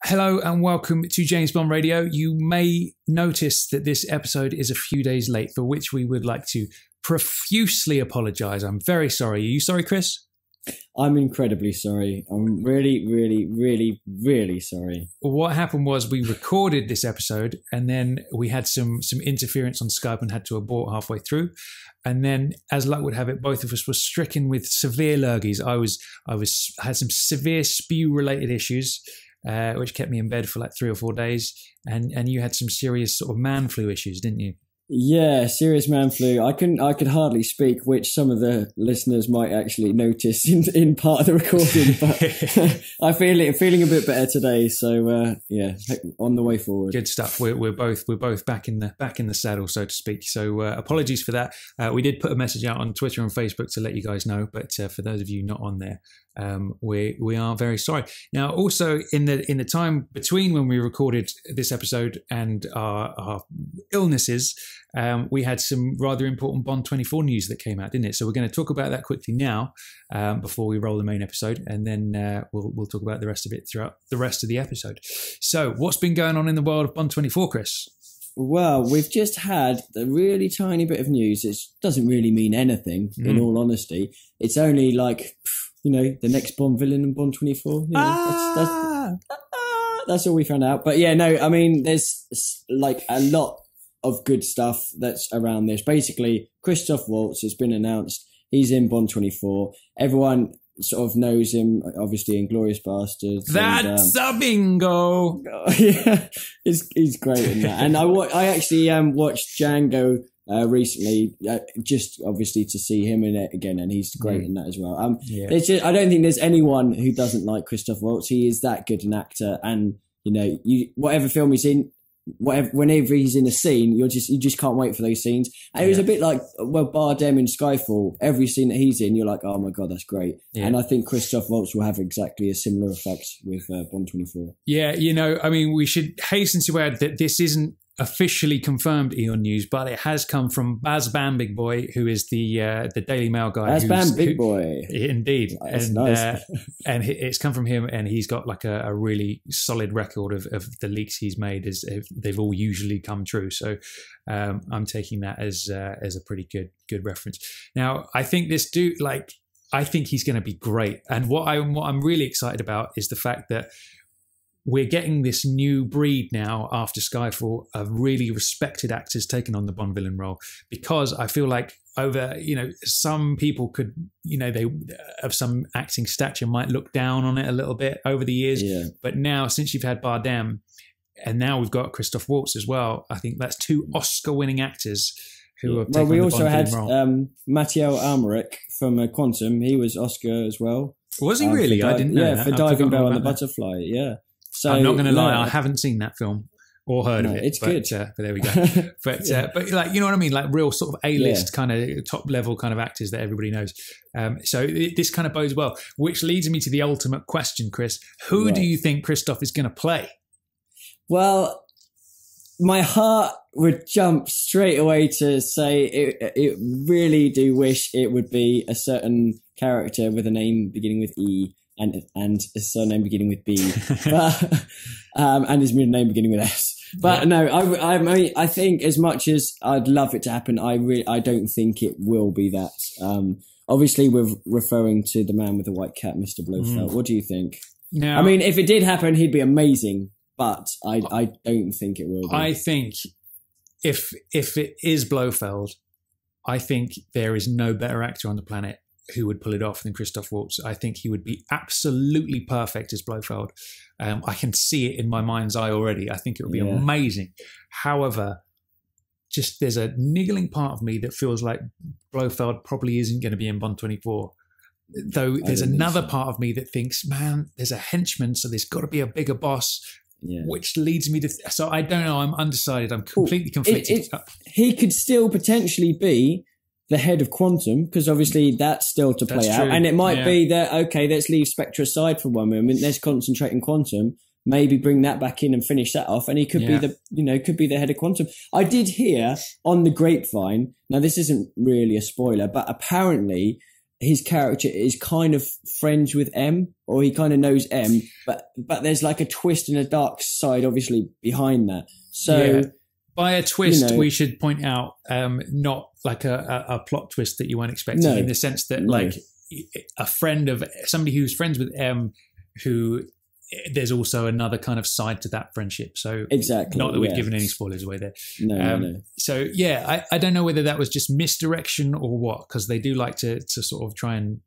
Hello and welcome to James Bond Radio. You may notice that this episode is a few days late, for which we would like to profusely apologise. I'm very sorry. Are you sorry, Chris? I'm incredibly sorry. I'm really sorry. What happened was we recorded this episode and then we had some interference on Skype and had to abort halfway through. And then, as luck would have it, both of us were stricken with severe lurgies. I had some severe spew-related issues, which kept me in bed for like 3 or 4 days. And you had some serious sort of man flu issues, didn't you? Yeah, serious man flu. I could hardly speak, which some of the listeners might actually notice in part of the recording. But I'm feeling a bit better today. So yeah, on the way forward. Good stuff. We're both back in the saddle, so to speak. So apologies for that. We did put a message out on Twitter and Facebook to let you guys know, but for those of you not on there, we are very sorry. Now, also in the time between when we recorded this episode and our illnesses, we had some rather important Bond 24 news that came out, didn't it? So we're going to talk about that quickly now before we roll the main episode, and then we'll talk about the rest of it throughout the rest of the episode. So what's been going on in the world of Bond 24, Chris? Well, we've just had a really tiny bit of news. It doesn't really mean anything, in all honesty. It's only like, the next Bond villain in Bond 24. That's all we found out. But yeah, no, I mean, there's like a lot of good stuff that's around this. Basically, Christoph Waltz has been announced. He's in Bond 24. Everyone sort of knows him, obviously, in Glorious Bastards. That's a bingo. Yeah, he's great in that. And I actually watched Django recently, just obviously to see him in it again, and he's great in that as well. I don't think there's anyone who doesn't like Christoph Waltz. He is that good an actor, and whatever film he's in, whenever he's in a scene, you just can't wait for those scenes. And it was a bit like Bardem in Skyfall. Every scene that he's in, you're like, oh my god, that's great. Yeah. And I think Christoph Waltz will have exactly a similar effect with Bond 24. Yeah, I mean, we should hasten to add that this isn't officially confirmed Eon news, but it has come from Baz Bam Big Boy, who is the Daily Mail guy. Baz Bam Big Boy, indeed. That's nice. And it's come from him, and he's got like a really solid record of the leaks he's made, as they've all usually come true. So I'm taking that as a pretty good reference. Now, I think I think he's going to be great, and what I'm really excited about is the fact that we're getting this new breed now after Skyfall of really respected actors taking on the Bond villain role, because I feel like some people could, they of some acting stature might look down on it a little bit over the years. Yeah. But now, since you've had Bardem and now we've got Christoph Waltz as well, I think that's 2 Oscar-winning actors who have taken on the Bond villain role. We also had Matteo Almeric from Quantum. He was Oscar as well. Was he really? I didn't know that. Yeah, for Diving Bell and the Butterfly, yeah. So, I'm not going to lie, I haven't seen that film or heard of it. It's good. But there we go. But like, you know what I mean? Like real sort of A-list kind of top level kind of actors that everybody knows. So this kind of bodes well, which leads me to the ultimate question, Chris. Who do you think Christoph is going to play? Well, my heart would jump straight away to say it really do wish it would be a certain character with a name beginning with E. And a surname beginning with B, but, and his middle name beginning with S. But no, I mean, I think as much as I'd love it to happen, I don't think it will be that. Obviously, we're referring to the man with the white cat, Mr. Blofeld. What do you think? Now, I mean, if it did happen, he'd be amazing, but I don't think it will be. I think if it is Blofeld, I think there is no better actor on the planet who would pull it off than Christoph Waltz. I think he would be absolutely perfect as Blofeld. I can see it in my mind's eye already. I think it would be amazing. However, just there's a niggling part of me that feels like Blofeld probably isn't going to be in Bond 24. Though there's another part of me that thinks, man, there's a henchman, so there's got to be a bigger boss. Yeah. Which leads me to... So I don't know. I'm undecided. I'm completely conflicted. He could still potentially be the head of Quantum, because obviously that's still to play out. And it might be that, okay, let's leave Spectre aside for one moment. Let's concentrate on Quantum. Maybe bring that back in and finish that off. And he could be could be the head of Quantum. I did hear on the grapevine, now this isn't really a spoiler, but apparently his character is kind of friends with M, or he kind of knows M, but there's like a twist and a dark side, obviously, behind that. So by a twist, we should point out, not like a plot twist that you weren't expecting, in the sense that like a friend of somebody who's friends with M, who there's also another kind of side to that friendship. So exactly, not that we've given any spoilers away there. No. So yeah, I don't know whether that was just misdirection or what, because they do like to sort of try and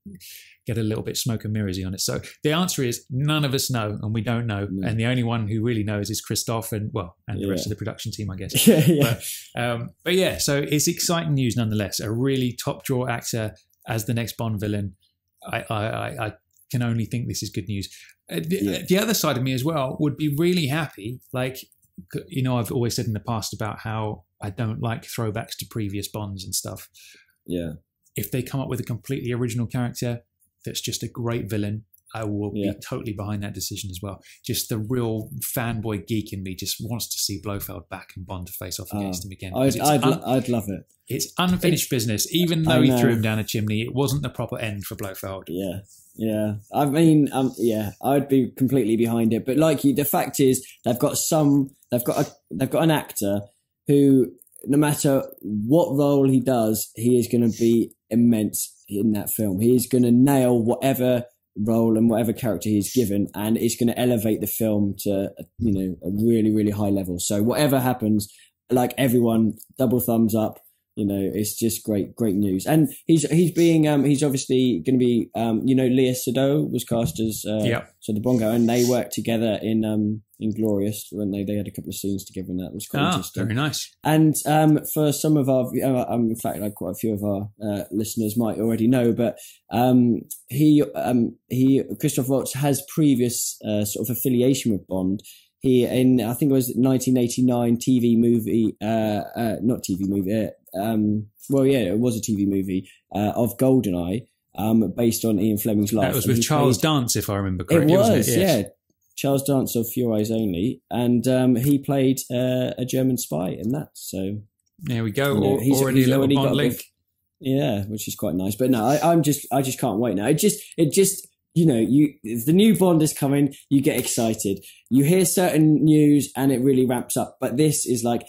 get a little bit smoke and mirrorsy on it. So the answer is none of us know, and we don't know. No. And the only one who really knows is Christoph and the rest of the production team, I guess. But yeah, so it's exciting news nonetheless. A really top draw actor as the next Bond villain. I can only think this is good news. The other side of me as well would be really happy. Like, I've always said in the past about how I don't like throwbacks to previous Bonds and stuff. Yeah. If they come up with a completely original character that's just a great villain, I will be totally behind that decision as well. Just the real fanboy geek in me just wants to see Blofeld back and Bond to face off against him again. I'd love it. It's unfinished business. Even though he threw him down a chimney, it wasn't the proper end for Blofeld. Yeah. I mean, I'd be completely behind it. But the fact is, they've got an actor who, no matter what role he does, he is going to be immense in that film. He is going to nail whatever role and whatever character he's given, and it's going to elevate the film to a really, really high level. So whatever happens, like everyone, double thumbs up. It's just great news. And he's obviously going to be, Léa Seydoux was cast as so the Bongo, and they worked together in Glorious when they had a couple of scenes together, and that was quite interesting. Very nice. And for some of our, in fact, like quite a few of our listeners might already know, but Christoph Waltz has previous sort of affiliation with Bond. He I think it was 1989 TV movie, not TV movie. It was a TV movie of GoldenEye, based on Ian Fleming's life. That was with Charles Dance, if I remember correctly. It was, yes. Charles Dance of Few Eyes Only, and he played a German spy in that. So there we go. He's already a little Bond link. Which is quite nice. But no, I just can't wait now. It just. The new Bond is coming, you get excited. You hear certain news and it really ramps up. But this is like,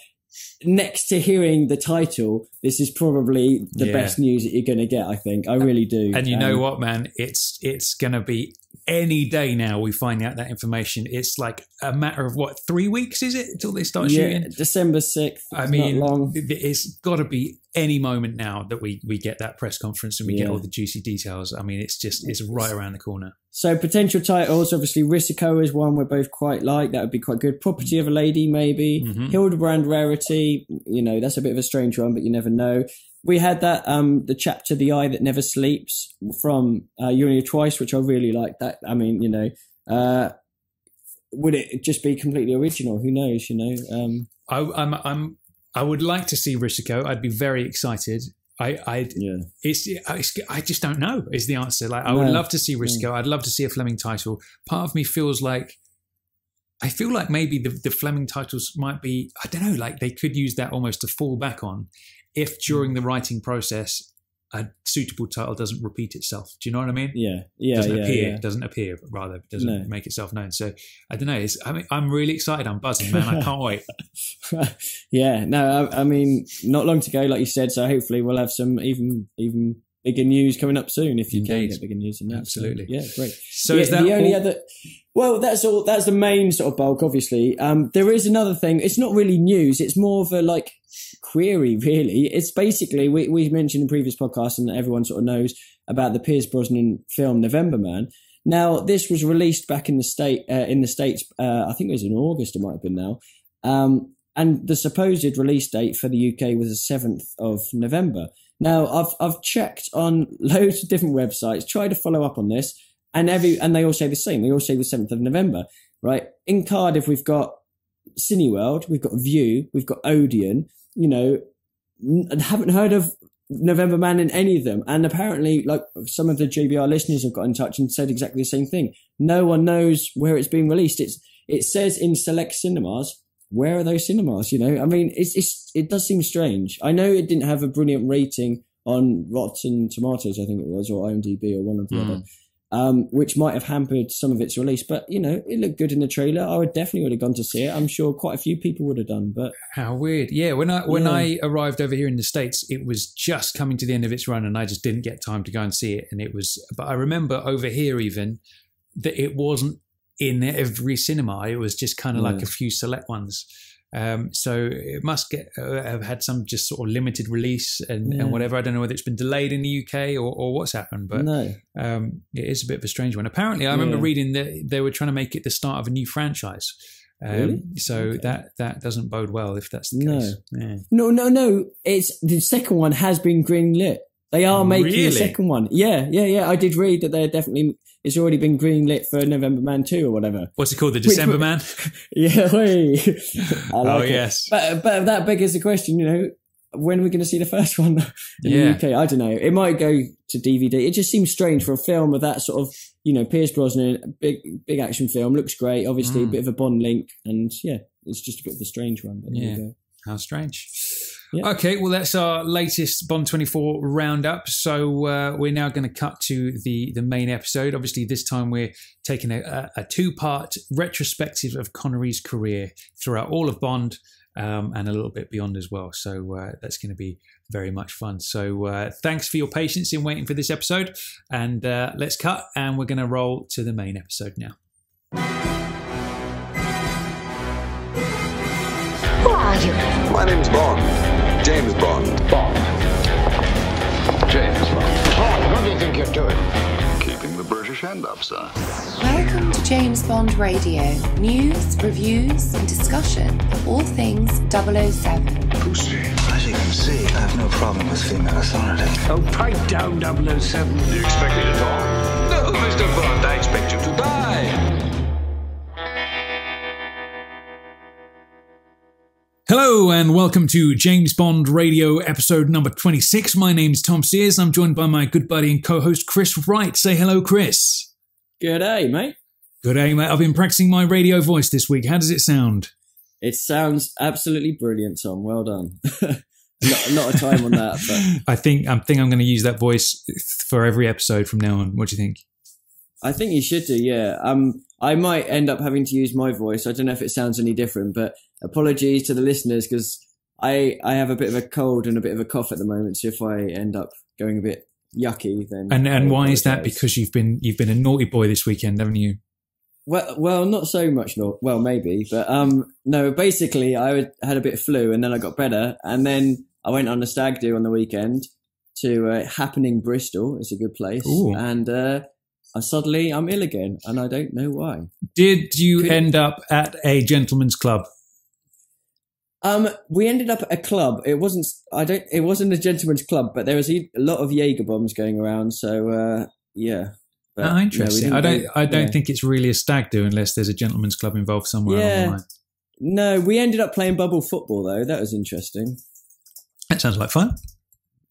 next to hearing the title, this is probably the best news that you're going to get, I think. I really do. And you know what, man? It's going to be any day now we find out that information. It's like a matter of 3 weeks, is it, until they start shooting? December 6th. I mean, not long. It's got to be any moment now that we get that press conference and we get all the juicy details. I mean, it's right around the corner. So potential titles, obviously Risiko is one we're both quite like. That would be quite good. Property of a Lady, maybe. Mm-hmm. Hildebrand Rarity, that's a bit of a strange one, but you never know. We had that the chapter The Eye That Never Sleeps from You Only Live Twice, which I really like. That, I mean, would it just be completely original? Who knows? I would like to see Risiko. I'd be very excited. I just don't know is the answer. Like, I would love to see Risiko. I'd love to see a Fleming title. Part of me feels like, I feel like maybe the Fleming titles might be, I don't know, like they could use that almost to fall back on if during the writing process a suitable title doesn't repeat itself. Do you know what I mean? Doesn't appear, rather, doesn't make itself known. So I don't know. I'm really excited. I'm buzzing, man. I can't wait. I mean, not long to go, like you said. So hopefully we'll have some even bigger news coming up soon. If you can get bigger news than that. Absolutely. So, great. So is that the only other? Well, that's all. That's the main sort of bulk, obviously. There is another thing. It's not really news. It's more of a query, really. It's basically, we mentioned in previous podcasts, and everyone sort of knows about the Pierce Brosnan film November Man. Now, this was released back in the States, I think it was in August, it might have been now. And the supposed release date for the UK was the 7th of November. Now, I've checked on loads of different websites, tried to follow up on this, and they all say the same. They all say the 7th of November, right? In Cardiff, we've got Cineworld, we've got View, we've got Odeon, haven't heard of November Man in any of them. And apparently, some of the JBR listeners have got in touch and said exactly the same thing. No one knows where it's being released. It says in select cinemas. Where are those cinemas? I mean, it does seem strange. I know it didn't have a brilliant rating on Rotten Tomatoes, I think it was, or IMDb, or one or the other, which might have hampered some of its release. But, it looked good in the trailer. I would have gone to see it. I'm sure quite a few people would have done. But how weird. Yeah, when I arrived over here in the States, it was just coming to the end of its run and I just didn't get time to go and see it. But I remember over here even that it wasn't in every cinema. It was just kind of like a few select ones. So it must have had some just sort of limited release and whatever. I don't know whether it's been delayed in the UK or what's happened, but it is a bit of a strange one. Apparently, I remember reading that they were trying to make it the start of a new franchise. Really? So that doesn't bode well if that's the case. Yeah. No. It's the second one has been greenlit. They are making a second one. Yeah. I did read that they're definitely. It's already been greenlit for November Man 2 or whatever. What's it called? The December Man? Yeah. I like it. Yes. But that beggars the question, when are we going to see the first one in the UK? I don't know. It might go to DVD. It just seems strange for a film of that sort of, Pierce Brosnan, big action film, looks great, obviously a bit of a Bond link, and it's just a bit of a strange one. But there you go. How strange. Yep. Okay, well, that's our latest Bond 24 roundup. So we're now going to cut to the main episode. Obviously, this time we're taking a two-part retrospective of Connery's career throughout all of Bond and a little bit beyond as well. So that's going to be very much fun. So thanks for your patience in waiting for this episode. And let's cut, and we're going to roll to the main episode now. Who are you? My name's Bond. James Bond. Bond. James Bond. Bond, what do you think you're doing? Keeping the British hand up, sir. Welcome to James Bond Radio. News, reviews, and discussion of all things 007. Pussy. As you can see, I have no problem with female authority. Oh, pipe down, 007. Do you expect me to talk? No, Mr. Bond, I expect you to die. Hello and welcome to James Bond Radio episode number 26. My name's Tom Sears. I'm joined by my good buddy and co-host Chris Wright. Say hello, Chris. G'day, mate. G'day, mate. I've been practicing my radio voice this week. How does it sound? It sounds absolutely brilliant, Tom. Well done. Not a time on that, but I think I'm going to use that voice for every episode from now on. What do you think? I think you should do, yeah. I might end up having to use my voice. I don't know if it sounds any different, but apologies to the listeners because I have a bit of a cold and a bit of a cough at the moment. So if I end up going a bit yucky, then and why is that? Because you've been a naughty boy this weekend, haven't you? Well, not so much. Well, maybe, but no. Basically, I had a bit of flu, and then I got better, and then I went on a stag do on the weekend to Happening Bristol. It's a good place, Ooh. and. Suddenly I'm ill again, and I don't know why. Did you end up at a gentleman's club? We ended up at a club. It wasn't a gentleman's club, but there was a lot of Jaeger bombs going around. So yeah. But, interesting. I don't think it's really a stag do unless there's a gentleman's club involved somewhere along the line. No, we ended up playing bubble football though. That was interesting. That sounds like fun.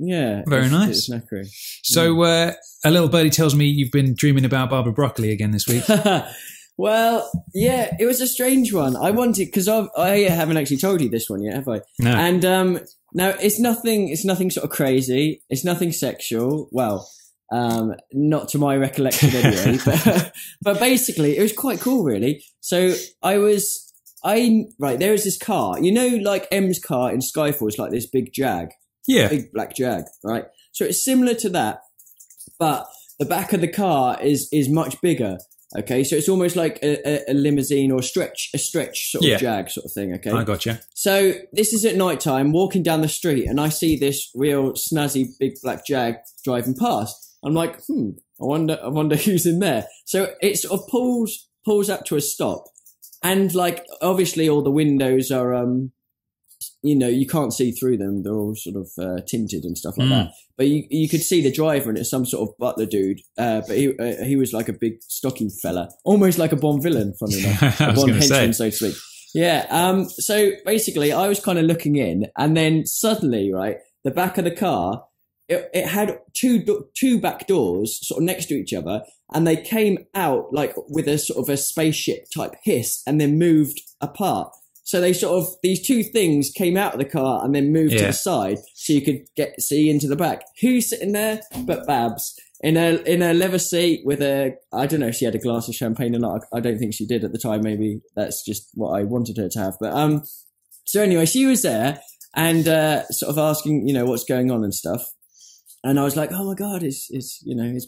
Yeah. Very nice. So a little birdie tells me you've been dreaming about Barbara Broccoli again this week. Well, yeah, it was a strange one. I wanted, because I haven't actually told you this one yet, have I? No. And now it's nothing sort of crazy. It's nothing sexual. Well, not to my recollection anyway. but basically, it was quite cool, really. So there was this car. Like M's car in Skyfall is like this big Jag. Yeah. Big black Jag, right? So it's similar to that, but the back of the car is much bigger. Okay, so it's almost like a limousine or a stretch sort of Jag sort of thing. Okay, I gotcha. So this is at night time, walking down the street, and I see this real snazzy big black Jag driving past. I'm like, I wonder who's in there. So it sort of pulls up to a stop, and like obviously all the windows are you can't see through them. They're all sort of tinted and stuff like that. But you could see the driver, and it's some sort of butler dude. But he was like a big stocky fella, almost like a Bond villain, funny enough. A Bond henchman, so to speak. Yeah. So basically, I was kind of looking in, and then suddenly, right, the back of the car, it had two back doors sort of next to each other, and they came out like with a sort of a spaceship type hiss, and then moved apart. So they sort of, these two things came out of the car and then moved to the side so you could see into the back. Who's sitting there but Babs in a leather seat with I don't know if she had a glass of champagne or not. I don't think she did at the time. Maybe that's just what I wanted her to have. But so anyway, she was there and sort of asking, what's going on and stuff. And I was like, oh my God, it's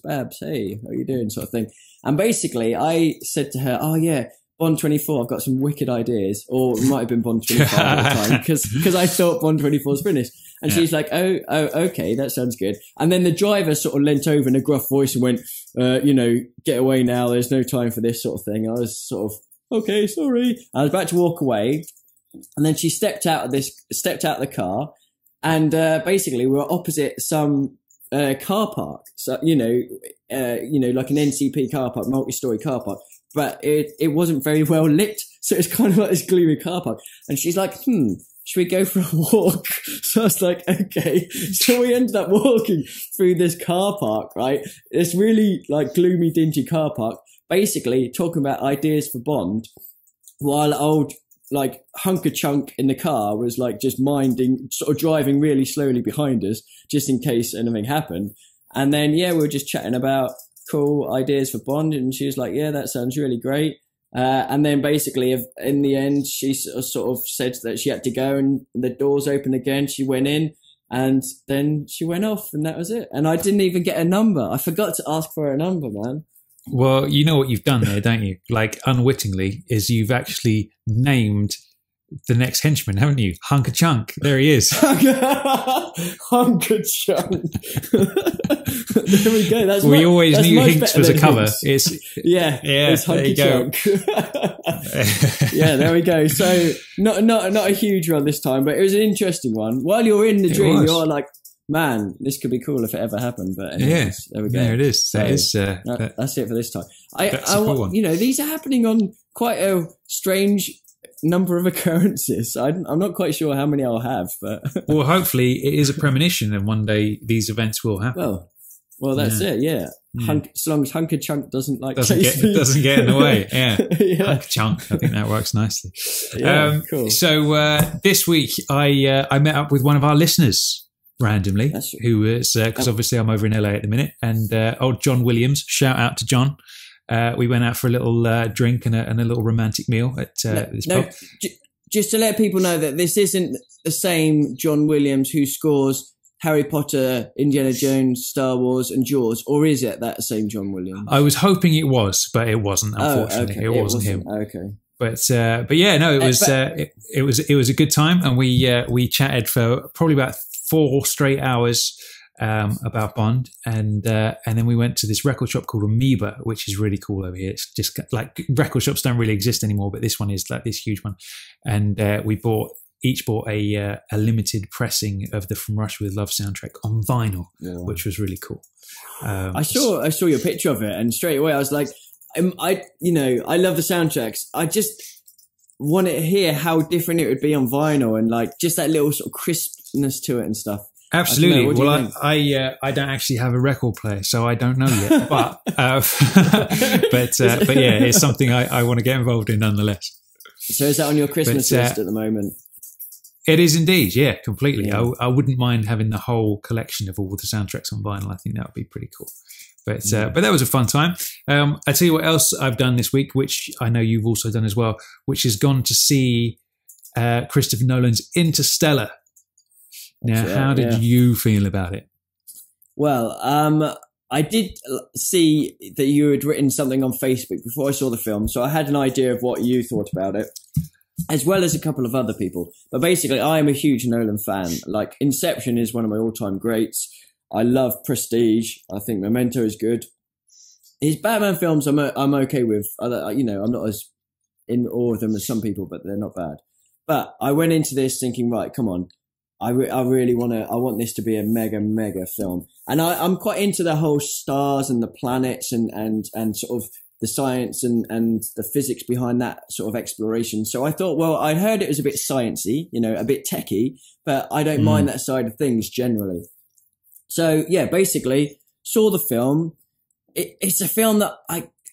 Babs. Hey, how are you doing? Sort of thing. And basically I said to her, oh yeah, Bond 24, I've got some wicked ideas. Or it might have been Bond 25 at the time because I thought Bond 24 was finished. And she's like, oh, okay, that sounds good. And then the driver sort of leant over in a gruff voice and went, get away now. There's no time for this sort of thing. I was sort of, okay, sorry. I was about to walk away. And then she stepped out of the car. And basically we were opposite some car park. So, like an NCP car park, multi-story car park. But it wasn't very well lit. So it's kind of like this gloomy car park. And she's like, should we go for a walk? So I was like, okay. So we ended up walking through this car park, right? This really like gloomy, dingy car park, basically talking about ideas for Bond while old like Hunker Chunk in the car was like just sort of driving really slowly behind us just in case anything happened. And then, we were just chatting about cool ideas for Bond. And she was like, yeah, that sounds really great. And then basically in the end, she sort of said that she had to go and the doors opened again. She went in and then she went off and that was it. And I didn't even get a number. I forgot to ask for a number, man. Well, you know what you've done there, don't you? Like unwittingly is you've actually named the next henchman, haven't you? Hunker Chunk. There he is. Hunker Chunk. There we go. We always knew Hinks was a cover. It's Hunker Chunk. Yeah, there we go. So not a huge one this time, but it was an interesting one. While you're in the dream, you're like, man, this could be cool if it ever happened. But anyways, there we go. There it is. That's it for this time. These are happening on quite a strange number of occurrences. I'm not quite sure how many I'll have, but well, hopefully it is a premonition, and one day these events will happen. Well, that's it. Yeah, as long as Hunker Chunk doesn't doesn't get in the way. Yeah, Hunker Chunk. I think that works nicely. Yeah, cool. So this week I met up with one of our listeners randomly, who is because obviously I'm over in LA at the minute, and old John Williams. Shout out to John. We went out for a little drink and a little romantic meal at this pub. Just to let people know that this isn't the same John Williams who scores Harry Potter, Indiana Jones, Star Wars and Jaws, or is it that same John Williams? I was hoping it was, but it wasn't, unfortunately. Okay. It wasn't him. Okay. But yeah, no, it was a good time, and we chatted for probably about 4 straight hours about Bond, and then we went to this record shop called Amoeba, which is really cool over here. It's just like record shops don't really exist anymore, but this one is like this huge one. And we each bought a limited pressing of the From Russia with Love soundtrack on vinyl, which was really cool. I saw your picture of it, and straight away I was like, I love the soundtracks. I just want to hear how different it would be on vinyl, and like just that little sort of crispness to it and stuff. Absolutely. Well, I don't actually have a record player, so I don't know yet. But but yeah, it's something I want to get involved in nonetheless. So is that on your Christmas list at the moment? It is indeed, yeah, completely. Yeah. I wouldn't mind having the whole collection of all the soundtracks on vinyl. I think that would be pretty cool. But that was a fun time. I tell you what else I've done this week, which I know you've also done as well, which is gone to see Christopher Nolan's Interstellar. Now, how did you feel about it? Well, I did see that you had written something on Facebook before I saw the film, so I had an idea of what you thought about it, as well as a couple of other people. But basically, I am a huge Nolan fan. Like, Inception is one of my all-time greats. I love Prestige. I think Memento is good. His Batman films I'm okay with. I'm not as in awe of them as some people, but they're not bad. But I went into this thinking, right, come on. I really I want this to be a mega film. And I'm quite into the whole stars and the planets and sort of the science and the physics behind that sort of exploration. So I thought, well, I'd heard it was a bit sciencey, a bit techie, but I don't mind that side of things generally. So yeah, basically saw the film. It's a film that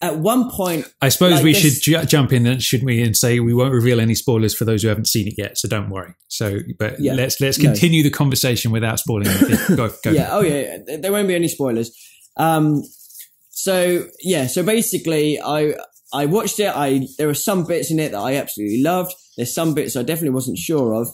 at one point, I suppose we should jump in, then, shouldn't we, and say we won't reveal any spoilers for those who haven't seen it yet. So don't worry. So, but let's continue the conversation without spoiling anything. Go. Yeah. Oh yeah. There won't be any spoilers. So basically, I watched it. There were some bits in it that I absolutely loved. There's some bits I definitely wasn't sure of.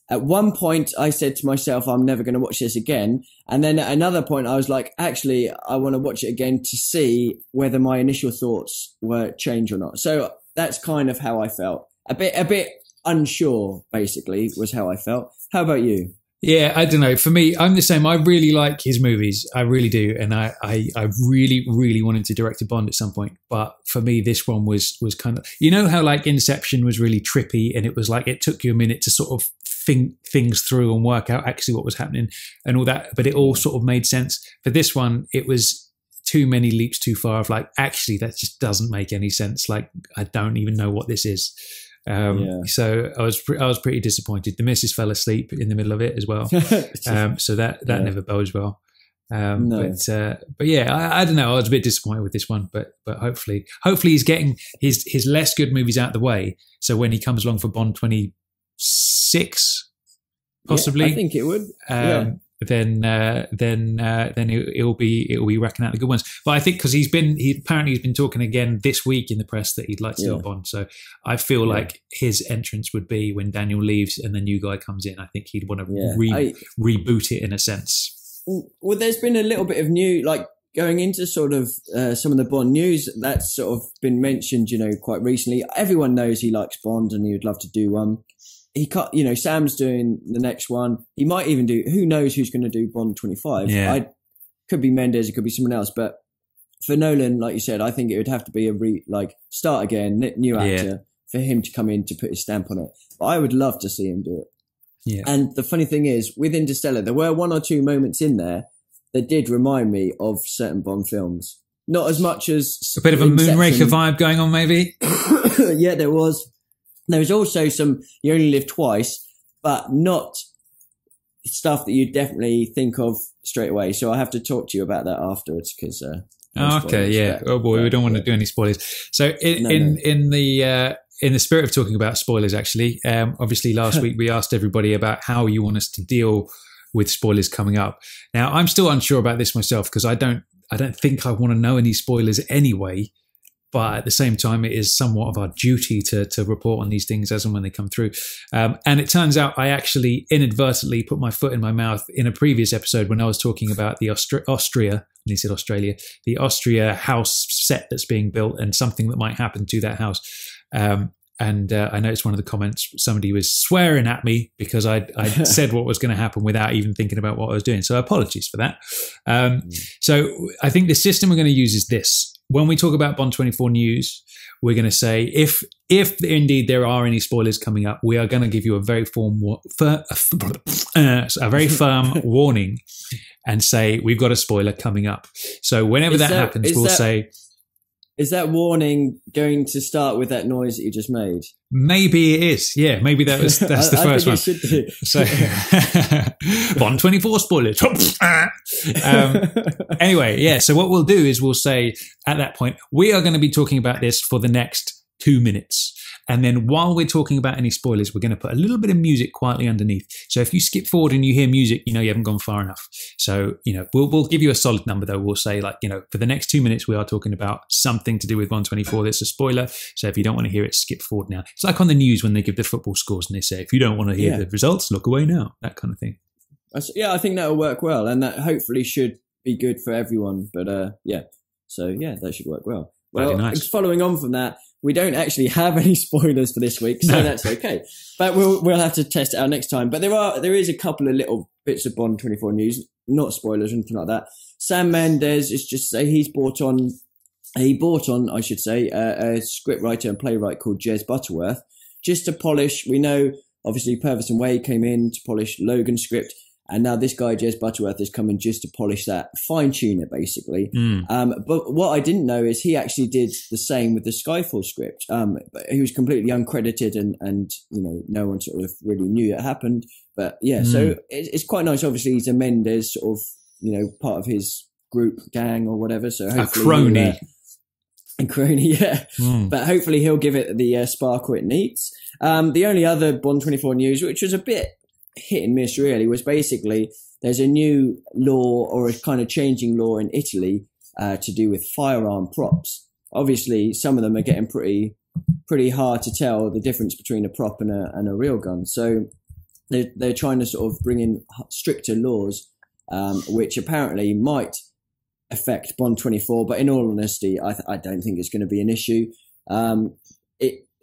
At one point, I said to myself, I'm never going to watch this again. And then at another point, I was like, actually, I want to watch it again to see whether my initial thoughts were changed or not. So that's kind of how I felt. A bit unsure, basically, was how I felt. How about you? Yeah, I don't know. For me, I'm the same. I really like his movies. I really do. And I really, really wanted to direct a Bond at some point. But for me, this one was kind of, you know how like Inception was really trippy and it was like, it took you a minute to sort of think things through and work out actually what was happening and all that. But it all sort of made sense. For this one, it was too many leaps too far of like, actually, that just doesn't make any sense. Like, I don't even know what this is. So I was pretty disappointed. The missus fell asleep in the middle of it as well. So that never bodes well. No. But yeah, I don't know. I was a bit disappointed with this one, but hopefully he's getting his less good movies out of the way. So when he comes along for Bond 26, possibly, I think it would. Then it'll be racking out the good ones. But I think because he's been talking again this week in the press that he'd like to do a Bond. So I feel like his entrance would be when Daniel leaves and the new guy comes in. I think he'd want to reboot it in a sense. Well, there's been a little bit of new, like going into sort of some of the Bond news that's sort of been mentioned, quite recently. Everyone knows he likes Bond and he would love to do one. He can't, Sam's doing the next one. He might even do, who knows who's going to do Bond 25. Yeah. Could be Mendes, it could be someone else. But for Nolan, like you said, I think it would have to be start again, new actor for him to come in to put his stamp on it. But I would love to see him do it. Yeah. And the funny thing is, with Interstellar, there were one or two moments in there that did remind me of certain Bond films. Not as much as a bit of a Moonraker vibe going on, maybe. Yeah, there was. There was also some You Only Live Twice, but not stuff that you definitely think of straight away. So I have to talk to you about that afterwards because. Okay, yeah. Oh boy, we don't want to do any spoilers. So in the spirit of talking about spoilers, actually, obviously last week we asked everybody about how you want us to deal with spoilers coming up. Now I'm still unsure about this myself because I don't think I want to know any spoilers anyway. But at the same time, it is somewhat of our duty to report on these things as and when they come through. And it turns out I actually inadvertently put my foot in my mouth in a previous episode when I was talking about the the Austria house set that's being built and something that might happen to that house. And I noticed one of the comments, somebody was swearing at me because I said what was going to happen without even thinking about what I was doing. So apologies for that. So I think the system we're going to use is this. When we talk about Bond 24 news, we're going to say if indeed there are any spoilers coming up, we are going to give you a very firm warning and say we've got a spoiler coming up. So whenever that happens, we'll say. Is that warning going to start with that noise that you just made? Maybe it is. Yeah, maybe that's the first one. Should do. So, Bond 24 spoilers. Anyway, yeah. So what we'll do is we'll say at that point we are going to be talking about this for the next 2 minutes. And then while we're talking about any spoilers, we're going to put a little bit of music quietly underneath. So if you skip forward and you hear music, you haven't gone far enough. So, we'll give you a solid number though. We'll say for the next 2 minutes, we are talking about something to do with 124. That's a spoiler. So if you don't want to hear it, skip forward now. It's like on the news when they give the football scores and they say, if you don't want to hear the results, look away now. That kind of thing. Yeah, I think that'll work well. And that hopefully should be good for everyone. But so that should work well. Well, nice. Following on from that, we don't actually have any spoilers for this week, so that's okay. But we'll have to test it out next time. But there is a couple of little bits of Bond 24 news, not spoilers or anything like that. Sam Mendes is just say he bought on, I should say, a scriptwriter and playwright called Jez Butterworth, just to polish. We know obviously Purvis and Wade came in to polish Logan's script. And now this guy, Jez Butterworth, is coming just to polish that, fine-tune it, basically. But what I didn't know is he actually did the same with the Skyfall script. But he was completely uncredited and no one sort of really knew it happened. But so it's quite nice. Obviously, he's a Mendes sort of, part of his group, gang or whatever. So hopefully a crony. And Crony, yeah. But hopefully he'll give it the sparkle it needs. The only other Bond 24 news, which was a bit hit and miss really, was basically there's a new law or a kind of changing law in Italy to do with firearm props. Obviously, some of them are getting pretty hard to tell the difference between a prop and a real gun. So they're trying to sort of bring in stricter laws, which apparently might affect Bond 24. But in all honesty, I don't think it's going to be an issue.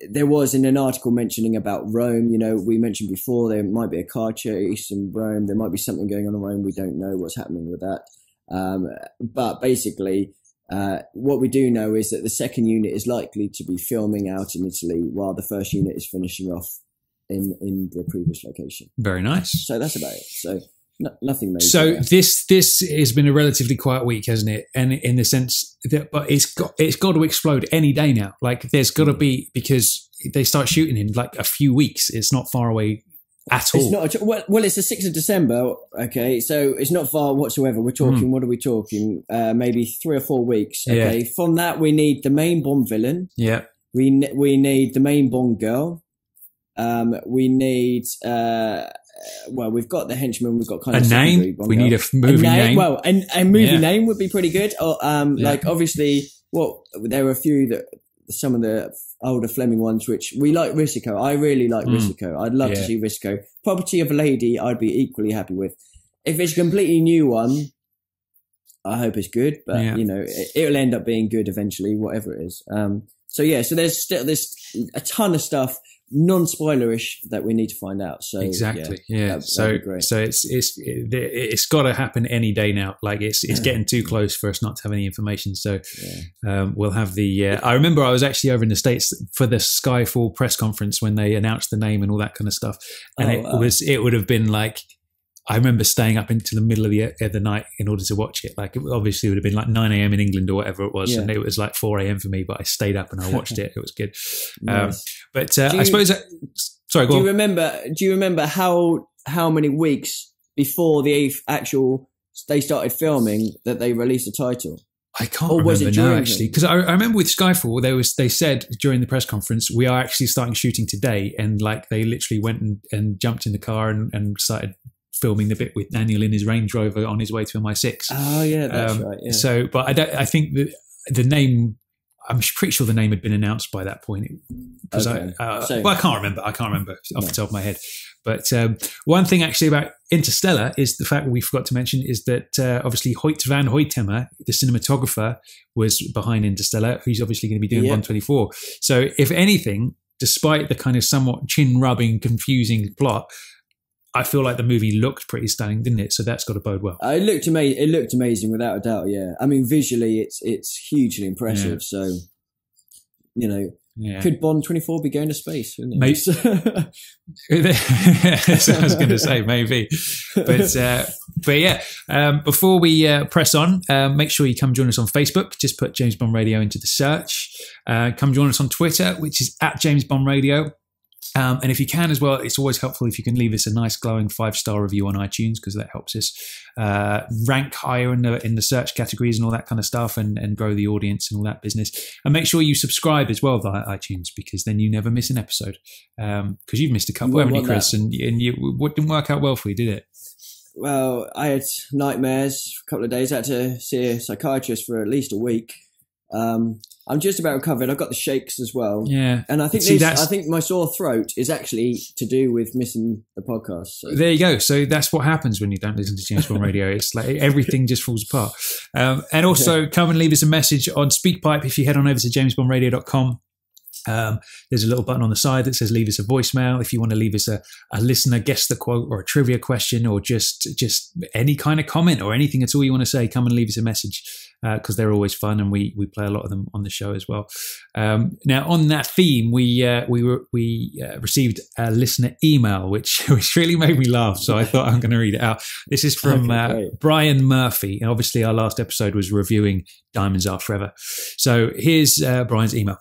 There was in an article mentioning about Rome. You know, we mentioned before there might be a car chase in Rome. There might be something going on in Rome. We don't know what's happening with that. But basically, what we do know is that the second unit is likely to be filming out in Italy while the first unit is finishing off in the previous location. Very nice. So that's about it. So nothing major. So this has been a relatively quiet week, hasn't it? And in the sense that, but it's got to explode any day now. Like there's got to be, because they start shooting in like a few weeks. It's not far away at all. It's not well, it's the 6th of December. Okay, so it's not far whatsoever. We're talking. What are we talking? Maybe 3 or 4 weeks. Okay, yeah. From that we need the main Bond villain. Yeah. We need the main Bond girl. We need. Well, we've got the henchman. We've got kind of a name. We need a movie name. Well, a movie name would be pretty good. Or like obviously, there were a few that some of the older Fleming ones, which we like. Risiko. I really like Risiko. I'd love to see Risiko. Property of a Lady, I'd be equally happy with. If it's a completely new one, I hope it's good. But you know, it'll end up being good eventually, whatever it is. So there's a ton of stuff, non-spoilerish, that we need to find out. So exactly, that'd be great. So it's got to happen any day now. Like it's getting too close for us not to have any information. So we'll have the. I remember I was actually over in the States for the Skyfall press conference when they announced the name and all that kind of stuff, and it would have been like. I remember staying up into the middle of the night in order to watch it. Like, it obviously would have been like 9 a.m. in England or whatever it was. And it was like 4 a.m. for me, but I stayed up and I watched it. It was good. Nice. But I suppose... sorry, go on. Do you remember how many weeks before they started filming that they released the title? I can't remember now, actually, because I remember with Skyfall, they said during the press conference, we are actually starting shooting today. And like, they literally went and jumped in the car and started filming the bit with Daniel in his Range Rover on his way to MI6. Oh yeah, that's right. Yeah. So, but I think the name, I'm pretty sure the name had been announced by that point. Because I can't remember off the top of my head. But one thing actually about Interstellar is the fact we forgot to mention is that obviously Hoyt van Hoytema, the cinematographer, was behind Interstellar, who's obviously going to be doing 124. So if anything, despite the kind of somewhat chin-rubbing, confusing plot, I feel like the movie looked pretty stunning, didn't it? So that's got to bode well. It looked amazing, without a doubt. Yeah, I mean, visually, it's hugely impressive. Yeah. So, you know, could Bond 24 be going to space? Maybe. So I was going to say maybe, but yeah. Before we press on, make sure you come join us on Facebook. Just put James Bond Radio into the search. Come join us on Twitter, which is @JamesBondRadio. And if you can as well, it's always helpful if you can leave us a nice glowing 5-star review on iTunes, because that helps us rank higher in the search categories and all that kind of stuff, and grow the audience and all that business. And make sure you subscribe as well via iTunes, because then you never miss an episode. Because you've missed a couple, haven't you, Chris? And what didn't work out well for you, did it? Well, I had nightmares for a couple of days. I had to see a psychiatrist for at least a week. I'm just about recovered. I've got the shakes as well. Yeah. And I think I think my sore throat is actually to do with missing the podcast. So. There you go. So that's what happens when you don't listen to James Bond Radio. It's like everything just falls apart. And also come and leave us a message on SpeakPipe if you head on over to jamesbondradio.com. There's a little button on the side that says leave us a voicemail if you want to leave us a listener guess the quote or a trivia question, or just any kind of comment or anything at all you want to say. Come and leave us a message, because they're always fun, and we play a lot of them on the show as well. Now on that theme, we received a listener email which really made me laugh, so I thought I'm going to read it out. This is from Brian Murphy, and obviously our last episode was reviewing Diamonds Are Forever. So here's Brian's email.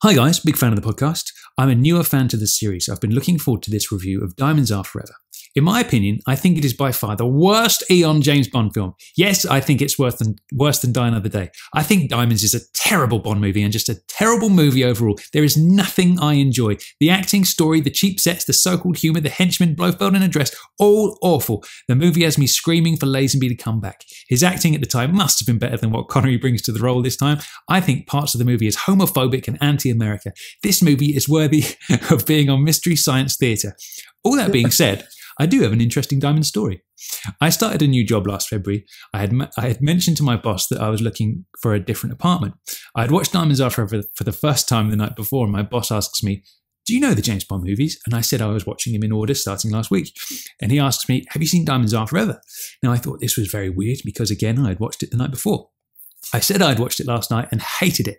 Hi guys, big fan of the podcast. I'm a newer fan to the series. I've been looking forward to this review of Diamonds Are Forever. In my opinion, I think it is by far the worst Eon James Bond film. Yes, I think it's worse than Die Another Day. I think Diamonds is a terrible Bond movie and just a terrible movie overall. There is nothing I enjoy. The acting, story, the cheap sets, the so-called humour, the henchmen, Blofeld in a dress, all awful. The movie has me screaming for Lazenby to come back. His acting at the time must have been better than what Connery brings to the role this time. I think parts of the movie is homophobic and anti-America. This movie is worthy of being on Mystery Science Theatre. All that being said, I do have an interesting Diamond story. I started a new job last February. I had mentioned to my boss that I was looking for a different apartment. I had watched Diamonds Are Forever for the first time the night before, and my boss asks me, do you know the James Bond movies? And I said I was watching them in order starting last week. And he asks me, have you seen Diamonds Are Forever? Now, I thought this was very weird because, again, I had watched it the night before. I said I'd watched it last night and hated it.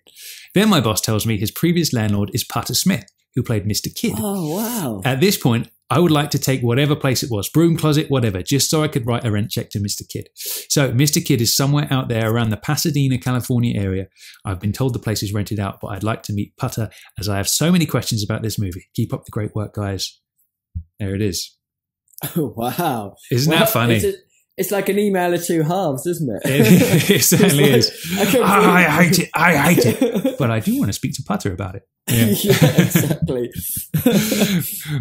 Then my boss tells me his previous landlord is Putter Smith, who played Mr. Kidd. Oh, wow. At this point, I would like to take whatever place it was, broom closet, whatever, just so I could write a rent check to Mr. Kidd. So Mr. Kidd is somewhere out there around the Pasadena, California area. I've been told the place is rented out, but I'd like to meet Putter as I have so many questions about this movie. Keep up the great work, guys. There it is. Oh, wow. Isn't that funny? It's like an email of two halves, isn't it? It certainly is. I hate it. I hate it. it. But I do want to speak to Putter about it. Yeah, exactly.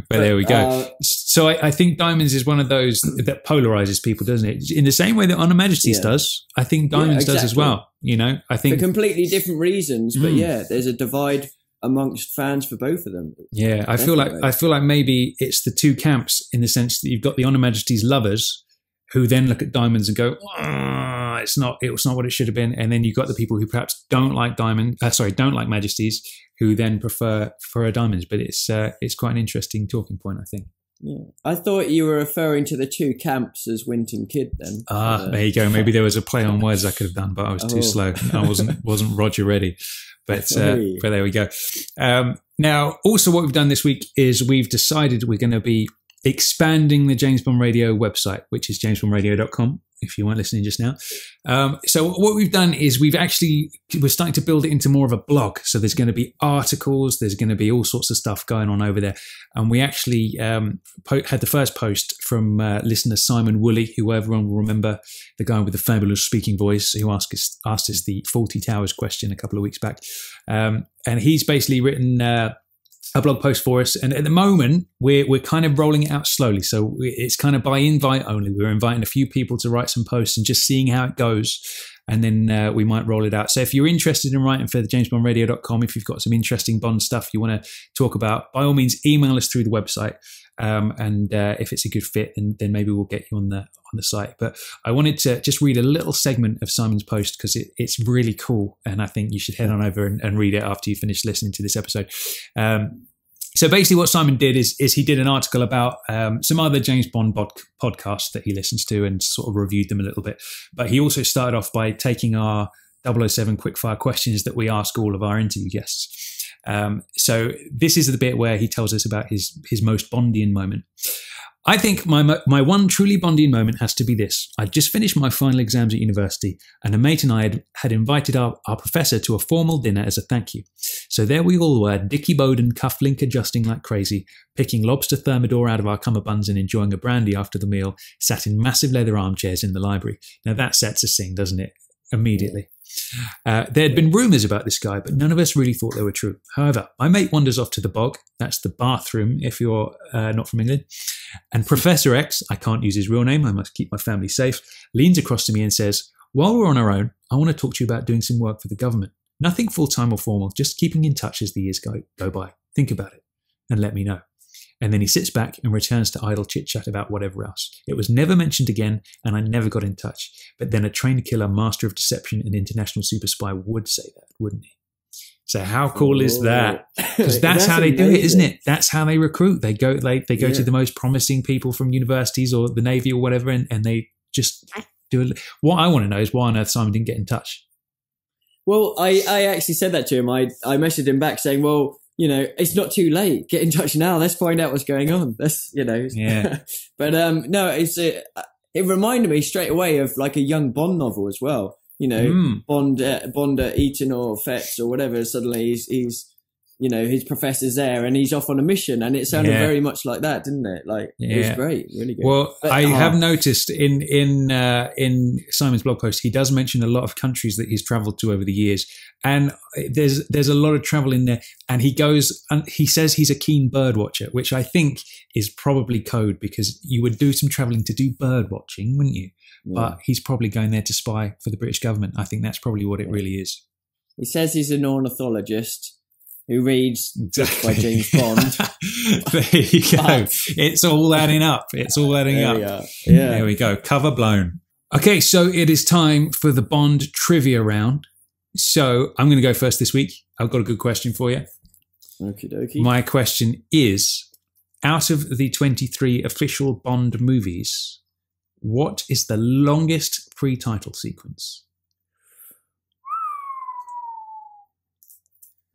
But there we go. So I think Diamonds is one of those that polarizes people, doesn't it? In the same way that Honor Majesty's does, I think Diamonds does as well. You know, I think for completely different reasons, but there's a divide amongst fans for both of them. Yeah, I feel like maybe it's the two camps in the sense that you've got the Honor Majesty's lovers who then look at Diamonds and go, it's not what it should have been. And then you've got the people who perhaps don't like Majesties, who then prefer a Diamonds. But it's quite an interesting talking point, I think. Yeah, I thought you were referring to the two camps as Winton Kidd then. There you go. Maybe there was a play on words I could have done, but I was too slow. I wasn't Roger ready. But there we go. Now, also what we've done this week is we've decided we're going to be expanding the James Bond Radio website, which is jamesbondradio.com, if you weren't listening just now. So what we've done is we're starting to build it into more of a blog. So there's going to be articles, there's going to be all sorts of stuff going on over there. And we actually had the first post from listener Simon Woolley, who everyone will remember, the guy with the fabulous speaking voice, who asked us the Fawlty Towers question a couple of weeks back. And he's basically written a blog post for us, and at the moment we're kind of rolling it out slowly, so it's kind of by invite only. We're inviting a few people to write some posts and just seeing how it goes, and then we might roll it out. So if you're interested in writing for the jamesbondradio.com, if you've got some interesting Bond stuff you want to talk about, by all means email us through the website, and if it's a good fit, then maybe we'll get you on the site. But I wanted to just read a little segment of Simon's post because it's really cool, and I think you should head on over and read it after you finish listening to this episode. So basically what Simon did is he did an article about some other James Bond podcasts that he listens to and sort of reviewed them a little bit. But he also started off by taking our 007 quickfire questions that we ask all of our interview guests. So this is the bit where he tells us about his most Bondian moment. I think my one truly Bondian moment has to be this. I'd just finished my final exams at university, and a mate and I had invited our professor to a formal dinner as a thank you. So there we all were, Dickie Bowden cufflink adjusting like crazy, picking lobster thermidor out of our cummerbunds and enjoying a brandy after the meal, sat in massive leather armchairs in the library. Now that sets a scene, doesn't it? Immediately. There had been rumours about this guy, but none of us really thought they were true. However, my mate wanders off to the bog. That's the bathroom if you're not from England. And Professor X, I can't use his real name, I must keep my family safe, leans across to me and says, while we're on our own, I want to talk to you about doing some work for the government. Nothing full-time or formal, just keeping in touch as the years go by. Think about it and let me know. And then he sits back and returns to idle chit-chat about whatever else. It was never mentioned again, and I never got in touch. But then a trained killer, master of deception, and international super spy would say that, wouldn't he? So how cool is that? Because that's how they do it, isn't it? That's how they recruit. They go to the most promising people from universities or the Navy or whatever, and they just do it. What I want to know is why on earth Simon didn't get in touch. Well, I actually said that to him. I messaged him back saying, well, it's not too late. Get in touch now. Let's find out what's going on. Yeah. But no, it reminded me straight away of like a young Bond novel as well. Bond at Eton or Fex or whatever. Suddenly he's his professor's there and he's off on a mission, and it sounded very much like that, didn't it? Like, it was great, really good. Well, I have noticed in Simon's blog post, he does mention a lot of countries that he's travelled to over the years, and there's a lot of travel in there. And he goes and he says he's a keen bird watcher, which I think is probably code, because you would do some travelling to do bird watching, wouldn't you? Yeah. But he's probably going there to spy for the British government. I think that's probably what it really is. He says he's an ornithologist who reads books by James Bond. There you go. It's all adding up. It's all adding up. Yeah. There we go. Cover blown. Okay, so it is time for the Bond trivia round. So I'm going to go first this week. I've got a good question for you. Okie dokie. My question is, out of the 23 official Bond movies, what is the longest pre-title sequence?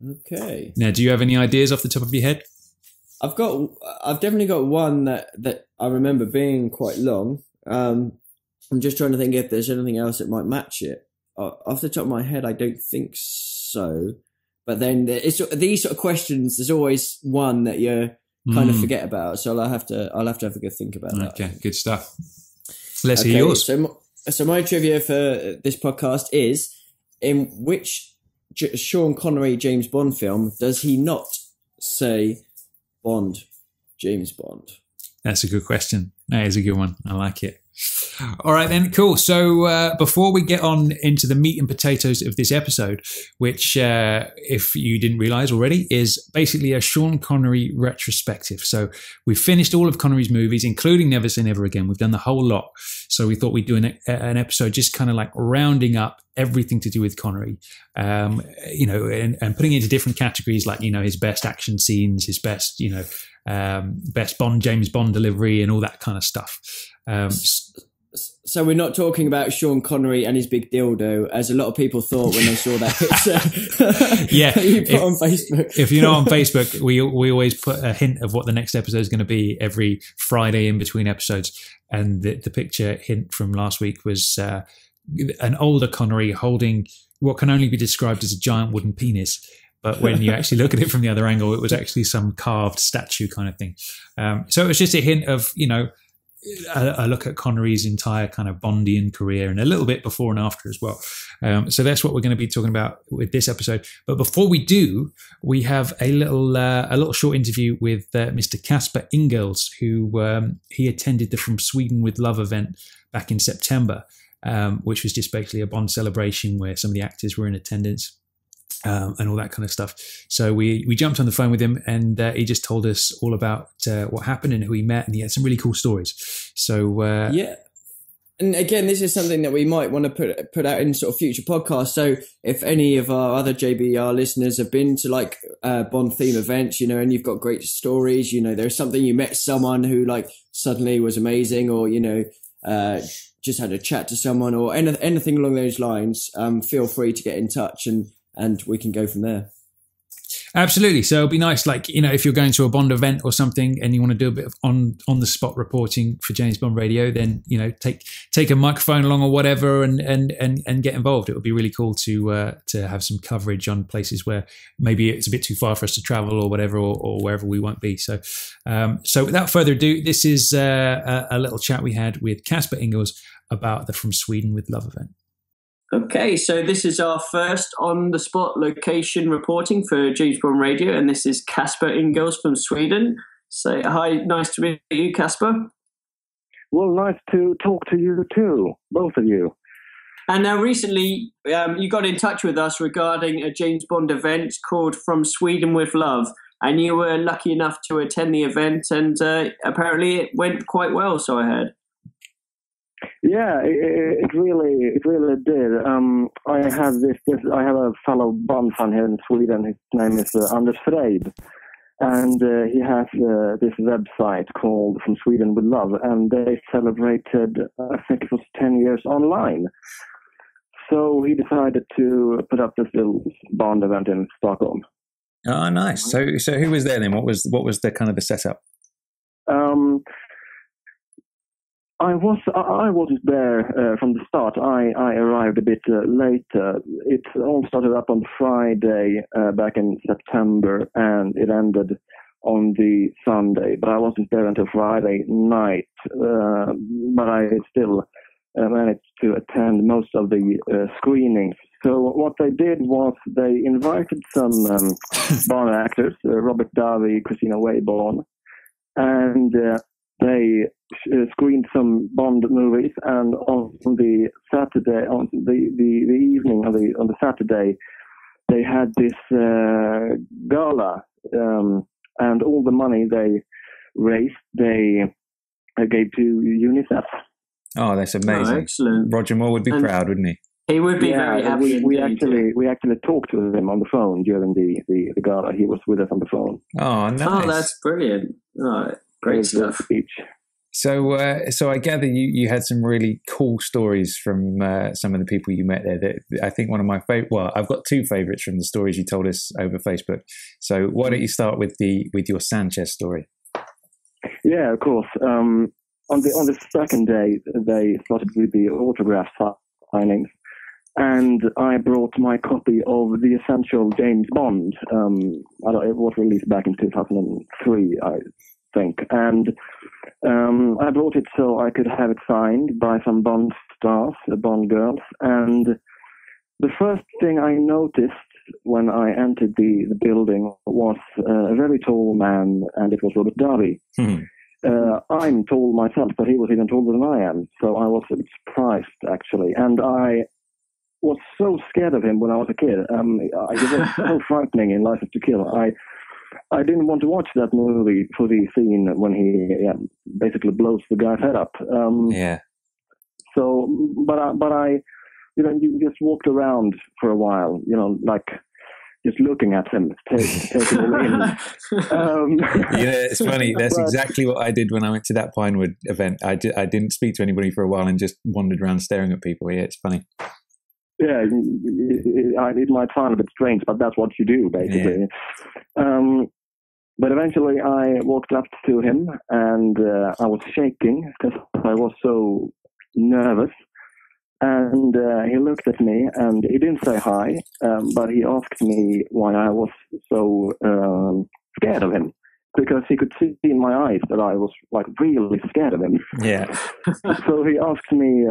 Okay. Now, do you have any ideas off the top of your head? I've definitely got one that I remember being quite long. I'm just trying to think if there's anything else that might match it. Off the top of my head, I don't think so. But then these sort of questions, there's always one that you kind of forget about. So I'll have to have a good think about that. Okay, good stuff. Let's hear yours. So my trivia for this podcast is, in which Sean Connery James Bond film does he not say Bond, James Bond? That's a good question. That is a good one. I like it. All right, then. Cool. So before we get on into the meat and potatoes of this episode, which, if you didn't realize already, is basically a Sean Connery retrospective. So we've finished all of Connery's movies, including Never Say Never Again. We've done the whole lot. So we thought we'd do an episode just kind of like rounding up everything to do with Connery, and putting it into different categories, like, his best action scenes, his best, best James Bond delivery, and all that kind of stuff. So we're not talking about Sean Connery and his big dildo, as a lot of people thought when they saw that picture. Yeah, you put on Facebook. If you know on Facebook, we always put a hint of what the next episode is going to be every Friday in between episodes. And the picture hint from last week was an older Connery holding what can only be described as a giant wooden penis. But when you actually look at it from the other angle, it was actually some carved statue kind of thing. So it was just a hint of, a look at Connery's entire kind of Bondian career, and a little bit before and after as well. So that's what we're going to be talking about with this episode. But before we do, we have a little short interview with Mr. Casper Ingalls, who he attended the From Sweden with Love event back in September, which was just basically a Bond celebration where some of the actors were in attendance. And all that kind of stuff. So we jumped on the phone with him, and he just told us all about what happened and who he met, and he had some really cool stories. So yeah, and again, this is something that we might want to put out in sort of future podcasts. So if any of our other JBR listeners have been to like Bond theme events, and you've got great stories, there's something, you met someone who like suddenly was amazing, or just had a chat to someone, or anything along those lines, feel free to get in touch and we can go from there. Absolutely. So it'll be nice, like, if you're going to a Bond event or something and you want to do a bit of on the spot reporting for James Bond Radio, then, take a microphone along or whatever and get involved. It would be really cool to have some coverage on places where maybe it's a bit too far for us to travel or whatever, or wherever we won't be. So without further ado, this is a little chat we had with Casper Ingels about the From Sweden with Love event. Okay, so this is our first on-the-spot location reporting for James Bond Radio, and this is Casper Ingels from Sweden. So, hi, nice to meet you, Casper. Well, nice to talk to you too, both of you. And now recently, you got in touch with us regarding a James Bond event called From Sweden with Love, and you were lucky enough to attend the event, and apparently it went quite well, so I heard. Yeah, it really did. I have a fellow Bond fan here in Sweden. His name is Anders Freid, and he has this website called From Sweden with Love, and they celebrated, I think it was 10 years online. So he decided to put up this little Bond event in Stockholm. Oh, nice. So who was there then? What was the kind of the setup? I wasn't there from the start. I arrived a bit later. It all started up on Friday back in September, and it ended on the Sunday. But I wasn't there until Friday night. But I still managed to attend most of the screenings. So what they did was they invited some Bond actors, Robert Davi, Kristina Wayborn, and they screened some Bond movies. And on the Saturday, on the evening on the Saturday, they had this gala, and all the money they raised, they gave to UNICEF. Oh, that's amazing! Oh, excellent. Roger Moore would be proud, wouldn't he? He would be very happy. We actually talked to him on the phone during the gala. He was with us on the phone. Oh, nice! Oh, that's brilliant! Oh, great stuff. Speech. So I gather you had some really cool stories from some of the people you met there. That I think one of my favorite. Well, I've got two favorites from the stories you told us over Facebook. So why don't you start with your Sanchez story? Yeah, of course. On the second day, they started with the autograph signings, and I brought my copy of The Essential James Bond. It was released back in 2003, I think, and I brought it so I could have it signed by some Bond stars, Bond girls. And the first thing I noticed when I entered the building was a very tall man, and it was Robert Davi. Mm-hmm. I'm tall myself, but he was even taller than I am, so I was a bit surprised, actually. And I was so scared of him when I was a kid. He was so frightening in License to Kill. I didn't want to watch that movie for the scene when he basically blows the guy's head up. So, but I, you just walked around for a while, like just looking at him, taking him in. It's funny. That's exactly what I did when I went to that Pinewood event. I didn't speak to anybody for a while and just wandered around staring at people. Yeah, it's funny. Yeah, it might sound a bit strange, but that's what you do, basically. Yeah. But eventually I walked up to him, and I was shaking because I was so nervous. And he looked at me, and he didn't say hi, but he asked me why I was so scared of him, because he could see in my eyes that I was like really scared of him. Yeah. So he asked me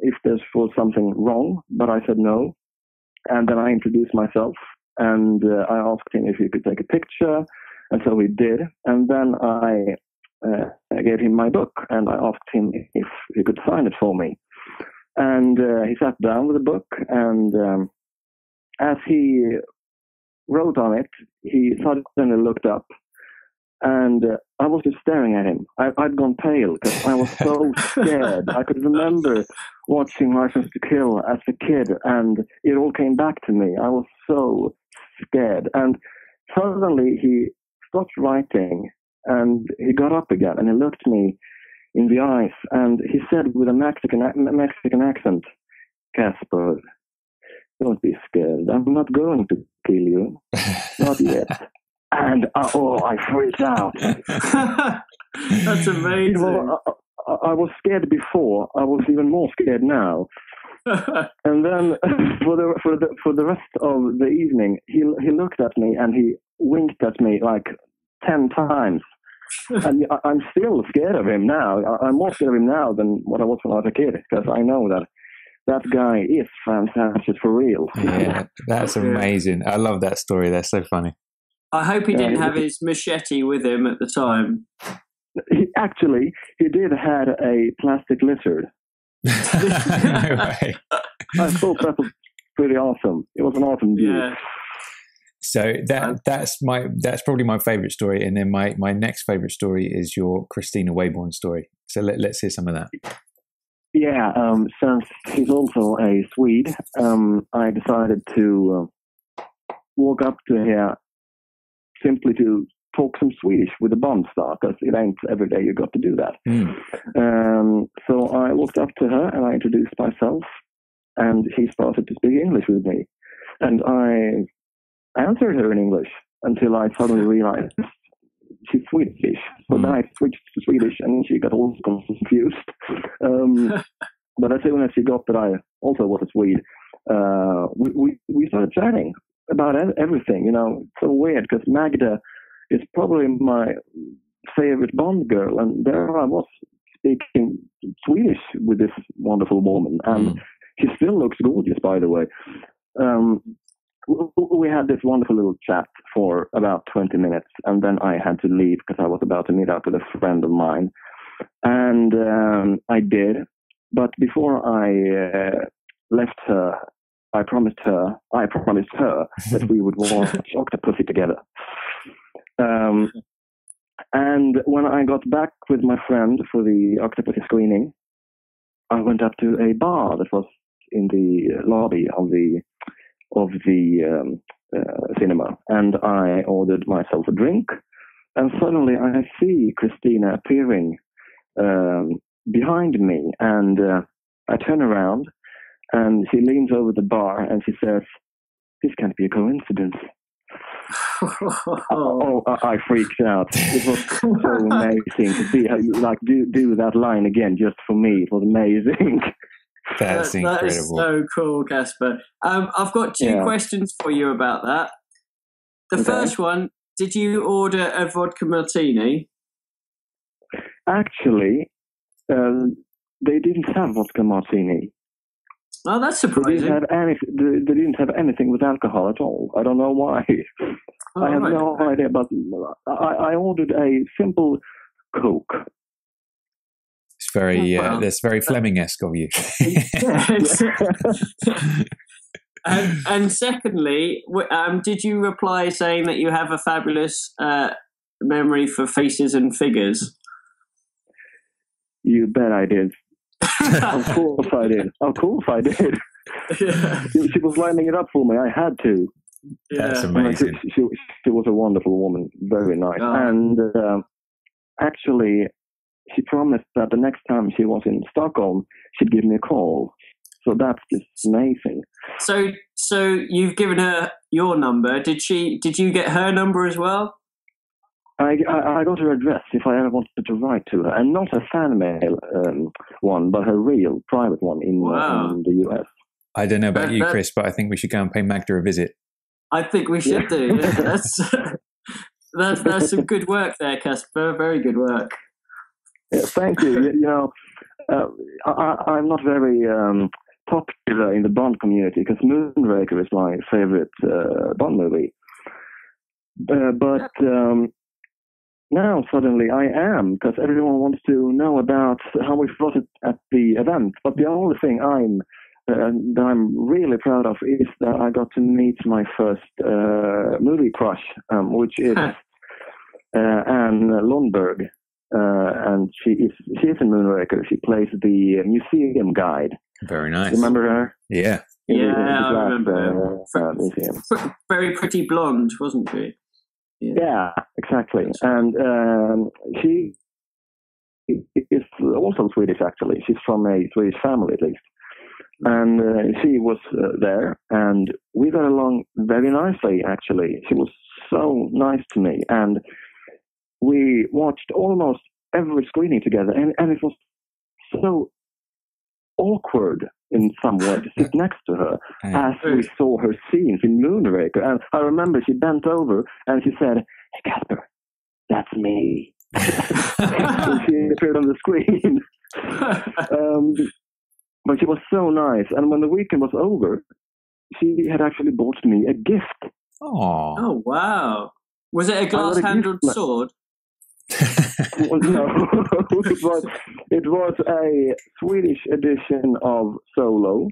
if there was something wrong, but I said no. And then I introduced myself, and I asked him if he could take a picture, and so he did. And then I gave him my book, and I asked him if he could sign it for me. And he sat down with the book, and as he wrote on it, he suddenly looked up, and I was just staring at him. I'd gone pale because I was so scared. I could remember watching License to Kill as a kid, and it all came back to me. I was so scared. And suddenly he stopped writing, and he got up again, and he looked me in the eyes, and he said with a Mexican accent, "Casper, don't be scared. I'm not going to kill you. Not yet." And I freaked out. That's amazing. I was scared before. I was even more scared now. And then for the rest of the evening, he looked at me and he winked at me like 10 times. And I'm still scared of him now. I'm more scared of him now than what I was when I was a kid, because I know that guy is fantastic for real. Yeah, that's amazing. I love that story. That's so funny. I hope he didn't have his machete with him at the time. He did have a plastic lizard. No way. I thought that was pretty awesome. It was an awesome view. Yeah. So that's probably my favorite story, and then my next favorite story is your Kristina Wayborn story. So let's hear some of that. Yeah, since he's also a Swede, I decided to walk up to her simply to talk some Swedish with a Bond star, because it ain't every day you got to do that. So I walked up to her and I introduced myself, and she started to speak English with me, and I answered her in English until I suddenly realized she's Swedish. So then I switched to Swedish, and she got all confused. But as soon as she got that I also was a Swede, we started chatting about everything. You know, it's so weird because Magda is probably my favorite Bond girl, and there I was speaking Swedish with this wonderful woman, and she still looks gorgeous, by the way. We had this wonderful little chat for about 20 minutes, and then I had to leave because I was about to meet up with a friend of mine, and I did. But before I left her, I promised her that we would watch Octopussy together. And when I got back with my friend for the Octopussy screening, I went up to a bar that was in the lobby of the cinema, and I ordered myself a drink. And suddenly I see Kristina appearing behind me, and I turn around, and she leans over the bar, and she says, "This can't be a coincidence." I freaked out. It was so amazing to see how you do that line again just for me. It was amazing. That's incredible. That is so cool, Casper. I've got two questions for you about that. The first one, did you order a vodka martini? Actually, they didn't have vodka martini. Oh, that's surprising. They didn't have anything with alcohol at all. I don't know why. I have no idea, but I ordered a simple Coke. It's very, that's very Fleming-esque of you. And secondly, did you reply saying that you have a fabulous memory for faces and figures? You bet I did. Of course I did. Yeah. She was lining it up for me. I had to. Yeah. That's amazing. She was a wonderful woman, very nice. Oh. And actually, she promised that the next time she was in Stockholm, she'd give me a call. So that's just amazing. So you've given her your number. Did you get her number as well? I got her address if I ever wanted to write to her, and not a fan mail one, but her real private one in the US. I don't know about you, Chris, but I think we should go and pay Magda a visit. I think we should do. Yeah. That's some good work there, Casper. Very good work. Yeah, thank you. You know, I'm not very popular in the Bond community because Moonraker is my favorite Bond movie. But now suddenly I am, because everyone wants to know about how we fought it at the event. But the only thing that I'm really proud of is that I got to meet my first movie crush, which is Anne Lundberg, and she is in Moonraker. She plays the museum guide. Very nice. Remember her? Yeah. I remember. Museum. Very pretty blonde, wasn't she? Yeah, exactly. And she is also Swedish, actually. She's from a Swedish family, at least. And she was there, and we got along very nicely, actually. She was so nice to me. And we watched almost every screening together, and it was so awkward in some way to sit next to her as we saw her scenes in Moonraker. And I remember she bent over and she said, "Hey, Casper, that's me." And she appeared on the screen. But she was so nice. And when the weekend was over, she had actually bought me a gift. Oh, wow. Was it a glass-handled sword? Well, no, it was a Swedish edition of Solo,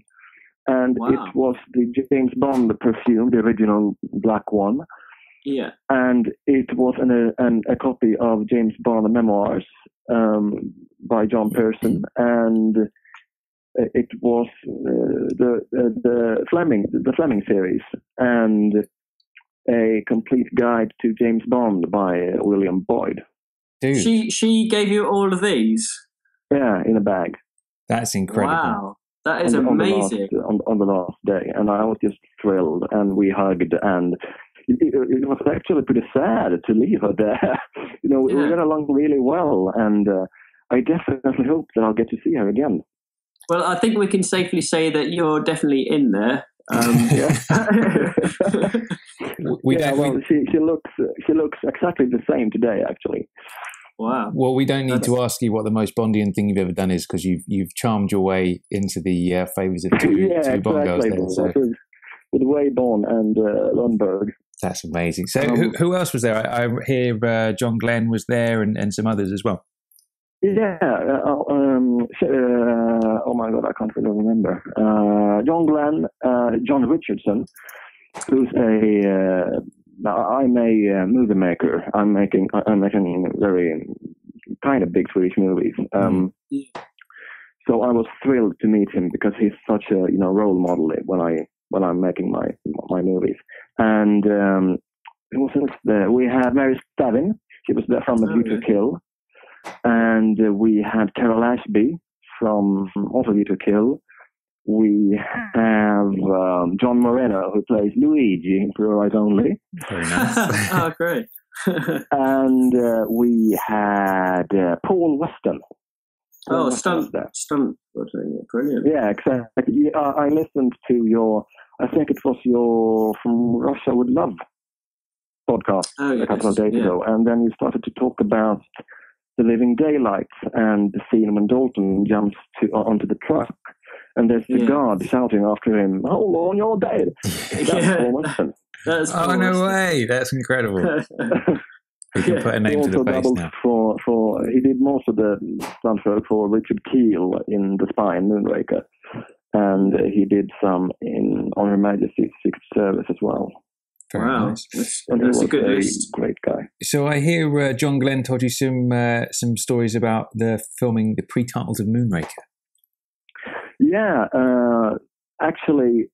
and it was the James Bond perfume, the original black one. Yeah, and it was a copy of James Bond Memoirs by John Pearson, and it was the Fleming series, and a complete guide to James Bond by William Boyd. Dude. She gave you all of these? Yeah, in a bag. That's incredible. Wow, that is amazing. On the last day, and I was just thrilled, and we hugged, and it was actually pretty sad to leave her there. We got along really well, and I definitely hope that I'll get to see her again. Well, I think we can safely say that you're definitely in there. She looks exactly the same today, actually. Wow. Well, we don't need to ask you what the most Bondian thing you've ever done is, because you've charmed your way into the favours of two Bond girls there. So. With Wayborn and Lundberg. That's amazing. So who else was there? I hear John Glen was there and some others as well. Yeah. Oh my God, I can't really remember. John Glen, John Richardson, who's I'm a movie maker. I'm making very kind of big Swedish movies. So I was thrilled to meet him because he's such a role model when I'm making my movies. And who was else there? We had Mary Stavin. She was there from A View to Kill. And we had Carol Ashby from also View to Kill. We have John Moreno, who plays Luigi in Blue Eyes Only. Very nice. Oh, great. And we had Paul Weston. Stunt. Brilliant. Yeah, exactly. I listened to I think it was your From Russia with Love podcast a couple of days ago, and then you started to talk about The Living Daylights and the scene when Dalton jumps onto the truck, and there's the guard shouting after him, "Hold on, you're dead." That's Paul Weston. No way! That's incredible. We can put a name to the face now. He did most of the stunt work for Richard Keel in The Spy and Moonraker, and he did some on Her Majesty's Secret Service as well. Very nice. That's a good list. Great guy. So I hear John Glen told you some stories about the filming, the pre-titles of Moonraker. Yeah, actually,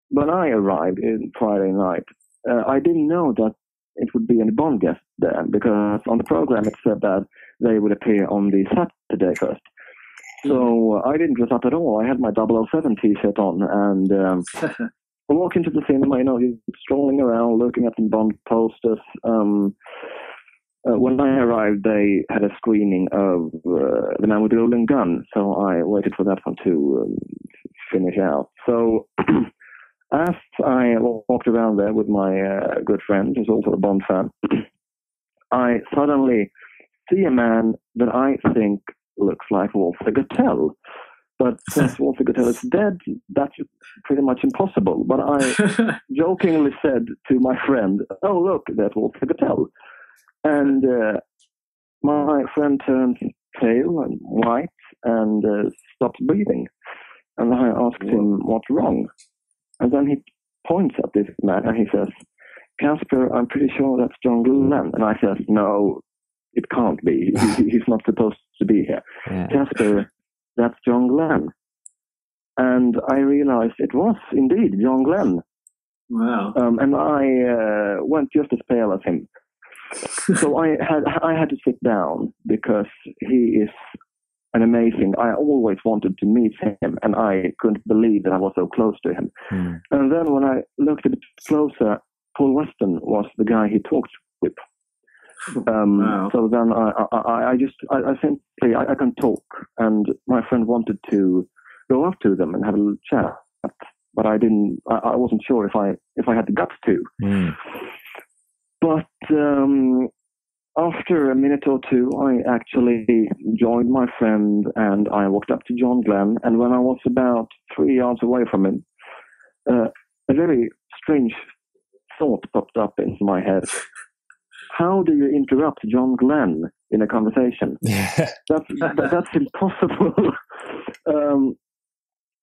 when I arrived in Friday night, I didn't know that it would be a Bond guest there, because on the program it said that they would appear on the Saturday first. So I didn't dress up at all. I had my 007 t-shirt on, and I walk into the cinema, strolling around, looking at some Bond posters. When I arrived, they had a screening of The Man with the Golden Gun, so I waited for that one to finish out. So as I walked around there with my good friend, who's also a Bond fan, I suddenly see a man that I think looks like Walter Gotell. But since Walter Gotell is dead, that's pretty much impossible. But I jokingly said to my friend, "Oh, look, that's Walter Gotell." And my friend turned pale and white and stopped breathing. And I asked him, "What's wrong?" And then he points at this man and he says, "Casper, I'm pretty sure that's John Glen." And I said, "No, it can't be. He's not supposed to be here." Yeah. "Casper, that's John Glen." And I realized it was indeed John Glen. Wow. And I went just as pale as him. So I had to sit down because he is an amazing. I always wanted to meet him, and I couldn't believe that I was so close to him. And then when I looked a bit closer, Paul Weston was the guy he talked with. Wow. So then I simply can talk, and my friend wanted to go up to them and have a little chat, but I didn't. I wasn't sure if I had the guts to. But after a minute or two, I actually joined my friend and I walked up to John Glen. And when I was about 3 yards away from him, a very strange thought popped up into my head. How do you interrupt John Glen in a conversation? That's impossible.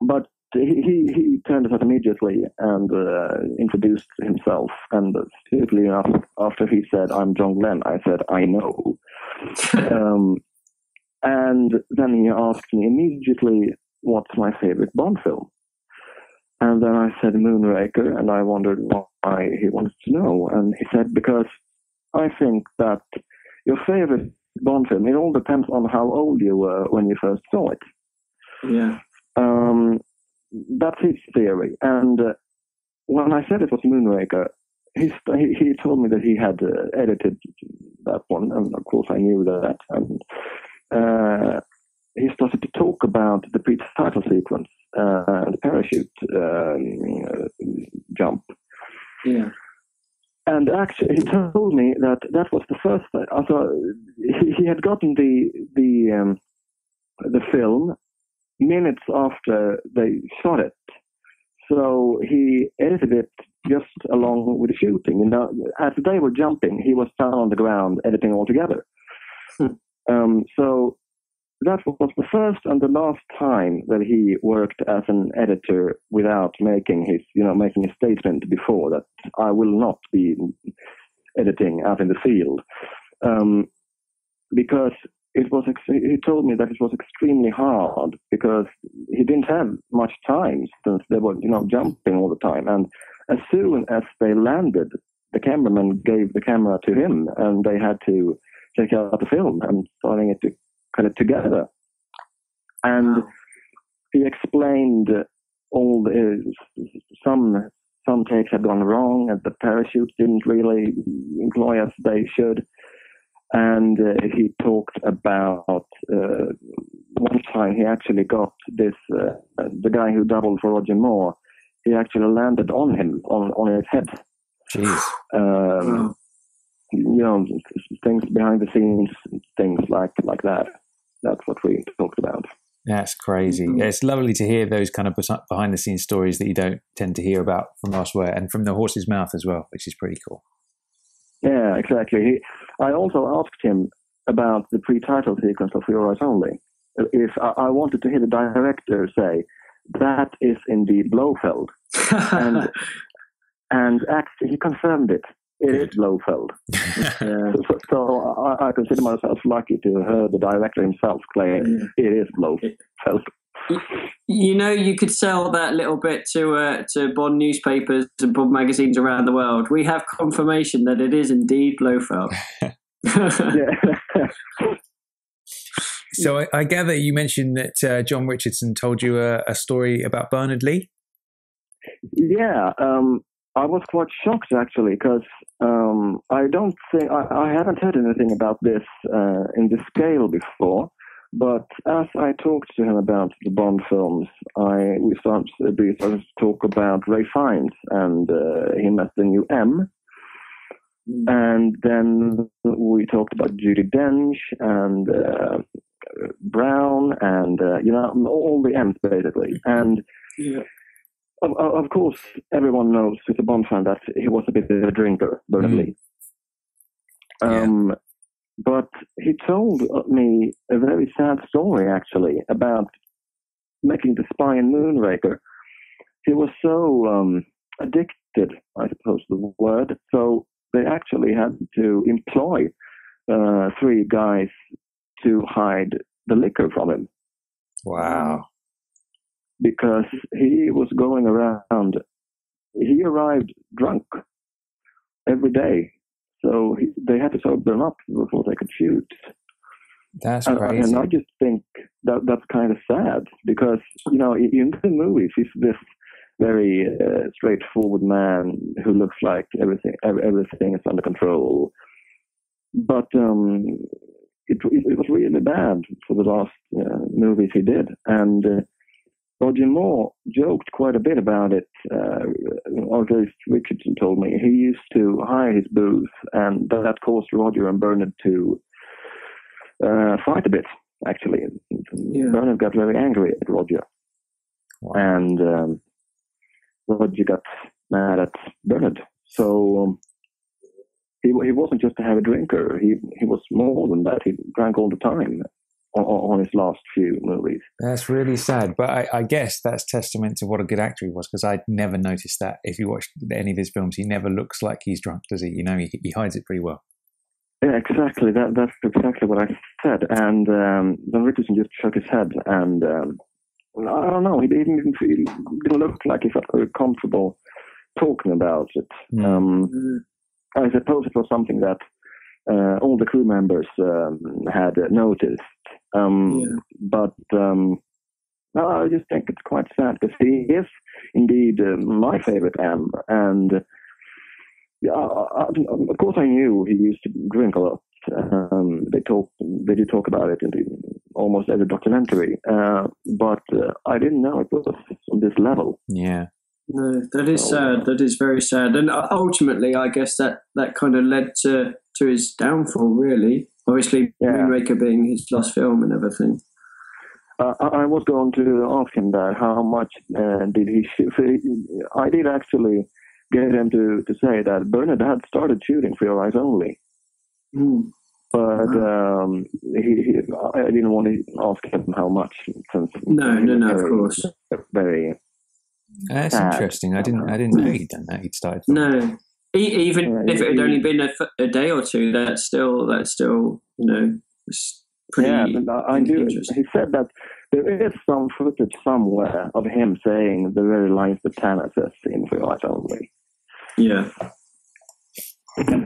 But he turned aside immediately and introduced himself. And stupidly enough, after he said, "I'm John Glen," I said, "I know." And then he asked me immediately, "What's my favorite Bond film?" And then I said Moonraker, and I wondered why he wanted to know. And he said, "Because I think that your favorite Bond film, it all depends on how old you were when you first saw it." Yeah. That's his theory. And when I said it was Moonraker, he told me that he had edited that one, and of course I knew that. And he started to talk about the pre-title sequence, the parachute jump. Yeah. And actually, he told me that was the first. Also, he had gotten the film minutes after they shot it, so he edited it just along with the shooting. You know, as they were jumping, he was down on the ground editing all together. So that was the first and the last time that he worked as an editor without making a statement before that I will not be editing out in the field, because he told me that it was extremely hard because he didn't have much time since they were jumping all the time, and as soon as they landed, the cameraman gave the camera to him, and they had to take out the film and starting it to cut it together. And he explained some takes had gone wrong, and the parachutes didn't really employ as they should. And he talked about one time he actually got this the guy who doubled for Roger Moore. He actually landed on him on his head. Jeez. Things behind the scenes, things like that. That's what we talked about. That's crazy. It's lovely to hear those kind of behind the scenes stories that you don't tend to hear about from elsewhere, and from the horse's mouth as well, which is pretty cool. Yeah, exactly. I also asked him about the pre-title sequence of Your Eyes Only. If I wanted to hear the director say, that is indeed Blofeld. and actually he confirmed it. It is Blofeld. So I consider myself lucky to have heard the director himself claim it is Blofeld. You could sell that little bit to Bond newspapers and Bond magazines around the world. We have confirmation that it is indeed Blofeld. So I gather you mentioned that John Richardson told you a story about Bernard Lee? Yeah, I was quite shocked actually, because I don't think I haven't heard anything about this in this scale before. But as I talked to him about the Bond films, we started to talk about Ray Fiennes and him as the new M. And then we talked about Judi Dench and Brown and all the M's basically. And of course, everyone knows who's a Bond fan that he was a bit of a drinker, Bernard Lee. But he told me a very sad story, actually, about making The Spy in Moonraker. He was so addicted, I suppose the word, so they actually had to employ 3 guys to hide the liquor from him. Wow. Because he was going around, he arrived drunk every day. So they had to sober him up before they could shoot. That's crazy. And I just think that's kind of sad because, in the movies, he's this very straightforward man who looks like everything is under control. But it was really bad for the last movies he did. And Roger Moore joked quite a bit about it, or at least Richardson told me. He used to hire his booze, and that caused Roger and Bernard to fight a bit, actually. Bernard got very angry at Roger. Wow. And Roger got mad at Bernard. So he wasn't just a heavy drinker. He was more than that. He drank all the time on his last few movies. That's really sad, but I guess that's testament to what a good actor he was, because I'd never noticed that. If you watch any of his films, he never looks like he's drunk, does he? He hides it pretty well. Yeah, exactly. That's exactly what I said. And then Richardson just shook his head, and I don't know, he didn't look like he felt very comfortable talking about it. I suppose it was something that all the crew members had noticed. But I just think it's quite sad because he is indeed my favorite M. And of course I knew he used to drink a lot. They did talk about it in almost every documentary. But I didn't know it was on this level. Yeah. No, that is sad. That is very sad. And ultimately, I guess that kind of led to his downfall, really. Obviously, Moonraker being his last film and everything. I was going to ask him that, how much did he shoot? I did actually get him to say that Bernard had started shooting For Your Eyes Only. Mm. But I didn't want to ask him how much. Since no, of course. Very. That's interesting. I didn't know he'd done that. He'd started. No, even if it had only been a day or two, that's still it's pretty. Yeah, I do. He said that there is some footage somewhere of him saying the very lines that Tanner says in For Your Eyes Only. Yeah.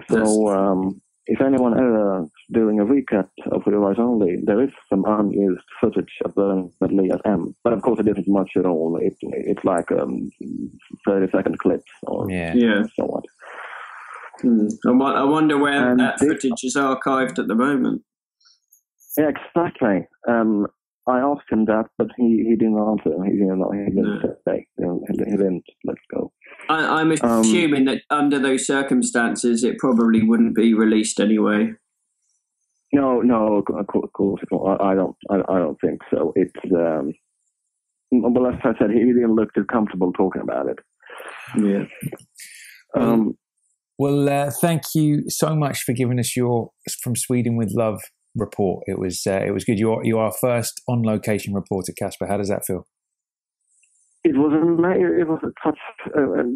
So if anyone ever doing a recut of For Your Eyes Only, there is some unused footage of Bernard Lee as M. But of course, it isn't much at all. It's like 30-second clips or so on. I wonder where that footage is archived at the moment. Yeah, exactly. I asked him that, but he didn't answer. He didn't say. He didn't let go. I'm assuming that under those circumstances, it probably wouldn't be released anyway. No, of course it won't. I don't think so. It's well, as I said, he didn't look too comfortable talking about it. Yeah. Well, thank you so much for giving us your From Sweden with Love report. It was good. You are our first on location reporter, Casper. How does that feel? It was such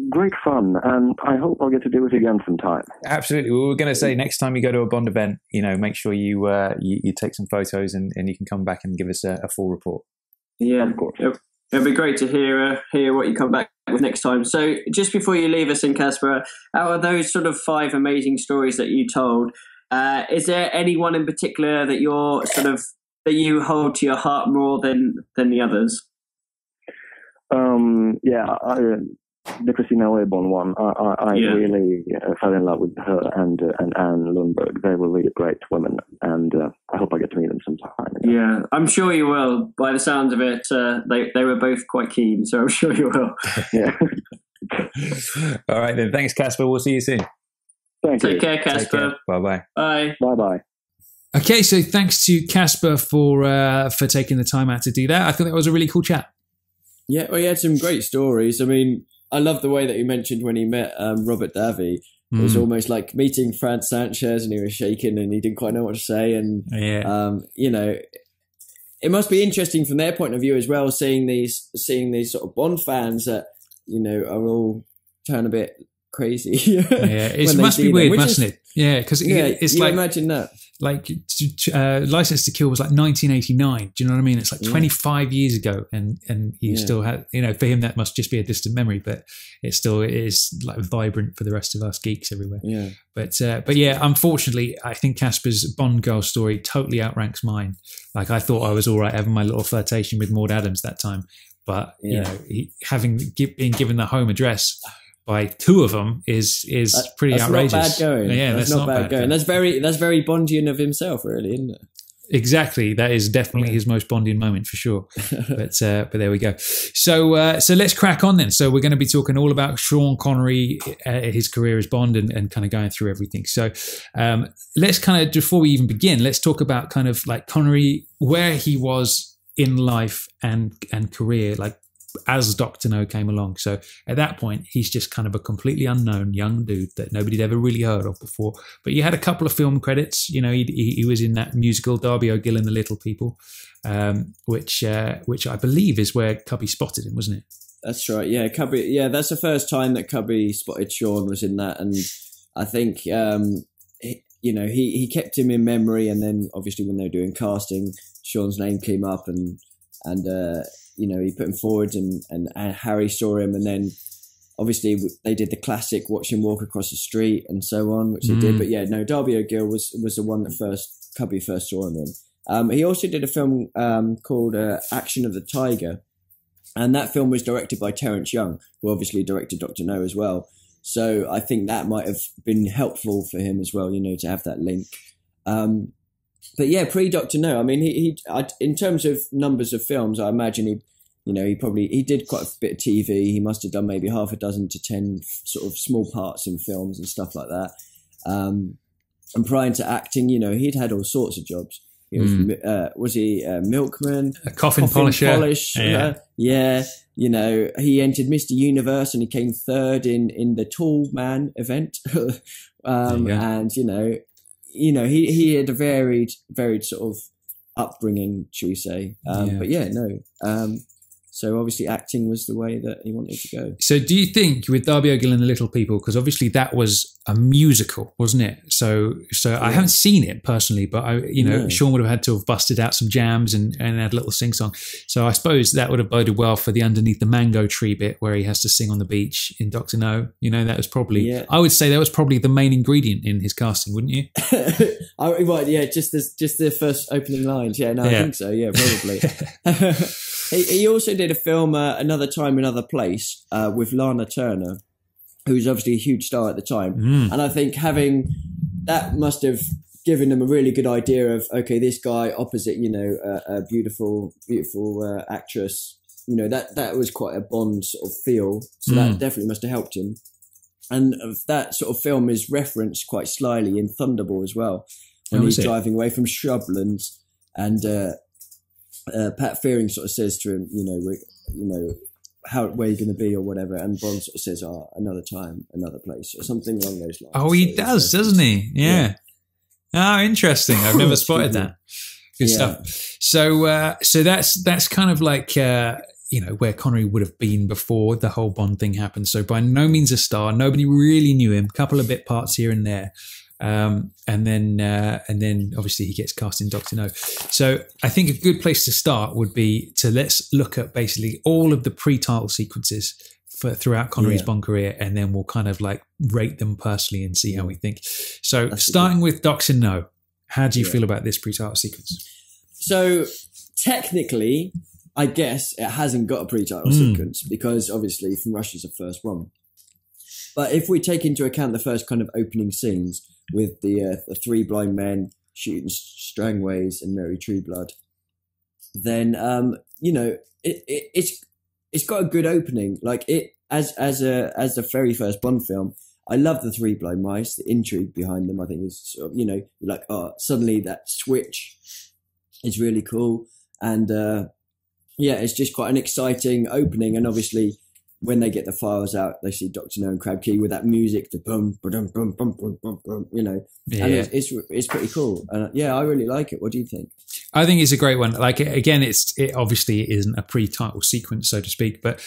great fun, and I hope I'll get to do it again sometime. Absolutely. We were going to say next time you go to a Bond event, make sure you take some photos and you can come back and give us a full report. Yeah, of course. It'll be great to hear what you come back with next time. So just before you leave us in, Casper, out of those sort of 5 amazing stories that you told, is there anyone in particular that you're that you hold to your heart more than the others? The Kristina Wayborn one. I really fell in love with her and Anne Lundberg. They were really great women, and I hope I get to meet them sometime. Yeah, I'm sure you will. By the sounds of it, they were both quite keen, so I'm sure you will. Yeah. All right then. Thanks, Casper. We'll see you soon. Take care, Casper. Bye-bye. Bye. Bye-bye. Okay, so thanks to Casper for taking the time out to do that. I thought that was a really cool chat. Yeah, well, he had some great stories. I mean, I love the way that he mentioned when he met Robert Davi. It was almost like meeting Franz Sanchez, and he was shaking and he didn't quite know what to say. And, it must be interesting from their point of view as well, seeing these sort of Bond fans that, are all turn a bit crazy. It must be weird, mustn't it? Yeah, because it's like, imagine that. Like License to Kill was like 1989. Do you know what I mean? It's like 25 years ago, and he still had, for him that must just be a distant memory, but it still is like vibrant for the rest of us geeks everywhere. Yeah. But yeah, unfortunately, I think Casper's Bond girl story totally outranks mine. Like I thought I was all right having my little flirtation with Maud Adams that time, but having been given the home address by 2 of them is pretty outrageous. That's not bad going. Yeah, that's not bad going. That's very Bondian of himself, really, isn't it? Exactly. That is definitely his most Bondian moment for sure. But there we go. So let's crack on then. So we're going to be talking all about Sean Connery, his career as Bond, and kind of going through everything. So let's kind of, before we even begin, let's talk about kind of like Connery, where he was in life and career, like as Dr. No came along. So at that point, he's just kind of a completely unknown young dude that nobody'd ever really heard of before. But you had a couple of film credits. He was in that musical Darby O'Gill and the Little People, which I believe is where Cubby spotted him, wasn't it? That's right. Yeah, Cubby. Yeah, that's the first time that Cubby spotted Sean was in that, and I think he kept him in memory. And then obviously when they were doing casting, Sean's name came up, and he put him forward, and Harry saw him, and then obviously they did the classic watch him walk across the street and so on, which they did. But yeah, no, Darby O'Gill was the one that Cubby first saw him in. He also did a film called Action of the Tiger, and that film was directed by Terence Young, who obviously directed Dr. No as well. So I think that might have been helpful for him as well, to have that link. But yeah, pre-Doctor No. I mean, in terms of numbers of films, I imagine he did quite a bit of TV. He must have done maybe half a dozen to 10 sort of small parts in films and stuff like that. And prior to acting, he'd had all sorts of jobs. He was he a milkman? A coffin polisher. Yeah. He entered Mr. Universe and he came third in the Tall Man event. And, he had a varied sort of upbringing, should we say. But yeah, no. So obviously acting was the way that he wanted to go. So do you think with Darby O'Gill and the Little People, because obviously that was a musical, wasn't it? So I haven't seen it personally, but Sean would have had to have busted out some jams and had a little sing-song. So I suppose that would have boded well for the Underneath the Mango Tree bit where he has to sing on the beach in Dr. No. That was probably, I would say that was probably the main ingredient in his casting, wouldn't you? Just the first opening lines. I think so. Yeah, probably. He also did a film, Another Time, Another Place, with Lana Turner, who was obviously a huge star at the time. And I think having that must have given them a really good idea of, okay, this guy opposite, a beautiful actress, that was quite a Bond sort of feel. So that definitely must have helped him. And that sort of film is referenced quite slyly in Thunderball as well, when he's driving away from shrublands and Pat Fearing sort of says to him, where you're going to be or whatever, and Bond sort of says, another time, another place, or something along those lines. Oh, he does, doesn't he? Yeah. Oh, interesting. I've never spotted that. Good stuff. So that's kind of like where Connery would have been before the whole Bond thing happened. So by no means a star. Nobody really knew him. Couple of bit parts here and there. And then obviously he gets cast in Dr. No. So I think a good place to start would be let's look at basically all of the pre-title sequences throughout Connery's Bond career, and then we'll kind of like rate them personally and see how we think. So starting with Dr. No, how do you feel about this pre-title sequence? So technically, I guess it hasn't got a pre-title sequence because obviously From Russia's the first one. But if we take into account the first kind of opening scenes with the three blind men shooting Strangways and Mary Trueblood, then it's got a good opening. Like it as the very first Bond film. I love the three blind mice. The intrigue behind them, I think, is sort of, suddenly that switch is really cool, and it's just quite an exciting opening. And obviously, when they get the files out, they see Dr. No and Crab Key with that music, the bum, ba-dum, bum, bum, bum, bum, bum, and it's pretty cool. And I really like it. What do you think? I think it's a great one. Like again, it obviously isn't a pre-title sequence, so to speak, but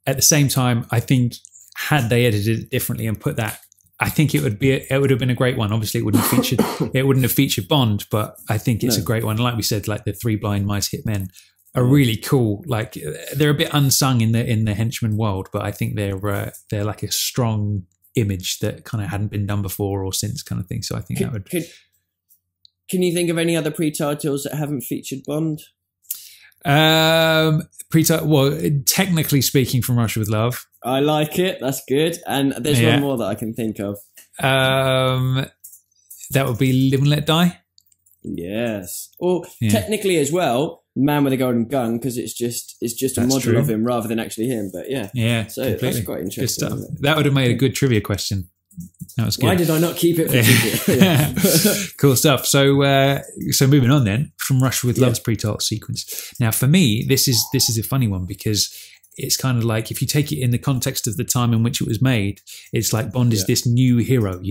at the same time, I think had they edited it differently and put that, I think it would have been a great one. Obviously, it wouldn't have featured Bond, but I think it's a great one. Like we said, like the three blind mice hitmen are really cool. Like they're a bit unsung in the henchman world, but I think they're like a strong image that kind of hadn't been done before or since, kind of thing. So I think that would. Can you think of any other pre-titles that haven't featured Bond? Well, technically speaking, From Russia with Love. I like it. That's good. And there's one more that I can think of. That would be Live and Let Die. Yes. Or technically as well, Man with a Golden Gun, because it's just a model of him rather than actually him. But so completely. That's quite interesting. Good stuff. That would have made a good trivia question. That was good. Why did I not keep it for trivia? Cool stuff. So moving on then, From Russia with Love's pre-title sequence. Now for me, this is a funny one because it's kind of like, if you take it in the context of the time in which it was made, it's like Bond is this new hero.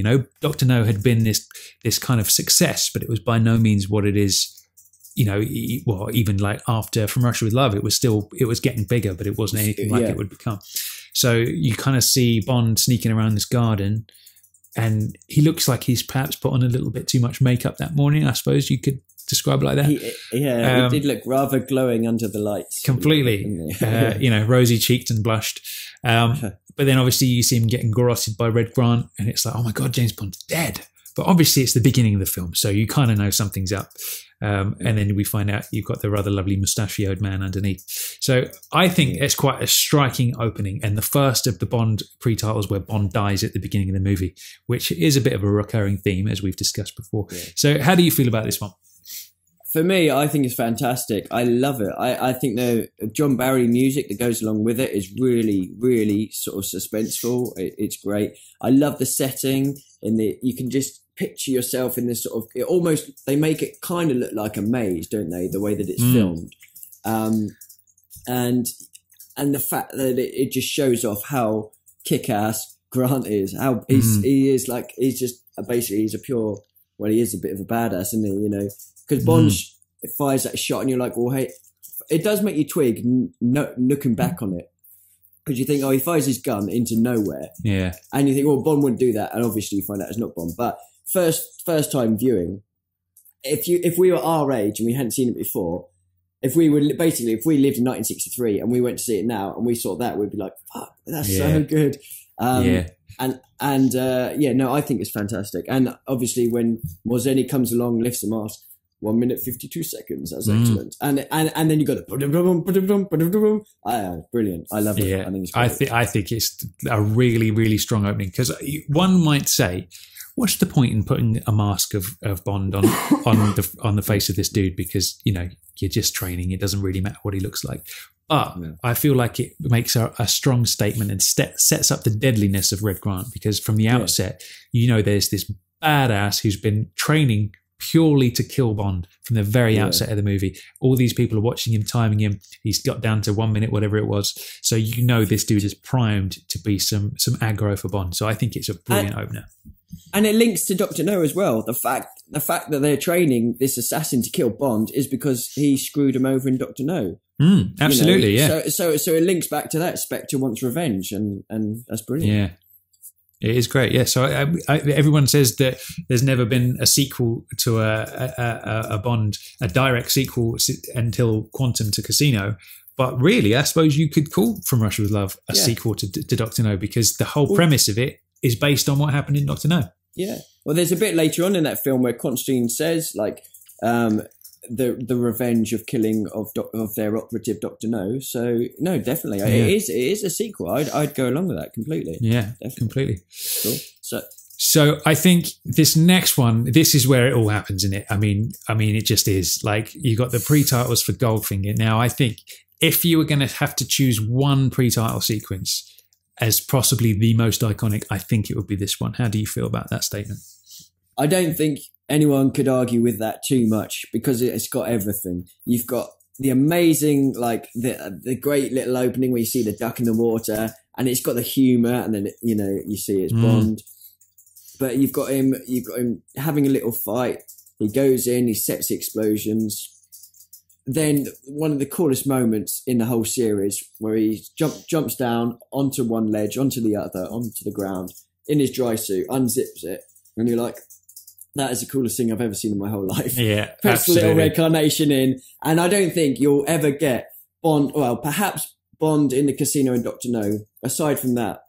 Dr. No had been this kind of success, but it was by no means what it is. Even like after From Russia with Love, it was getting bigger, but it wasn't anything like it would become. So you kind of see Bond sneaking around this garden, and he looks like he's perhaps put on a little bit too much makeup that morning. I suppose you could describe it like that. He did look rather glowing under the lights. Completely, rosy cheeked and blushed. But then obviously you see him getting garroted by Red Grant, and it's like, oh my God, James Bond's dead. But obviously it's the beginning of the film, so you kind of know something's up. And then we find out you've got the rather lovely mustachioed man underneath. So I think it's quite a striking opening, and the first of the Bond pre-titles where Bond dies at the beginning of the movie, which is a bit of a recurring theme, as we've discussed before. Yeah. So how do you feel about this one? For me, I think it's fantastic. I love it. I think the John Barry music that goes along with it is really, really sort of suspenseful. It's great. I love the setting. You can just picture yourself in this sort of, they make it kind of look like a maze, don't they? The way that it's filmed. And the fact that it just shows off how kick-ass Grant is, how he is like, he's just basically, he's a pure, well, he is a bit of a badass, isn't he? You know, because Bond fires that shot and you're like, well, hey, it does make you twig looking back on it. Because you think, oh, he fires his gun into nowhere. Yeah. And you think, well, Bond wouldn't do that. And obviously you find out it's not Bond. But first time viewing, if we were our age and we hadn't seen it before, if we lived in 1963 and we went to see it now and we saw that, we'd be like, fuck, that's so good. I think it's fantastic. And obviously when Mozzeni comes along, lifts the mask, 1 minute 52 seconds. That's excellent. And then you got the brilliant. I love it. Yeah. I think it's great. I think it's a really, really strong opening, because one might say, what's the point in putting a mask of Bond on the face of this dude? Because, you know, you're just training. It doesn't really matter what he looks like. But I feel like it makes a strong statement and sets up the deadliness of Red Grant, because from the outset, you know, there's this badass who's been training purely to kill Bond from the very outset of the movie. All these people are watching him, timing him. He's got down to 1 minute, whatever it was. So you know this dude is primed to be some aggro for Bond. So I think it's a brilliant opener. And it links to Dr. No as well. The fact that they're training this assassin to kill Bond is because he screwed him over in Dr. No. Absolutely, you know? So it links back to that. Spectre wants revenge, and that's brilliant. Yeah. It is great, yeah. So everyone says that there's never been a sequel to a Bond, a direct sequel until Quantum to Casino. But really, I suppose you could call From Russia with Love a sequel to Dr. No, because the whole premise of it is based on what happened in Dr. No. Yeah. Well, there's a bit later on in that film where Constantine says, like, the revenge of killing of their operative Dr. No. So no, definitely, it is a sequel. I'd go along with that completely. Yeah, definitely. Completely. Cool. So I think this next one, this is where it all happens, isn't it? I mean, it just is. Like, you got the pre-titles for Goldfinger. Now, I think if you were going to have to choose one pre-title sequence as possibly the most iconic, I think it would be this one. How do you feel about that statement? I don't think anyone could argue with that too much, because it's got everything. You've got the amazing, like the great little opening where you see the duck in the water, and it's got the humour, and then you see it's Bond. But you've got him having a little fight. He goes in, he sets the explosions. Then one of the coolest moments in the whole series, where he jumps down onto one ledge, onto the other, onto the ground in his dry suit, unzips it, and you're like, that is the coolest thing I've ever seen in my whole life. Yeah, puts the little red carnation in, and I don't think you'll ever get Bond. Well, perhaps Bond in the casino in Dr. No. Aside from that,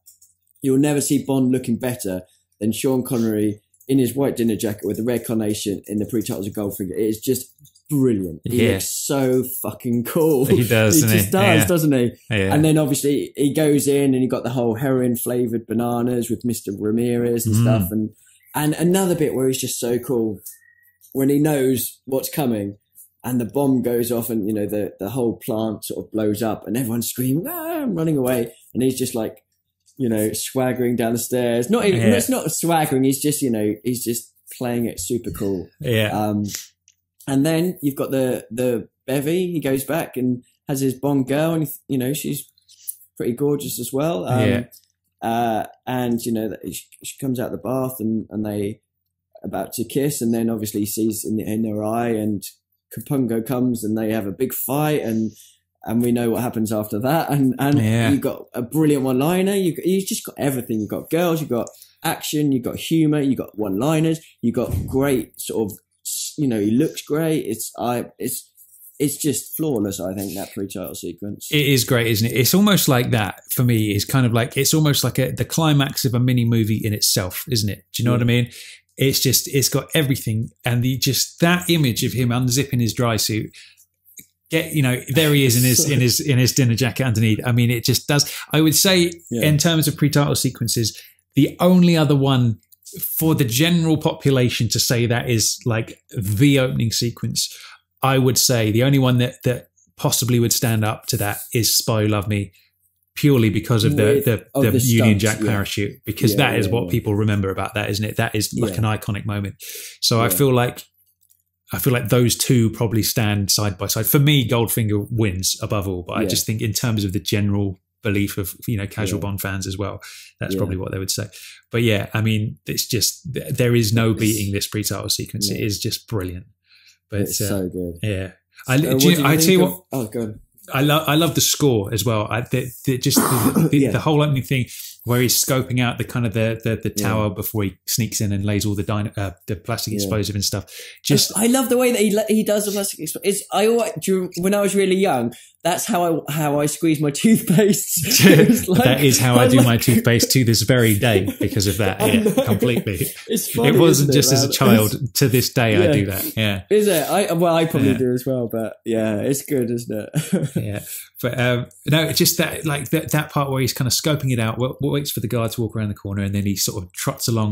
you'll never see Bond looking better than Sean Connery in his white dinner jacket with the red carnation in the pre-titles of Goldfinger. It is just brilliant. He looks so fucking cool. He does, doesn't he? Yeah. And then obviously he goes in and he got the whole heroin flavoured bananas with Mr. Ramirez and stuff, and another bit where he's just so cool when he knows what's coming and the bomb goes off and, you know, the whole plant sort of blows up and everyone's screaming, I'm running away. And he's just like, you know, swaggering down the stairs. Not even, it's not swaggering. He's just, you know, he's just playing it super cool. Yeah. And then you've got the bevy. He goes back and has his Bond girl, and, you know, she's pretty gorgeous as well. And, you know, she comes out the bath and they about to kiss, and then obviously he sees in her eye, and Kapungo comes and they have a big fight, and we know what happens after that. And you've got a brilliant one-liner. You've just got everything. You've got girls, you've got action, you've got humour, you've got one-liners, you've got great sort of, you know, he looks great. It's just flawless, I think, that pre-title sequence. It is great, isn't it? It's almost like that, for me, is kind of like, it's almost like the climax of a mini movie in itself, isn't it? Do you know what I mean? It's got everything. And just that image of him unzipping his dry suit, there he is in his dinner jacket underneath. I mean, it just does. I would say, in terms of pre-title sequences, the only other one for the general population to say that is like the opening sequence, I would say the only one that possibly would stand up to that is Spy Who Loved Me, purely because of the Union Jack parachute, because that is what people remember about that, isn't it? That is like an iconic moment. So I feel like those two probably stand side by side. For me, Goldfinger wins above all, but I just think in terms of the general belief of casual Bond fans as well, that's probably what they would say. But yeah, I mean, it's just, there is no beating this pre-title sequence. It is just brilliant. But it's so good. Yeah. I tell you what. Oh, go on. I love the score as well. The whole opening thing where he's scoping out the kind of the tower before he sneaks in and lays all the plastic explosive and stuff. I love the way that he does the plastic explosive. When I was really young, that's how I squeeze my toothpaste. That is how I do my toothpaste to this very day because of that. Yeah, completely. It's funny, it wasn't just as a child. To this day, I do that. Yeah. Is it? I probably do as well. But yeah, it's good, isn't it? Yeah. But no, just that that part where he's kind of scoping it out, waits for the guard to walk around the corner, and then he sort of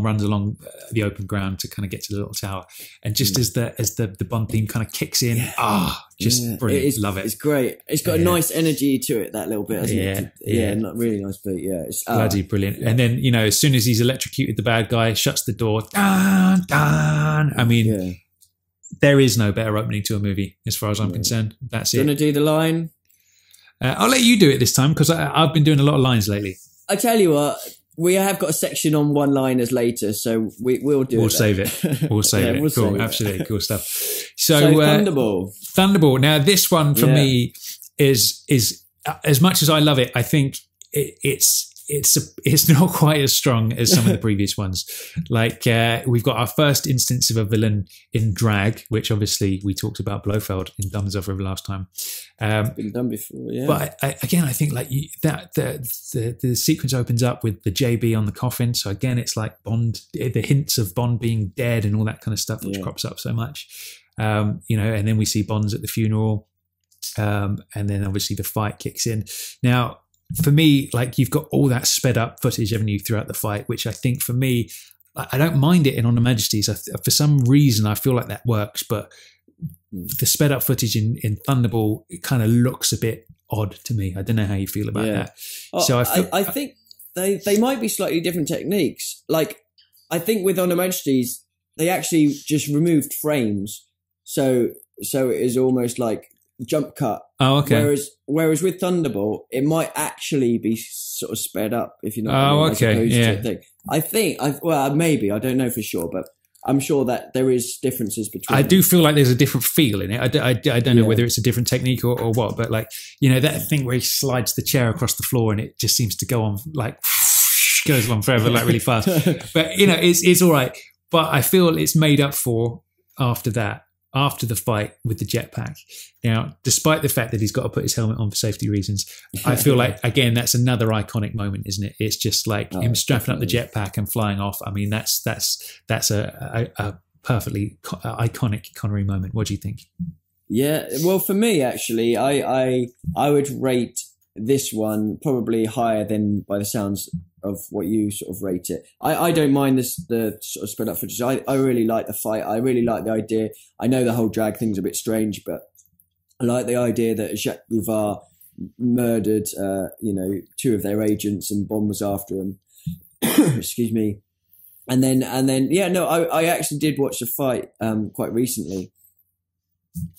runs along the open ground to kind of get to the little tower. And just as the Bond theme kind of kicks in, brilliant. Love it. It's great. It's got a nice energy to it, that little bit, hasn't it? Yeah, not really nice beat. Yeah, it's bloody brilliant. And then as soon as he's electrocuted the bad guy, shuts the door. Dun, dun. I mean, there is no better opening to a movie as far as I'm concerned. That's it. Do you want to do the line? I'll let you do it this time because I've been doing a lot of lines lately. I tell you what, we have got a section on one-liners later, so we'll do it. We'll save it. We'll save it. Cool, absolutely cool stuff. So Thunderball. Now, this one for me is as much as I love it, I think it's not quite as strong as some of the previous ones. Like we've got our first instance of a villain in drag, which obviously we talked about Blofeld in Dumb as Ever last time. It's been done before, yeah. But I think like the sequence opens up with the JB on the coffin. So again, it's like Bond, the hints of Bond being dead and all that kind of stuff, which crops up so much. And then we see Bond's at the funeral, and then obviously the fight kicks in. Now, for me, like you've got all that sped up footage, haven't you, throughout the fight, which I think for me, I don't mind it in On Her Majesty's. For some reason, I feel like that works, but the sped up footage in Thunderball, it kind of looks a bit odd to me. I don't know how you feel about that. So I think they might be slightly different techniques. Like I think with On Her Majesty's, they actually just removed frames. So it is almost like jump cut. Oh, okay. Whereas with Thunderball, it might actually be sort of sped up, if you know. Oh, okay. Yeah. I think. Maybe I don't know for sure, but I'm sure that there is differences between. I do feel like there's a different feel in it. I don't know whether it's a different technique or what, but like that thing where he slides the chair across the floor and it just seems to go on like goes on forever, like really fast. But it's all right. But I feel it's made up for after that. After the fight with the jetpack. Now, despite the fact that he's got to put his helmet on for safety reasons, I feel like, again, that's another iconic moment, isn't it? It's just like him strapping up the jetpack and flying off. I mean, that's a perfectly iconic Connery moment. What do you think? Yeah, well, for me, actually, I would rate this one probably higher than, by the sounds of what you sort of rate it. I don't mind the sort of spread up footage. I really like the fight. I really like the idea. I know the whole drag thing's a bit strange, but I like the idea that Jacques Bouvard murdered, two of their agents and Bond was after him. Excuse me. And then, I actually did watch the fight quite recently,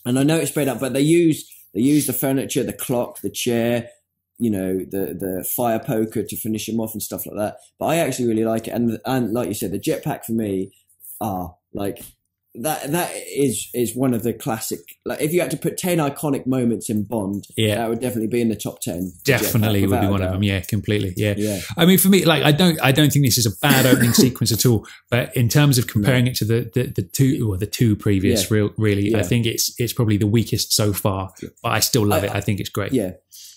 and I know it's spread up, but they use the furniture, the clock, the chair, the fire poker to finish him off and stuff like that. But I actually really like it. And like you said, the jetpack for me like that is one of the classic, like if you had to put 10 iconic moments in Bond, that would definitely be in the top 10. Definitely would be one of them. Yeah, completely. Yeah. I mean, for me, like I don't think this is a bad opening sequence at all. But in terms of comparing it to the two previous, really, I think it's probably the weakest so far. But I still love it. I think it's great. Yeah.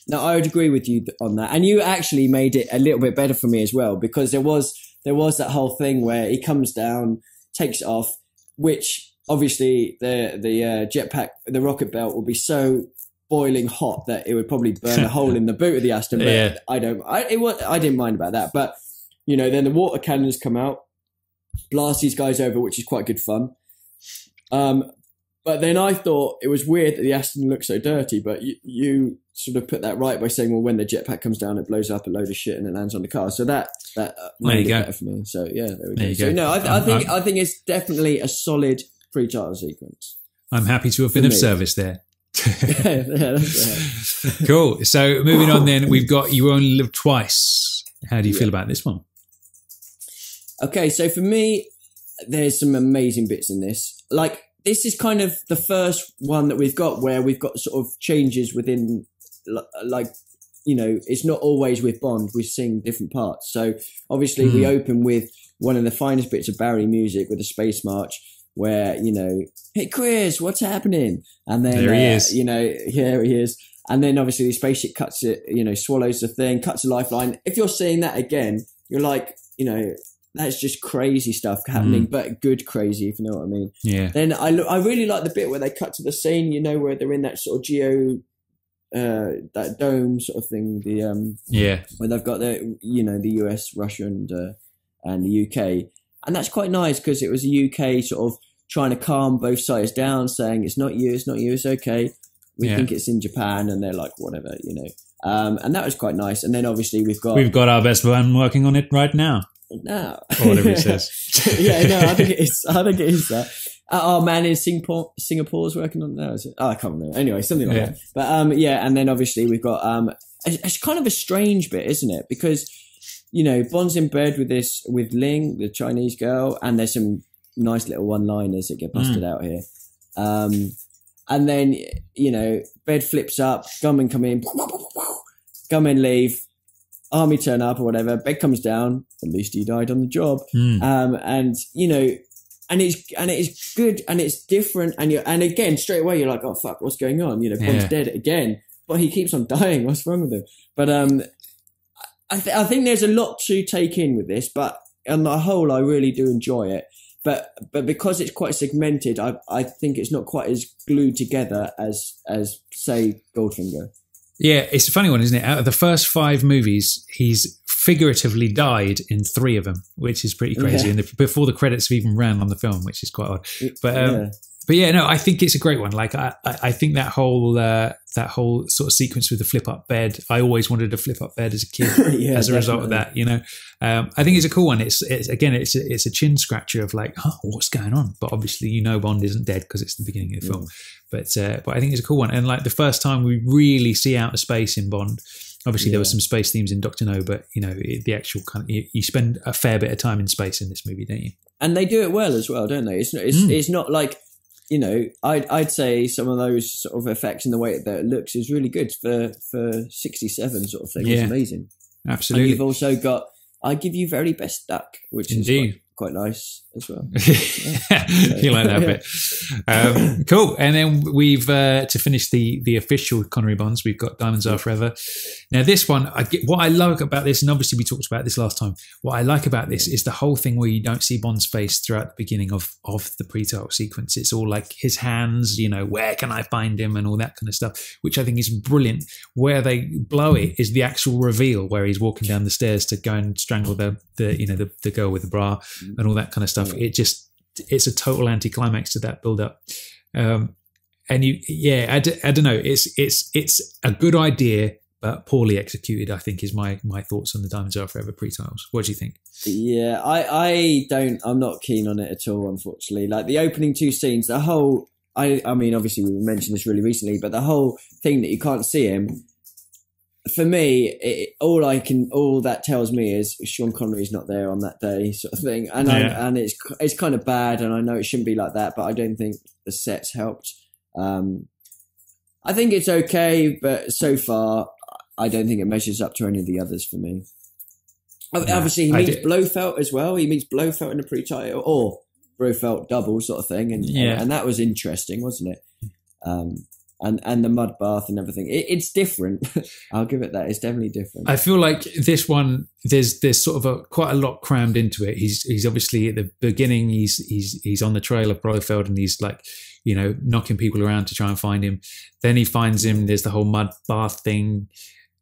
No, I would agree with you on that. And you actually made it a little bit better for me as well, because there was that whole thing where he comes down, takes it off, which obviously the jetpack, the rocket belt will be so boiling hot that it would probably burn a hole in the boot of the Aston. But I didn't mind about that. But, then the water cannons come out, blast these guys over, which is quite good fun. But then I thought it was weird that the Aston looked so dirty, but you sort of put that right by saying, well, when the jetpack comes down, it blows up a load of shit and it lands on the car. So that made it better for me. So yeah, there we go. So no, I think it's definitely a solid pre-title sequence. I'm happy to have been of service there. Yeah, that's right. Cool. So moving on then, we've got You Only Live Twice. How do you feel about this one? Okay, so for me, there's some amazing bits in this. Like, this is kind of the first one that we've got where we've got sort of changes within, like, you know, it's not always with Bond. We're seeing different parts. So obviously we open with one of the finest bits of Barry music with the Space March where, you know, hey, Chris, what's happening? And then, there he is. You know, here he is. And then obviously the spaceship cuts it, you know, swallows the thing, cuts a lifeline. If you're seeing that again, you're like, you know, that's just crazy stuff happening, but good crazy, if you know what I mean. Yeah. Then I really like the bit where they cut to the scene, you know, where they're in that sort of that dome sort of thing. Where they've got the, you know, the US, Russia, and the UK, and that's quite nice because it was the UK sort of trying to calm both sides down, saying it's not you, it's okay. We think it's in Japan, and they're like, whatever, you know. And that was quite nice. And then obviously we've got our best man working on it right now. No, or whatever it says. Yeah, no, I think it is that. Our man in Singapore's working on that. Is it? Oh, I can't remember. Anyway, something like that. But and then obviously we've got it's kind of a strange bit, isn't it? Because, you know, Bond's in bed with Ling, the Chinese girl, and there's some nice little one-liners that get busted out here. And then, you know, bed flips up, gunmen come in, gunmen leave. Army turn up or whatever, bed comes down, at least he died on the job. And, you know, and it's good and it's different. And again, straight away, you're like, oh, fuck, what's going on? You know, Bond's dead again, but he keeps on dying. What's wrong with him? But I think there's a lot to take in with this, but on the whole, I really do enjoy it. But because it's quite segmented, I think it's not quite as glued together as say, Goldfinger. Yeah, it's a funny one, isn't it? Out of the first 5 movies, he's figuratively died in 3 of them, which is pretty crazy. And before the credits have even ran on the film, which is quite odd. But yeah, no, I think it's a great one. Like I think that whole sort of sequence with the flip up bed. I always wanted a flip up bed as a kid. As a result of that, you know, I think it's a cool one. It's a chin scratcher of like, oh, what's going on? But obviously, you know, Bond isn't dead because it's the beginning of the film. But I think it's a cool one. And like the first time we really see outer space in Bond. Obviously, there were some space themes in Dr. No, but you know, the actual kind of you spend a fair bit of time in space in this movie, don't you? And they do it well as well, don't they? It's not like, you know, I'd say some of those sort of effects and the way that it looks is really good for 67 sort of thing. It's amazing. Absolutely. And you've also got I Give You Very Best Duck, which is quite nice as well. You like that bit. Cool. And then we've to finish the official Connery Bonds, we've got Diamonds Are Forever. Now this one, what I like about this, and obviously we talked about this last time, what I like about this is the whole thing where you don't see Bond's face throughout the beginning of the pre-title sequence. It's all like his hands, you know, where can I find him and all that kind of stuff, which I think is brilliant. Where they blow it is the actual reveal where he's walking down the stairs to go and strangle the girl with the bra and all that kind of stuff. It's a total anticlimax to that build up. And I don't know. It's a good idea, but poorly executed, I think, is my thoughts on the Diamonds Are Forever pre-titles. What do you think? Yeah, I'm not keen on it at all, unfortunately. Like the opening 2 scenes, the whole, I mean, obviously we mentioned this really recently, but the whole thing that you can't see him, for me, all that tells me is Sean Connery's not there on that day, sort of thing, and it's kind of bad, and I know it shouldn't be like that, but I don't think the sets helped. I think it's okay, but so far, I don't think it measures up to any of the others for me. Obviously, he meets Blofeld as well. He meets Blofeld in the pre-title, or Blofeld double sort of thing, and that was interesting, wasn't it? And the mud bath and everything. It's different. I'll give it that. It's definitely different. I feel like this one, there's sort of quite a lot crammed into it. He's obviously at the beginning, he's on the trail of Blofeld and he's like, you know, knocking people around to try and find him. Then he finds him. There's the whole mud bath thing.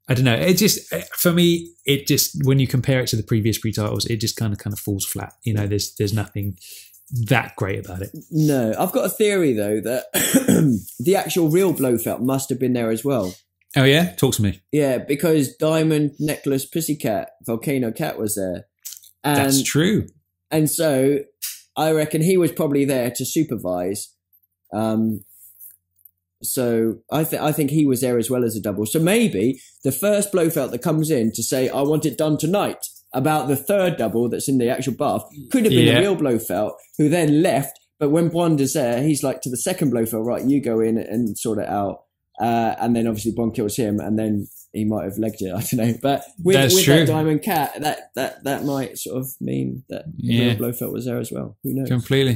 I don't know. It just, for me, when you compare it to the previous pre-titles, it just kind of falls flat. You know, there's nothing that great about it. No, I've got a theory though that the actual real Blofeld must have been there as well. Oh yeah, talk to me. Yeah, because Diamond Necklace Pussycat Volcano Cat was there. And, That's true. And so I reckon he was probably there to supervise. So I think he was there as well as a double. So maybe the first Blofeld that comes in to say, I want it done tonight, about the third double that's in the actual bath, could have been the real Blofeld, who then left. But when Bond is there, he's like to the second Blofeld, right, you go in and sort it out. And then obviously Bond kills him, and then he might have legged it. I don't know. But with that Diamond Cat, that might sort of mean that the real Blofeld was there as well. Who knows? Completely.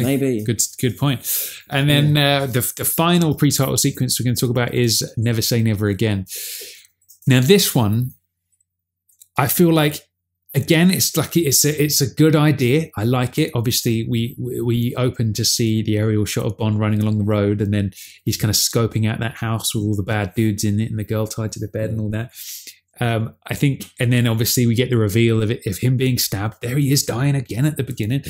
Maybe. Good point. And then the final pre-title sequence we're going to talk about is Never Say Never Again. Now this one, I feel like, again, it's a good idea. I like it. Obviously, we open to see the aerial shot of Bond running along the road, and then he's kind of scoping out that house with all the bad dudes in it and the girl tied to the bed and all that. I think, and then obviously we get the reveal of him being stabbed. There he is, dying again at the beginning,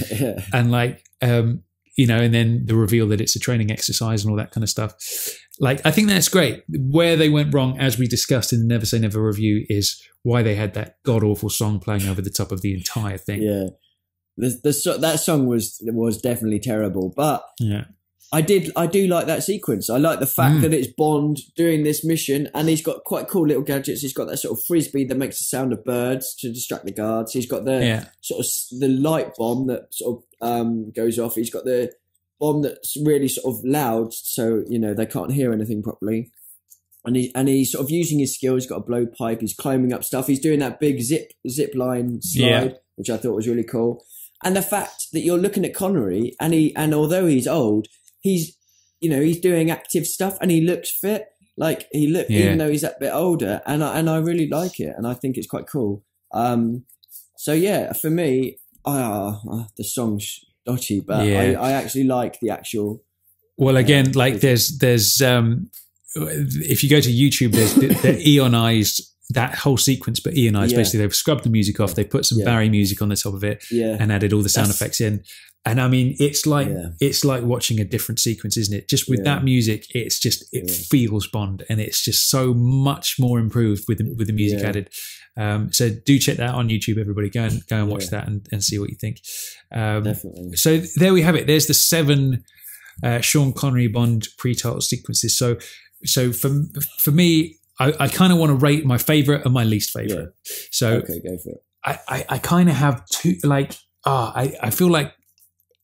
and like and then the reveal that it's a training exercise and all that kind of stuff. Like, I think that's great. Where they went wrong, as we discussed in the Never Say Never review, is why they had that god-awful song playing over the top of the entire thing. Yeah. That song was definitely terrible. But I do like that sequence. I like the fact that it's Bond doing this mission, and he's got quite cool little gadgets. He's got that sort of frisbee that makes the sound of birds to distract the guards. He's got the sort of the light bomb that sort of goes off. He's got the bomb that's really sort of loud, so they can't hear anything properly. And he's sort of using his skill. He's got a blowpipe. He's climbing up stuff. He's doing that big zip line slide, which I thought was really cool. And the fact that you're looking at Connery, and although he's old, he's doing active stuff, and he looks fit. Like even though he's that bit older, and I really like it, and I think it's quite cool. So yeah, for me, the song's dodgy, but I actually like the actual. Well, again, like there's if you go to YouTube, there's the Eonized that whole sequence, but Eonized. Basically, they've scrubbed the music off. They put some Barry music on the top of it, and added all the sound effects in. And I mean, it's like watching a different sequence, isn't it? Just with that music, it's just it feels Bond, and it's just so much more improved with the music added. So do check that on YouTube, everybody. Go and watch that and see what you think. Definitely. So there we have it. There's the 7 Sean Connery Bond pre-title sequences. So for me, I kind of want to rate my favorite and my least favorite. Yeah. So okay, go for it. I kind of have two. I feel like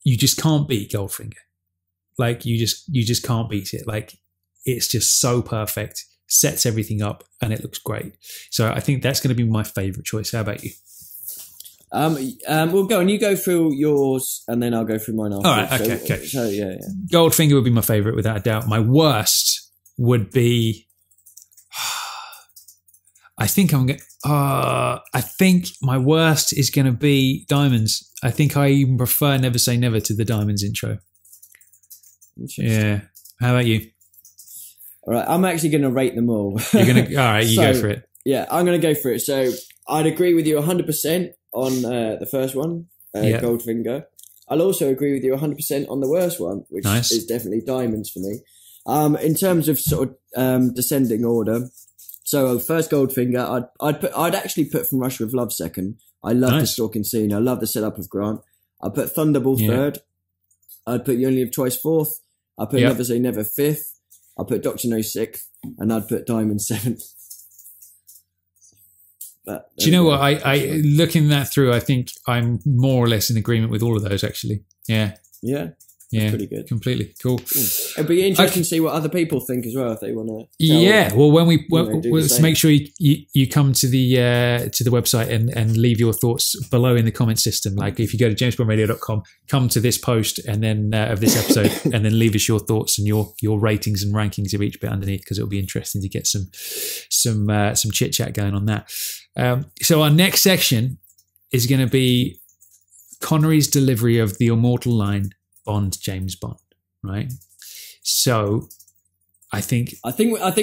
you just can't beat Goldfinger. Like you just can't beat it. Like it's just so perfect, sets everything up, and it looks great. So I think that's going to be my favorite choice. How about you? We'll go and you go through yours, and then I'll go through mine after. All right, okay. So yeah. Goldfinger would be my favorite without a doubt. My worst would be. I think my worst is going to be Diamonds. I think I even prefer Never Say Never to the Diamonds intro. Yeah. How about you? All right. I'm actually going to rate them all. You're going to, all right, you go for it. Yeah, I'm going to go for it. So I'd agree with you 100% on the first one, Goldfinger. I'll also agree with you 100% on the worst one, which is definitely Diamonds for me. In terms of sort of descending order, so first Goldfinger, I'd actually put From Russia with Love second. I love the stalking scene. I love the setup of Grant. I'd put Thunderball third. I'd put You Only Live Twice fourth. I'd put Never Say Never fifth. I'd put Dr. No sixth. And I'd put Diamond seventh. Do you know what? I looking that through, I think I'm more or less in agreement with all of those, actually. Yeah. Yeah. That's pretty good. Completely. Cool. It'd be interesting to see what other people think as well if they want to. Yeah. Well, let's make sure you come to the website and leave your thoughts below in the comment system. Like if you go to jamesbondradio.com, come to this post and then of this episode, and then leave us your thoughts and your ratings and rankings of each bit underneath, because it'll be interesting to get some chit chat going on that. So our next section is going to be Connery's delivery of the immortal line, Bond, James Bond, right? So I think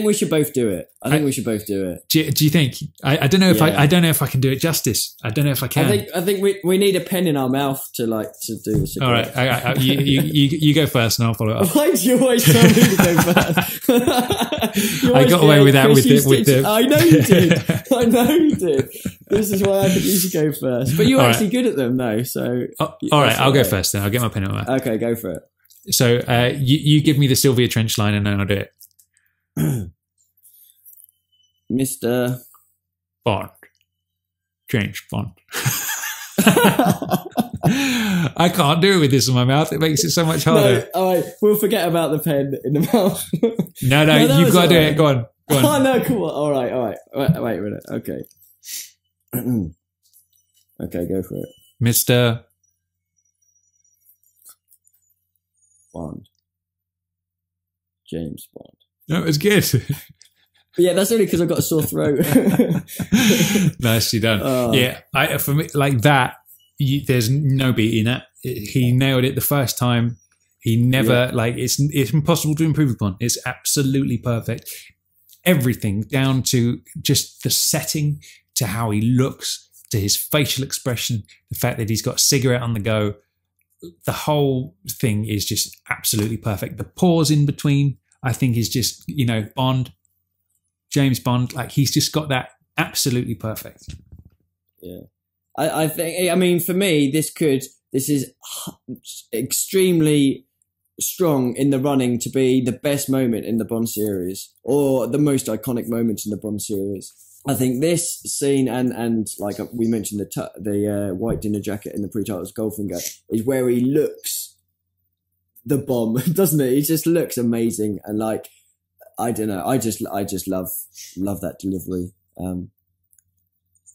we should both do it. I think we should both do it. Do you think? I don't know if I don't know if I can do it justice. I don't know if I can. I think we need a pen in our mouth to do this. All right, you go first, and I'll follow up. Why do you always tell me to go first? I got away with that with the. I know you did. I know you did. This is why I think you should go first. But you're actually good at them, though. So all right, I'll go first. Then I'll get my pen in my mouth. Okay, go for it. So you give me the Sylvia Trench line, and then I'll do it. Mr. Bond. James Bond. I can't do it with this in my mouth. It makes it so much harder. No, all right, we'll forget about the pen in the mouth. No, you've got to do it. Go on. Oh, no, come on. All right. Wait a minute. Okay. Okay, go for it. Mr. Bond. James Bond. No, it's good. Yeah, that's only because I've got a sore throat. Nicely done. Yeah, for me, like that, there's no beating it. He nailed it the first time. He never, it's impossible to improve upon. It's absolutely perfect. Everything down to just the setting, to how he looks, to his facial expression, the fact that he's got a cigarette on the go. The whole thing is just absolutely perfect. The pause in between, I think, is just, Bond, James Bond, like he's just got that absolutely perfect. Yeah. I think, for me, this is extremely strong in the running to be the best moment in the Bond series, or the most iconic moment in the Bond series. I think this scene and like we mentioned the white dinner jacket in the pre-titles Goldfinger is where he looks the bomb, doesn't it? He just looks amazing, and like I don't know, I just love that delivery.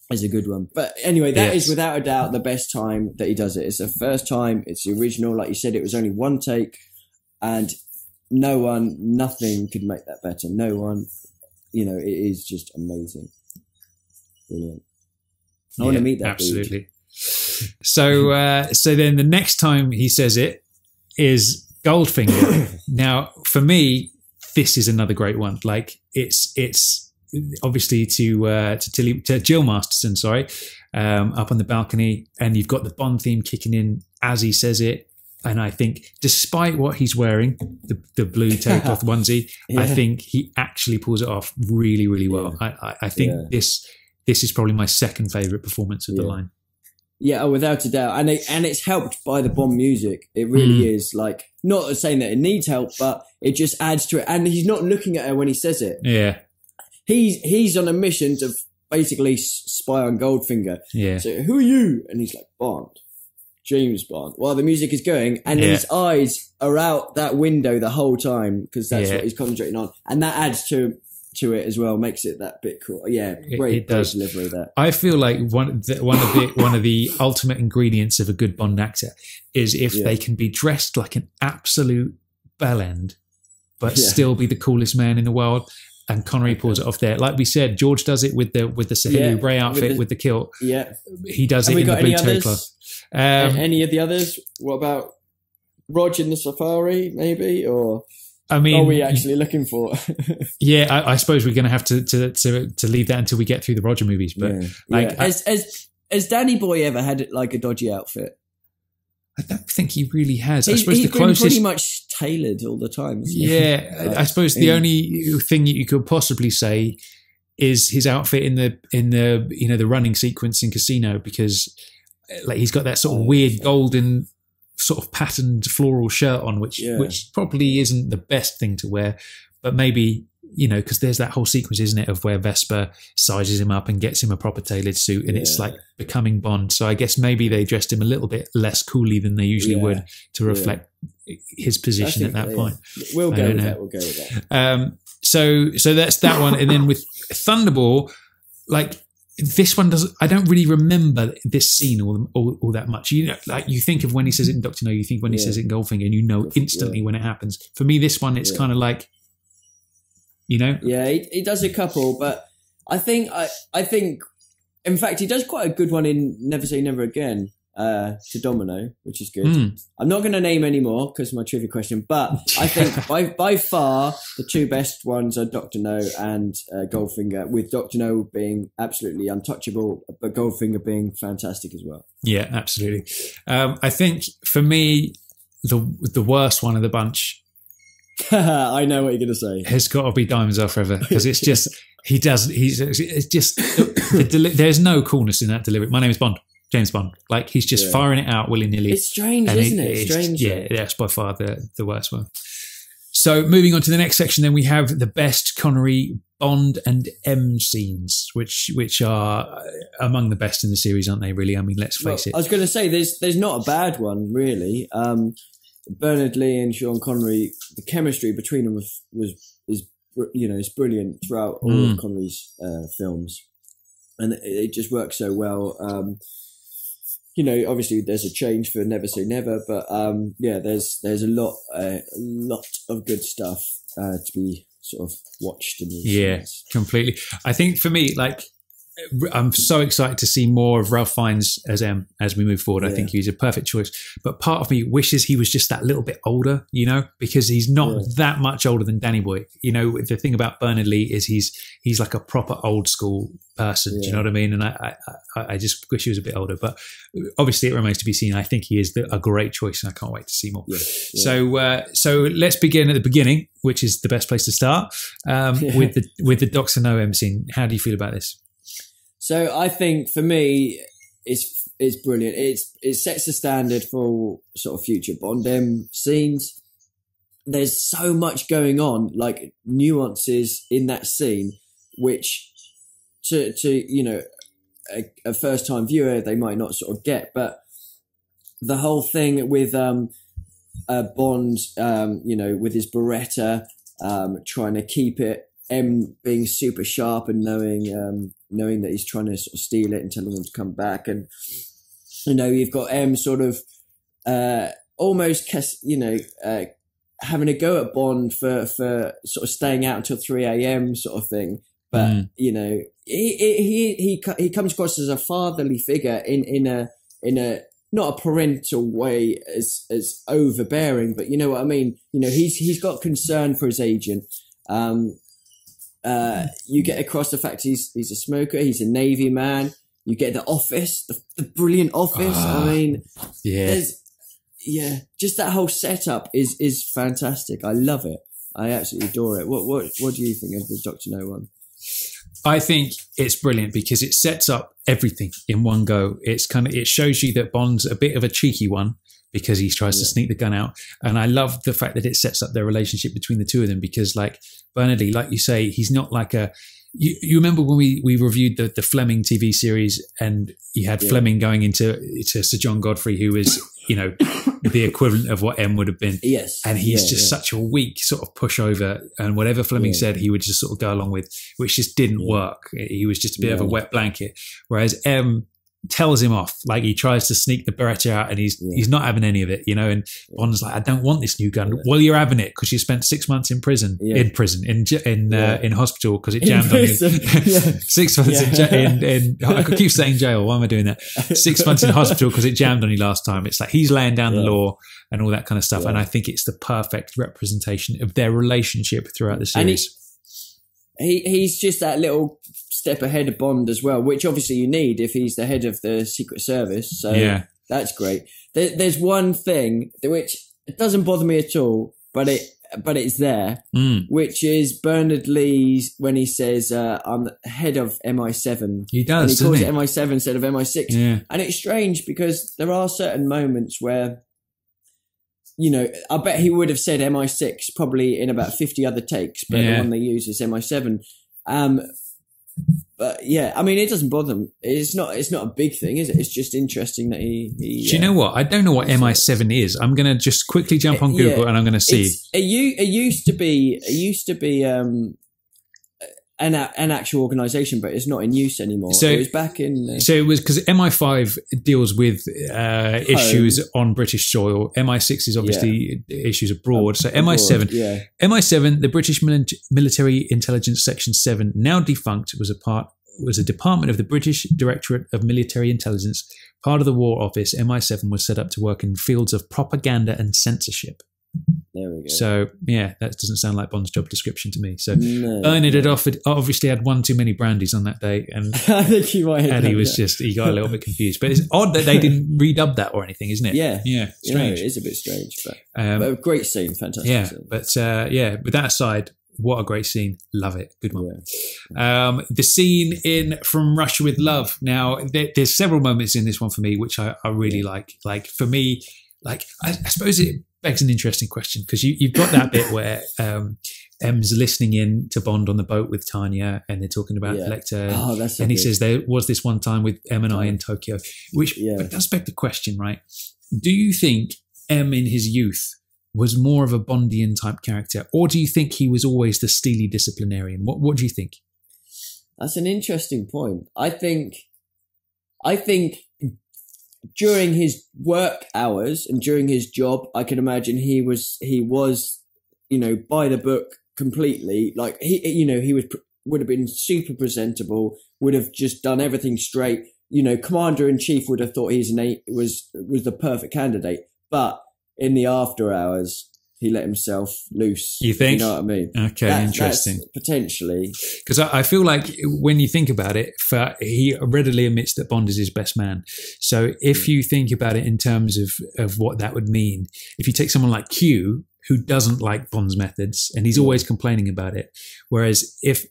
It's a good one. But anyway, that is without a doubt the best time that he does it. It's the first time. It's the original. Like you said, it was only one take, and nothing could make that better. No one, it is just amazing. Brilliant. I want to meet that absolutely. Dude. So then the next time he says it is Goldfinger. Now, for me, this is another great one. Like it's obviously to Jill Masterson, up on the balcony, and you've got the Bond theme kicking in as he says it. And I think, despite what he's wearing, the blue tablecloth onesie, I think he actually pulls it off really, really well. I think this is probably my second favourite performance of the line. Yeah, without a doubt. And it's helped by the Bond music. It really is. Like, not saying that it needs help, but it just adds to it. And he's not looking at her when he says it. Yeah. He's on a mission to basically spy on Goldfinger. Yeah. So, who are you? And he's like, Bond. James Bond. While the music is going, and his eyes are out that window the whole time, because that's what he's concentrating on. And that adds to it as well, makes it that bit cool. Yeah, great delivery of that. I feel like one of the ultimate ingredients of a good Bond actor is if they can be dressed like an absolute bellend, but still be the coolest man in the world. And Connery pulls it off there. Like we said, George does it with the Sahelu Bray outfit with the kilt. Yeah. He does it in the blue tablecloth. Any of the others? What about Rog in the Safari, maybe? Or I mean, what are we actually looking for? I suppose we're going to have to leave that until we get through the Roger movies. But has Danny Boy ever had like a dodgy outfit? I don't think he really has. I suppose he's the closest, been pretty much tailored all the time. I suppose the only thing that you could possibly say is his outfit in the running sequence in Casino, because like he's got that sort of weird golden sort of patterned floral shirt on, which probably isn't the best thing to wear, but maybe, because there's that whole sequence, isn't it, of where Vesper sizes him up and gets him a proper tailored suit, and it's like becoming Bond. So I guess maybe they dressed him a little bit less coolly than they usually would to reflect his position at that point. We'll go with that. So that's that one. And then with Thunderball, like this one I don't really remember this scene all that much. Like you think of when he says it in Dr. No, you think when he says it in Goldfinger, and instantly when it happens. For me, this one, it's kind of like, Yeah, he does a couple, but I think, in fact, he does quite a good one in Never Say Never Again. to Domino, which is good. I'm not going to name any more because of my trivia question, but I think by far the two best ones are Dr. No and Goldfinger, with Dr. No being absolutely untouchable, but Goldfinger being fantastic as well. Yeah, absolutely. I think for me, the worst one of the bunch, I know what you're going to say, has got to be Diamonds Are Forever, because it's just it's just there's no coolness in that delivery. My name is Bond. James Bond, like he's just firing it out willy-nilly. It's strange, isn't it? It's strange. Yeah, that's by far the worst one. So moving on to the next section, then we have the best Connery Bond and M scenes, which are among the best in the series, aren't they? Really, I mean, let's face it. I was going to say there's not a bad one really. Bernard Lee and Sean Connery, the chemistry between them is brilliant throughout all of Connery's films, and it just works so well. Obviously there's a change for Never Say Never, but there's a lot of good stuff to be sort of watched in these films. Completely. I think for me, like, I'm so excited to see more of Ralph Fiennes as M as we move forward. I think he's a perfect choice. But part of me wishes he was just that little bit older, because he's not that much older than Danny Boy. The thing about Bernard Lee is he's like a proper old school person. Do you know what I mean? And I just wish he was a bit older. But obviously it remains to be seen. I think he is a great choice, and I can't wait to see more. So let's begin at the beginning, which is the best place to start, with the Dr. No M scene. How do you feel about this? So I think for me, it's brilliant. It sets the standard for sort of future Bond M scenes. There's so much going on, like nuances in that scene, which to a first time viewer they might not sort of get. But the whole thing with Bond, with his Beretta, trying to keep it. M being super sharp and knowing that he's trying to sort of steal it and telling him to come back, and you've got M sort of almost having a go at Bond for sort of staying out until 3 a.m. sort of thing, but he comes across as a fatherly figure in a not a parental way as overbearing, but you know what I mean. He's got concern for his agent. You get across the fact he's a smoker, he's a Navy man. You get the Office, the brilliant Office. Just that whole setup is fantastic. I love it. I absolutely adore it. What do you think of the Dr. No one? I think it's brilliant because it sets up everything in one go. It shows you that Bond's a bit of a cheeky one, because he tries to sneak the gun out. And I love the fact that it sets up their relationship between the two of them, because like Bernard Lee, like you say, he's not like you remember when we reviewed the Fleming TV series, and you had Fleming going into Sir John Godfrey, who is, the equivalent of what M would have been. Yes. And he's such a weak sort of pushover, and whatever Fleming said, he would just sort of go along with, which just didn't work. He was just a bit of a wet blanket. Whereas M tells him off, like he tries to sneak the Beretta out, and he's not having any of it, and Bond's like, I don't want this new gun. Well, you're having it because you spent 6 months in hospital because it jammed on you. 6 months in I could keep saying jail. Why am I doing that? 6 months in hospital because it jammed on you last time. It's like he's laying down the law and all that kind of stuff. And I think it's the perfect representation of their relationship throughout the series. He's just that little step ahead of Bond as well, which obviously you need if he's the head of the Secret Service. So that's great. There's one thing which it doesn't bother me at all, but it's there, which is Bernard Lee's when he says, "I'm the head of MI7." He does. And he calls it MI7 instead of MI6. Yeah. And it's strange because there are certain moments where, I bet he would have said MI6 probably in about 50 other takes, but the one they use is MI7. But yeah, I mean, it doesn't bother him. It's not a big thing, is it? It's just interesting that he do you know what? I don't know what MI7 is. I'm going to just quickly jump on Google and I'm going to see. It used to be an actual organisation, but it's not in use anymore. So it was back in. So it was because MI5 deals with issues on British soil. MI6 is obviously issues abroad. So MI7, MI7, the British Military Intelligence Section 7, now defunct, was a part was a department of the British Directorate of Military Intelligence. Part of the War Office, MI7 was set up to work in fields of propaganda and censorship. There we go. So, yeah, that doesn't sound like Bond's job description to me. So, Bernard had obviously had one too many brandies on that day. And I think he might have. And he got a little bit confused. But it's odd that they didn't redub that or anything, isn't it? Yeah. Yeah. Strange. It is a bit strange. But a great scene. Fantastic scene. But with that aside, what a great scene. Love it. Good one. Yeah. The scene in From Russia with Love. Now, there's several moments in this one for me, which I really like. Like, for me, like, I suppose it begs an interesting question, because you've got that bit where M's listening in to Bond on the boat with Tanya, and they're talking about Lecter. Oh, that's so and he good. says, there was this one time with M and I in Tokyo, which does beg the question, right? Do you think M in his youth was more of a Bondian type character, or do you think he was always the steely disciplinarian? What do you think? That's an interesting point. I think during his work hours and during his job, I can imagine he was, by the book completely. Like he would have been super presentable, would have just done everything straight. Commander in Chief would have thought was the perfect candidate, but in the after hours, he let himself loose. You think? You know what I mean? Okay, interesting. Potentially. Because I feel like when you think about it, he readily admits that Bond is his best man. So if you think about it in terms of what that would mean, if you take someone like Q, who doesn't like Bond's methods, and he's always complaining about it, whereas if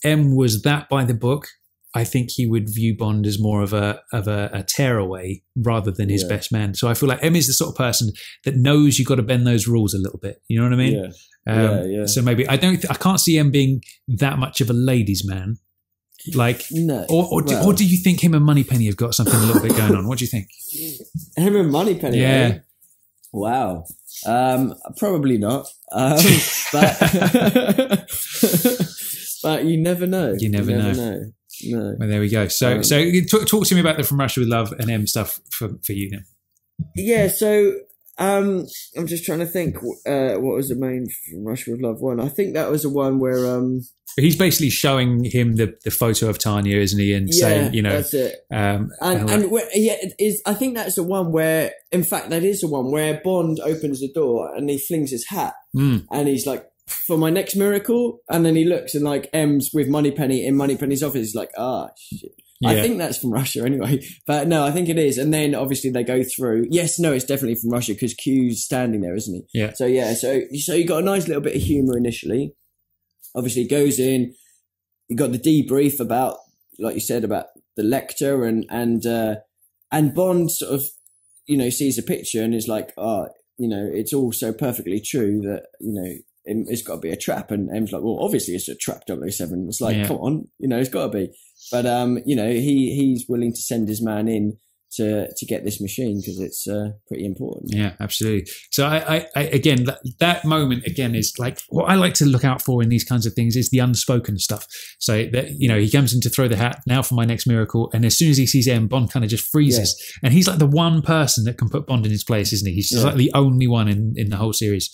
M was that by the book, I think he would view Bond as more of a tearaway rather than his best man. So I feel like M is the sort of person that knows you've got to bend those rules a little bit. You know what I mean? Yeah. So maybe I can't see M being that much of a ladies' man. Like, no. Or do you think him and Moneypenny have got something a little bit going on? What do you think? Him and Moneypenny? Yeah. Wow. Probably not. But but you never know. You never know. No. Well, there we go. So talk to me about the From Russia with Love and M stuff for you now. Yeah, so I'm just trying to think what was the main From Russia with Love one. I think that was the one where he's basically showing him the photo of Tanya, isn't he? And saying, that's it. I think that's the one where, in fact, that is the one where Bond opens the door and he flings his hat and he's like, for my next miracle, and then he looks and like M's with Moneypenny in Moneypenny's office. He's like, shit. Yeah. I think that's from Russia anyway, but no, I think it is. And then obviously they go through. Yes, no, it's definitely from Russia because Q's standing there, isn't he? Yeah. So you got a nice little bit of humour initially. Obviously, goes in. You got the debrief about, like you said, about the Lecter and Bond sort of, sees a picture and is like, it's all so perfectly true that it's got to be a trap. And M's like, well, obviously it's a trap, 007. It's like, come on, it's got to be. But, he's willing to send his man in to get this machine because it's pretty important. Yeah, absolutely. So I again, that moment again is like what I like to look out for in these kinds of things is the unspoken stuff. So that, he comes in to throw the hat now for my next miracle. And as soon as he sees M, Bond kind of just freezes. Yeah. And he's like the one person that can put Bond in his place, isn't he? He's just like the only one in the whole series.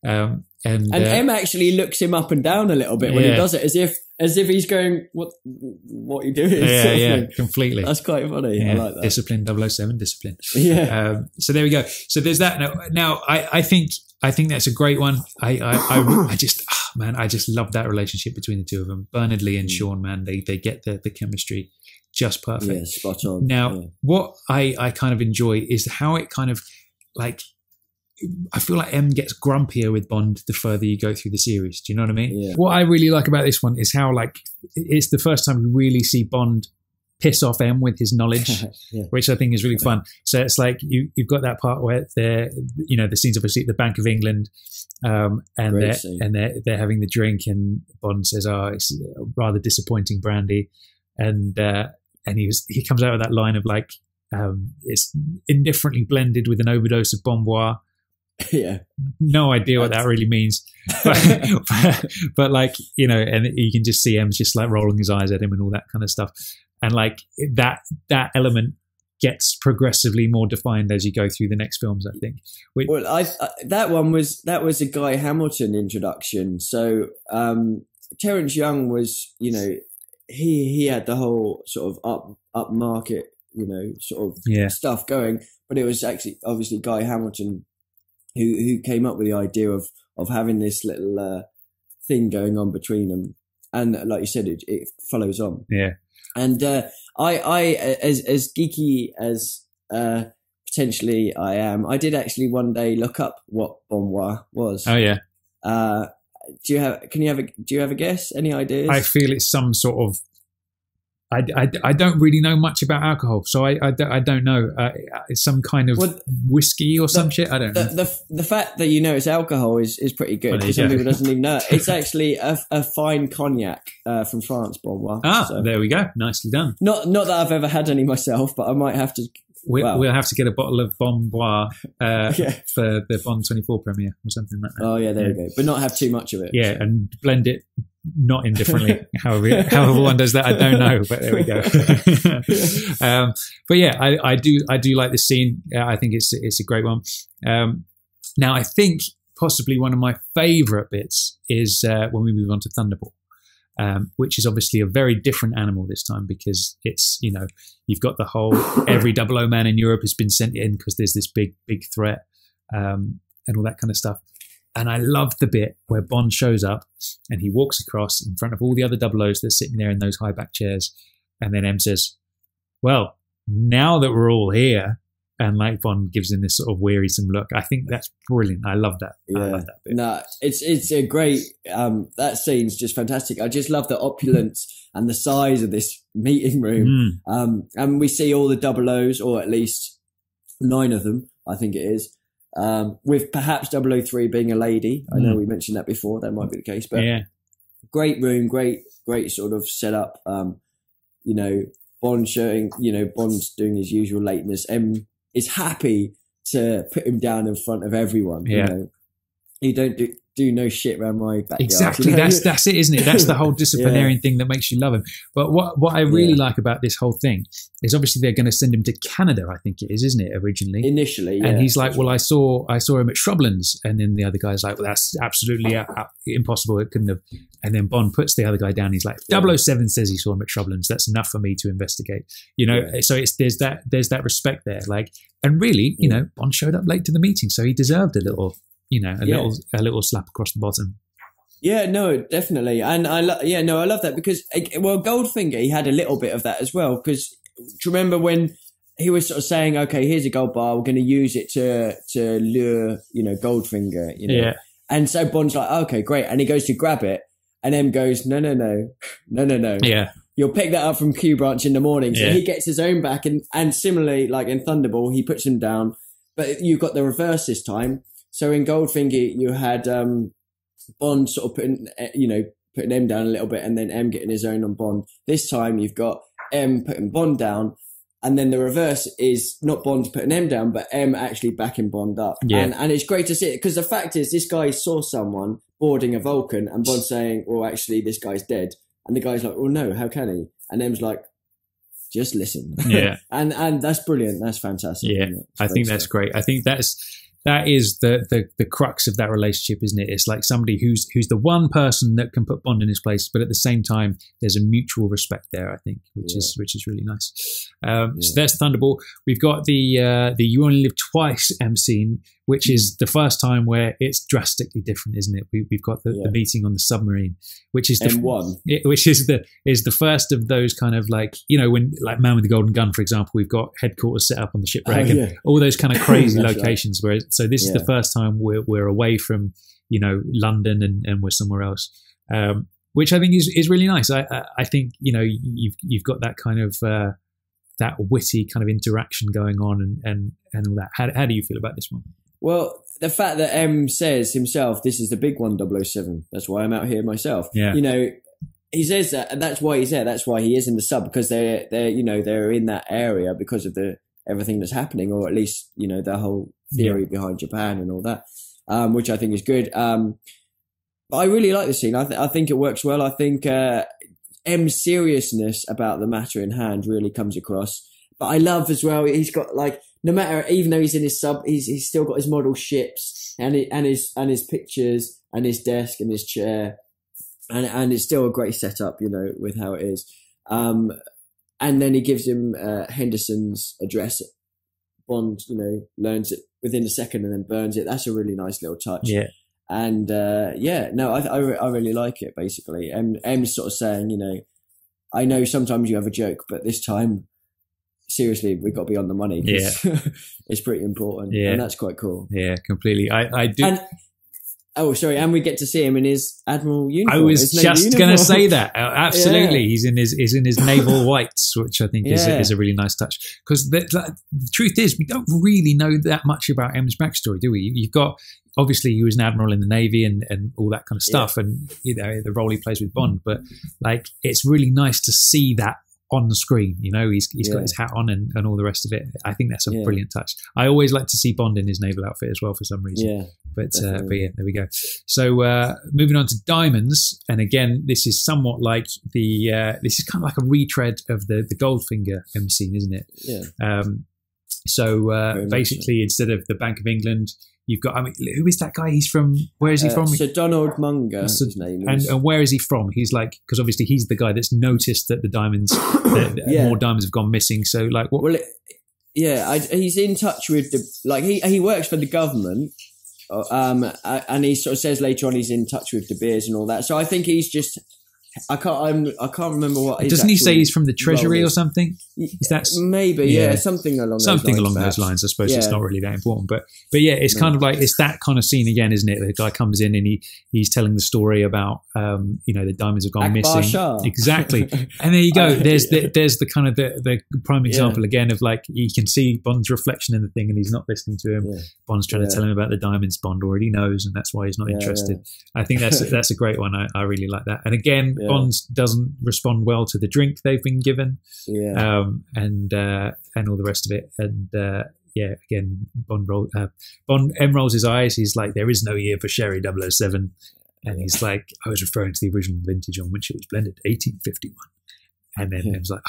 And M actually looks him up and down a little bit when he does it, as if he's going, what are you doing? Yeah, completely. That's quite funny. Yeah. I like that. Discipline, 007, discipline. Yeah. So there we go. So there's that. Now I think that's a great one. I just love that relationship between the two of them. Bernard Lee and Sean, man, they get the chemistry just perfect. Yeah, spot on. Now, what I kind of enjoy is how it kind of like, I feel like M gets grumpier with Bond the further you go through the series. Do you know what I mean? Yeah. What I really like about this one is how like it's the first time we really see Bond piss off M with his knowledge, which I think is really fun. So it's like you've got that part where they're, the scenes obviously at the Bank of England, and they're having the drink, and Bond says, "Oh, it's a rather disappointing brandy," and he comes out with that line of like, "It's indifferently blended with an overdose of Bomboir." Yeah, no idea what that really means, but like and you can just see M's just like rolling his eyes at him and all that kind of stuff, and like that element gets progressively more defined as you go through the next films, I think. That was a Guy Hamilton introduction. So Terence Young was, he had the whole sort of upmarket, sort of stuff going, but it was actually obviously Guy Hamilton who came up with the idea of having this little thing going on between them, and like you said, it follows on. Yeah. And I as geeky as potentially I am, I did actually one day look up what bon noir was. Oh yeah. Do you have a guess? Any ideas? I feel it's some sort of. I don't really know much about alcohol, so I don't know. It's some kind of whiskey or some shit. I don't know. The fact that it's alcohol is pretty good, because some people doesn't even know it. It's actually a fine cognac from France, bon noir. So. There we go. Nicely done. Not that I've ever had any myself, but I might have to. We'll have to get a bottle of Bon Noir for the Bond 24 premiere or something like that. Oh yeah, there you go. But not have too much of it. Yeah, and blend it not indifferently. however one does that, I don't know. But there we go. But yeah, I do like this scene. I think it's a great one. Now I think possibly one of my favourite bits is when we move on to Thunderball. Which is obviously a very different animal this time, because it's, you've got the whole, every 00 man in Europe has been sent in because there's this big threat, and all that kind of stuff. And I love the bit where Bond shows up and he walks across in front of all the other 00s that are sitting there in those high back chairs. And then M says, well, now that we're all here, and like Bond gives him this sort of wearisome look. I think that's brilliant. I love that. Yeah. I love that bit. No, it's a great, that scene's just fantastic. I just love the opulence and the size of this meeting room. And we see all the 00s, or at least 9 of them, I think it is, with perhaps 003 being a lady. I know we mentioned that before. That might be the case, but great room, great sort of setup. Bond showing, Bond's doing his usual lateness. M is happy to put him down in front of everyone. You don't do no shit around my backyard. Exactly. That's it, isn't it? That's the whole disciplinarian thing that makes you love him. But what I really like about this whole thing is obviously they're going to send him to Canada, I think it is, isn't it, originally? Initially, yeah. And he's like, well, I saw him at Shrublands. And then the other guy's like, well, that's absolutely impossible. It couldn't have. And then Bond puts the other guy down. He's like, 007 says he saw him at Shrublands. That's enough for me to investigate. So there's that respect there. Like, and really, Bond showed up late to the meeting, so he deserved a little, a little slap across the bottom. Yeah, no, definitely. And I love that because, Goldfinger, he had a little bit of that as well. Because do you remember when he was sort of saying, okay, here's a gold bar, we're going to use it to lure, Goldfinger, Yeah. And so Bond's like, okay, great. And he goes to grab it. And M goes, no. Yeah. You'll pick that up from Q Branch in the morning. So he gets his own back. And similarly, like in Thunderball, he puts him down. But you've got the reverse this time. So in Goldfinger, you had Bond sort of putting M down a little bit, and then M getting his own on Bond. This time you've got M putting Bond down, and then the reverse is not Bond putting M down, but M actually backing Bond up. Yeah. And it's great to see it, because the fact is this guy saw someone boarding a Vulcan and Bond saying, well, actually, this guy's dead. And the guy's like, well, no, how can he? And M's like, just listen. Yeah. and that's brilliant. That's fantastic. Yeah, I think that's great. I think that is the crux of that relationship, isn't it? It's like somebody who's the one person that can put Bond in his place, but at the same time, there's a mutual respect there, I think, which is really nice. So that's Thunderball. We've got the You Only Live Twice M scene, which is the first time where it's drastically different, isn't it? We've got the meeting on the submarine, which is M1, which is the first of those kind of like, when like Man with the Golden Gun, for example, we've got headquarters set up on the shipwreck and all those kind of crazy locations. Right. Where so this is the first time we're away from London and we're somewhere else, which I think is really nice. I think you've got that kind of that witty kind of interaction going on and all that. How do you feel about this one? Well, the fact that M says himself, this is the big one, 007. That's why I'm out here myself. Yeah. He says that, and that's why he's there. That's why he is in the sub, because they're in that area because of everything that's happening, or at least, the whole theory behind Japan and all that, which I think is good. But I really like the scene. I think it works well. I think M's seriousness about the matter in hand really comes across. But I love as well, he's got like, no matter, even though he's in his sub, he's still got his model ships and his pictures and his desk and his chair. and it's still a great setup, with how it is. And then he gives him Henderson's address. Bond, learns it within a second and then burns it. That's a really nice little touch. Yeah. And I really like it. Basically, M's sort of saying, I know sometimes you have a joke, but this time, seriously, we've got to be on the money. Yeah, it's pretty important. Yeah, and that's quite cool. Yeah, completely. I do. And we get to see him in his Admiral uniform. I was just going to say that. Absolutely, he's in his naval whites, which I think is a really nice touch. Because the truth is, we don't really know that much about M's backstory, do we? You've got, obviously, he was an admiral in the Navy and all that kind of stuff, and the role he plays with Bond. But it's really nice to see that on the screen. He's got his hat on and all the rest of it. I think that's a brilliant touch. I always like to see Bond in his naval outfit as well for some reason. Yeah, but there we go. So moving on to Diamonds, and again, this is somewhat like this is kind of like a retread of the Goldfinger M scene, isn't it? Yeah. So basically, instead of the Bank of England, you've got, who is that guy? He's from, where is he from? Sir Donald Munger, his name is. And where is he from? He's because obviously he's the guy that's noticed that the diamonds, more diamonds have gone missing. So what? Well, he's in touch with he works for the government, and he sort of says later on he's in touch with De Beers and all that. So I think he's just, I can't remember what. Doesn't he say he's from the Treasury or something? Maybe something along those lines. I suppose it's not really that important, but it's kind of like, it's that kind of scene again, isn't it? The guy comes in and he's telling the story about the diamonds have gone Akbar missing. Shah. Exactly, and there you go. There's the kind of the prime example again of you can see Bond's reflection in the thing, and he's not listening to him. Yeah. Bond's trying to tell him about the diamonds. Bond already knows, and that's why he's not interested. I think that's a great one. I really like that. And again, Bond doesn't respond well to the drink they've been given, and all the rest of it. And again, M rolls his eyes. He's like, "There is no year for sherry 007," and he's like, "I was referring to the original vintage on which it was blended, 1851." And then M's like,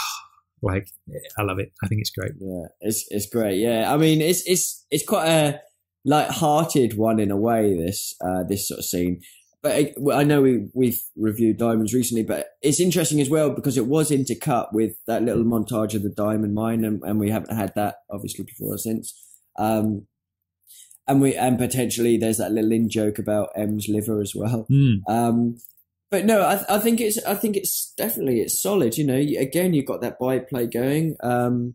I love it. I think it's great. Yeah, it's great. Yeah, it's quite a light-hearted one in a way. This sort of scene. But I know we've reviewed Diamonds recently, but it's interesting as well because it was intercut with that little montage of the diamond mine, and we haven't had that obviously before or since. And potentially there's that little in joke about M's liver as well. But no, I think it's definitely solid. Again, you've got that byplay going, and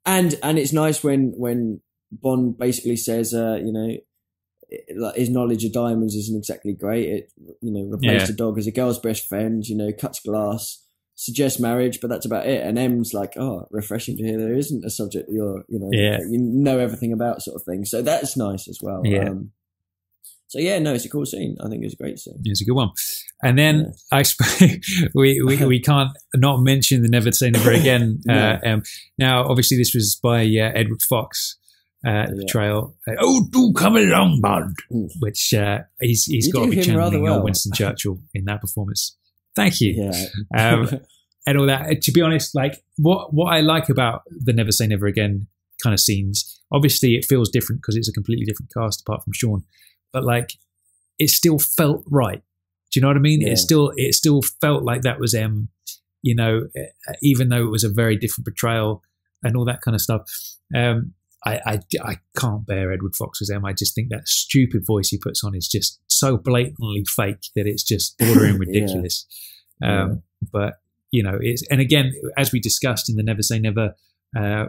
it's nice when Bond basically says, his knowledge of diamonds isn't exactly great. It, replaced a dog as a girl's best friend, cuts glass, suggests marriage, but that's about it. And M's like, refreshing to hear there isn't a subject you know everything about, sort of thing. So that's nice as well. Yeah. It's a cool scene. I think it's a great scene. It's a good one. And then I suppose we can't not mention the Never Say Never Again. Now, obviously, this was by Edward Fox. Portrayal. Do come along, Bond. Which he's got to be channeling Winston Churchill in that performance. Thank you. And all that. To be honest, what I like about the Never Say Never Again kind of scenes, obviously it feels different because it's a completely different cast apart from Sean, but it still felt right. Do you know what I mean? Yeah. It still felt like that was M. Even though it was a very different portrayal and all that kind of stuff. I can't bear Edward Fox as M. I just think that stupid voice he puts on is just so blatantly fake that it's just bordering ridiculous. But it's, and again, as we discussed in the Never Say Never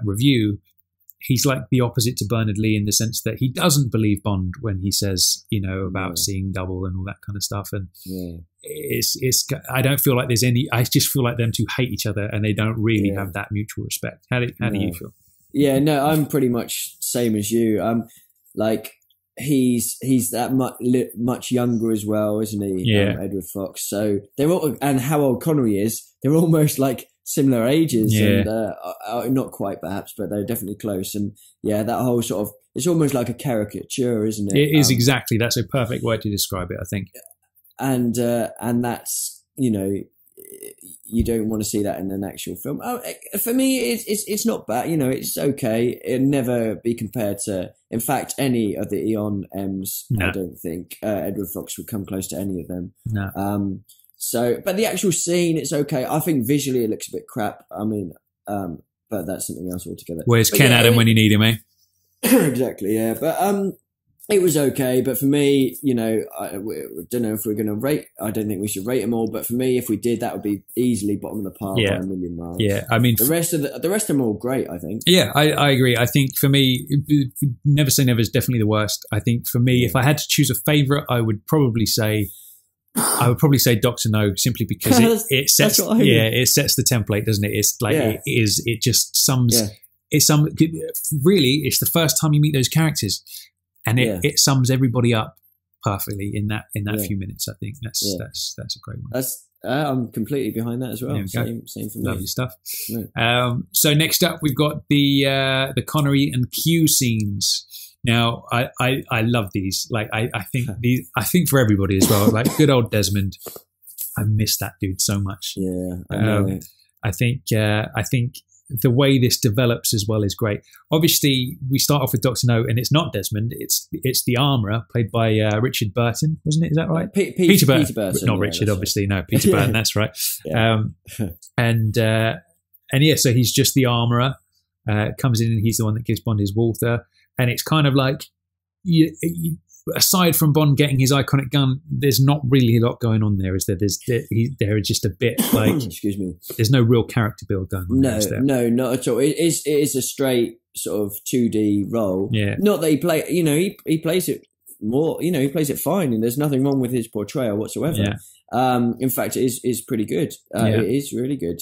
review, he's like the opposite to Bernard Lee in the sense that he doesn't believe Bond when he says about seeing double and all that kind of stuff. And it's I don't feel like there's any. I just feel like them two hate each other and they don't really have that mutual respect. How do you feel? Yeah, no, I'm pretty much same as you. He's that much younger as well, isn't he? Yeah, Edward Fox. So they're all, and how old Connery is, they're almost like similar ages, and not quite perhaps, but they're definitely close. And that whole sort of, it's almost like a caricature, isn't it? It is exactly. That's a perfect way to describe it, I think. And that's you don't want to see that in an actual film. For me, it's not bad. It's okay. It'll never be compared to, in fact, any of the Eon M's. No. I don't think Edward Fox would come close to any of them. No. So, but the actual scene, it's okay. I think visually it looks a bit crap. I mean, but that's something else altogether. Where's Ken Adam when you need him, eh? Exactly, yeah. But it was okay. But for me, you know, I don't know if we're going to rate. I don't think we should rate them all. But for me, if we did, that would be easily bottom of the pile by a million miles. Yeah, I mean, the rest of them are all great, I think. Yeah, I agree. I think for me, Never Say Never is definitely the worst. I think for me, if I had to choose a favourite, I would probably say Dr. No, simply because it sets it sets the template, doesn't it? It's like it just sums really, it's the first time you meet those characters, and it sums everybody up perfectly in that few minutes. I think that's a great one. I'm completely behind that as well. Same for me. Lovely stuff. Yeah. So next up, we've got the Connery and Q scenes. Now, I love these. Like, I think for everybody as well. Like, good old Desmond. I miss that dude so much. Yeah, I know. I think the way this develops as well is great. Obviously, we start off with Dr. No, and it's not Desmond. It's the armourer, played by Richard Burton, wasn't it? Is that right? Peter Burton. Not Richard, obviously. Right. No, Peter Burton. That's right. Yeah. So he's just the armourer. Comes in and he's the one that gives Bond his Walther. And it's kind of like, aside from Bond getting his iconic gun, there's not really a lot going on there, is there? There is just a bit like, excuse me. There's no real character build going on. No, not at all. It is a straight sort of 2D role. Yeah. Not that he plays it more. You know, he plays it fine, and there's nothing wrong with his portrayal whatsoever. Yeah. In fact, it is pretty good. It is really good.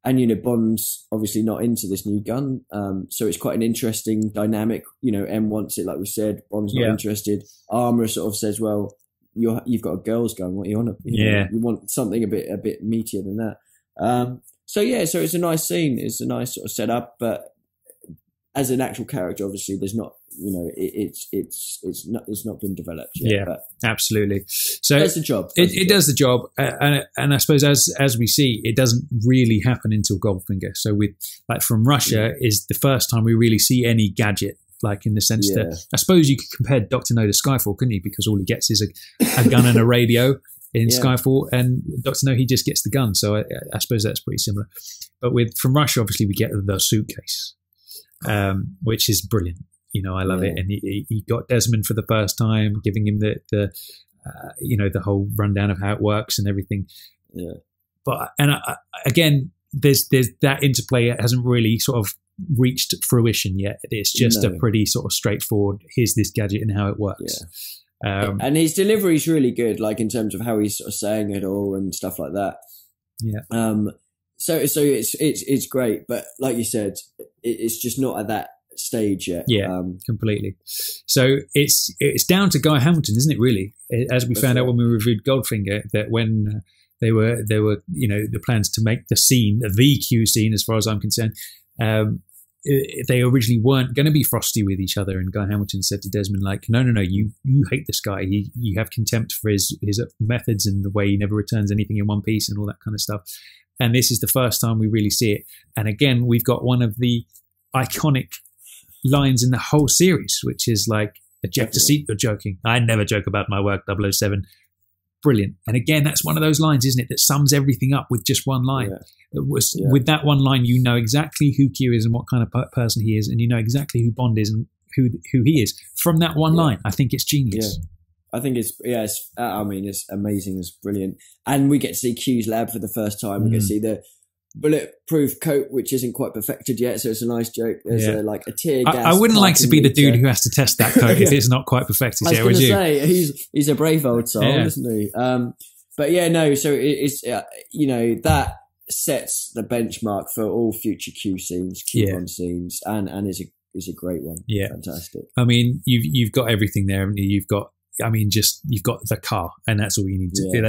And, you know, Bond's obviously not into this new gun. So it's quite an interesting dynamic. You know, M wants it, like we said. Bond's not interested. Armourer sort of says, well, you've got a girl's gun. What are you on? You want something a bit meatier than that. So it's a nice scene. It's a nice sort of setup. But as an actual character, obviously, there's not, you know, it's not been developed yet. Yeah, but absolutely. So it does the job. It does the job, and I suppose as we see, it doesn't really happen until Goldfinger. So with From Russia is the first time we really see any gadget, like in the sense that I suppose you could compare Dr. No to Skyfall, couldn't you? Because all he gets is a gun and a radio in Skyfall, and Dr. No, he just gets the gun. So I suppose that's pretty similar. But From Russia, obviously, we get the suitcase, which is brilliant. You know, I love it. And he got Desmond for the first time, giving him the whole rundown of how it works and everything. Yeah. But again, there's that interplay. It hasn't really sort of reached fruition yet. It's just a pretty sort of straightforward, here's this gadget and how it works. Yeah. And his delivery is really good, like in terms of how he's sort of saying it all and stuff like that. Yeah. So it's great, but like you said, it's just not at that stage yet. Yeah, completely. So it's down to Guy Hamilton, isn't it? Really, as we found out when we reviewed Goldfinger, that when they were you know, the plans to make the Q scene, as far as I'm concerned, they originally weren't going to be frosty with each other, and Guy Hamilton said to Desmond, like, no, you hate this guy. You have contempt for his methods and the way he never returns anything in one piece and all that kind of stuff. And this is the first time we really see it. And again, we've got one of the iconic lines in the whole series, which is like, eject a seat, you're joking. I never joke about my work, 007. Brilliant. And again, that's one of those lines, isn't it, that sums everything up with just one line. With that one line, you know exactly who Q is and what kind of person he is, and you know exactly who Bond is and who he is from that one line. I think it's genius. I think it's amazing. It's brilliant. And we get to see Q's lab for the first time. We get to see the bulletproof coat, which isn't quite perfected yet, so it's a nice joke. There's a tear gas. I wouldn't like to be the dude who has to test that coat if it's not quite perfected yet, would you? I was going to say, he's a brave old soul, isn't he? But yeah, no, so it's, you know, that sets the benchmark for all future Q scenes, Q1 scenes, and is a great one. Yeah. Fantastic. I mean, you've got everything there, haven't you? You've got the car, and that's all you need to do.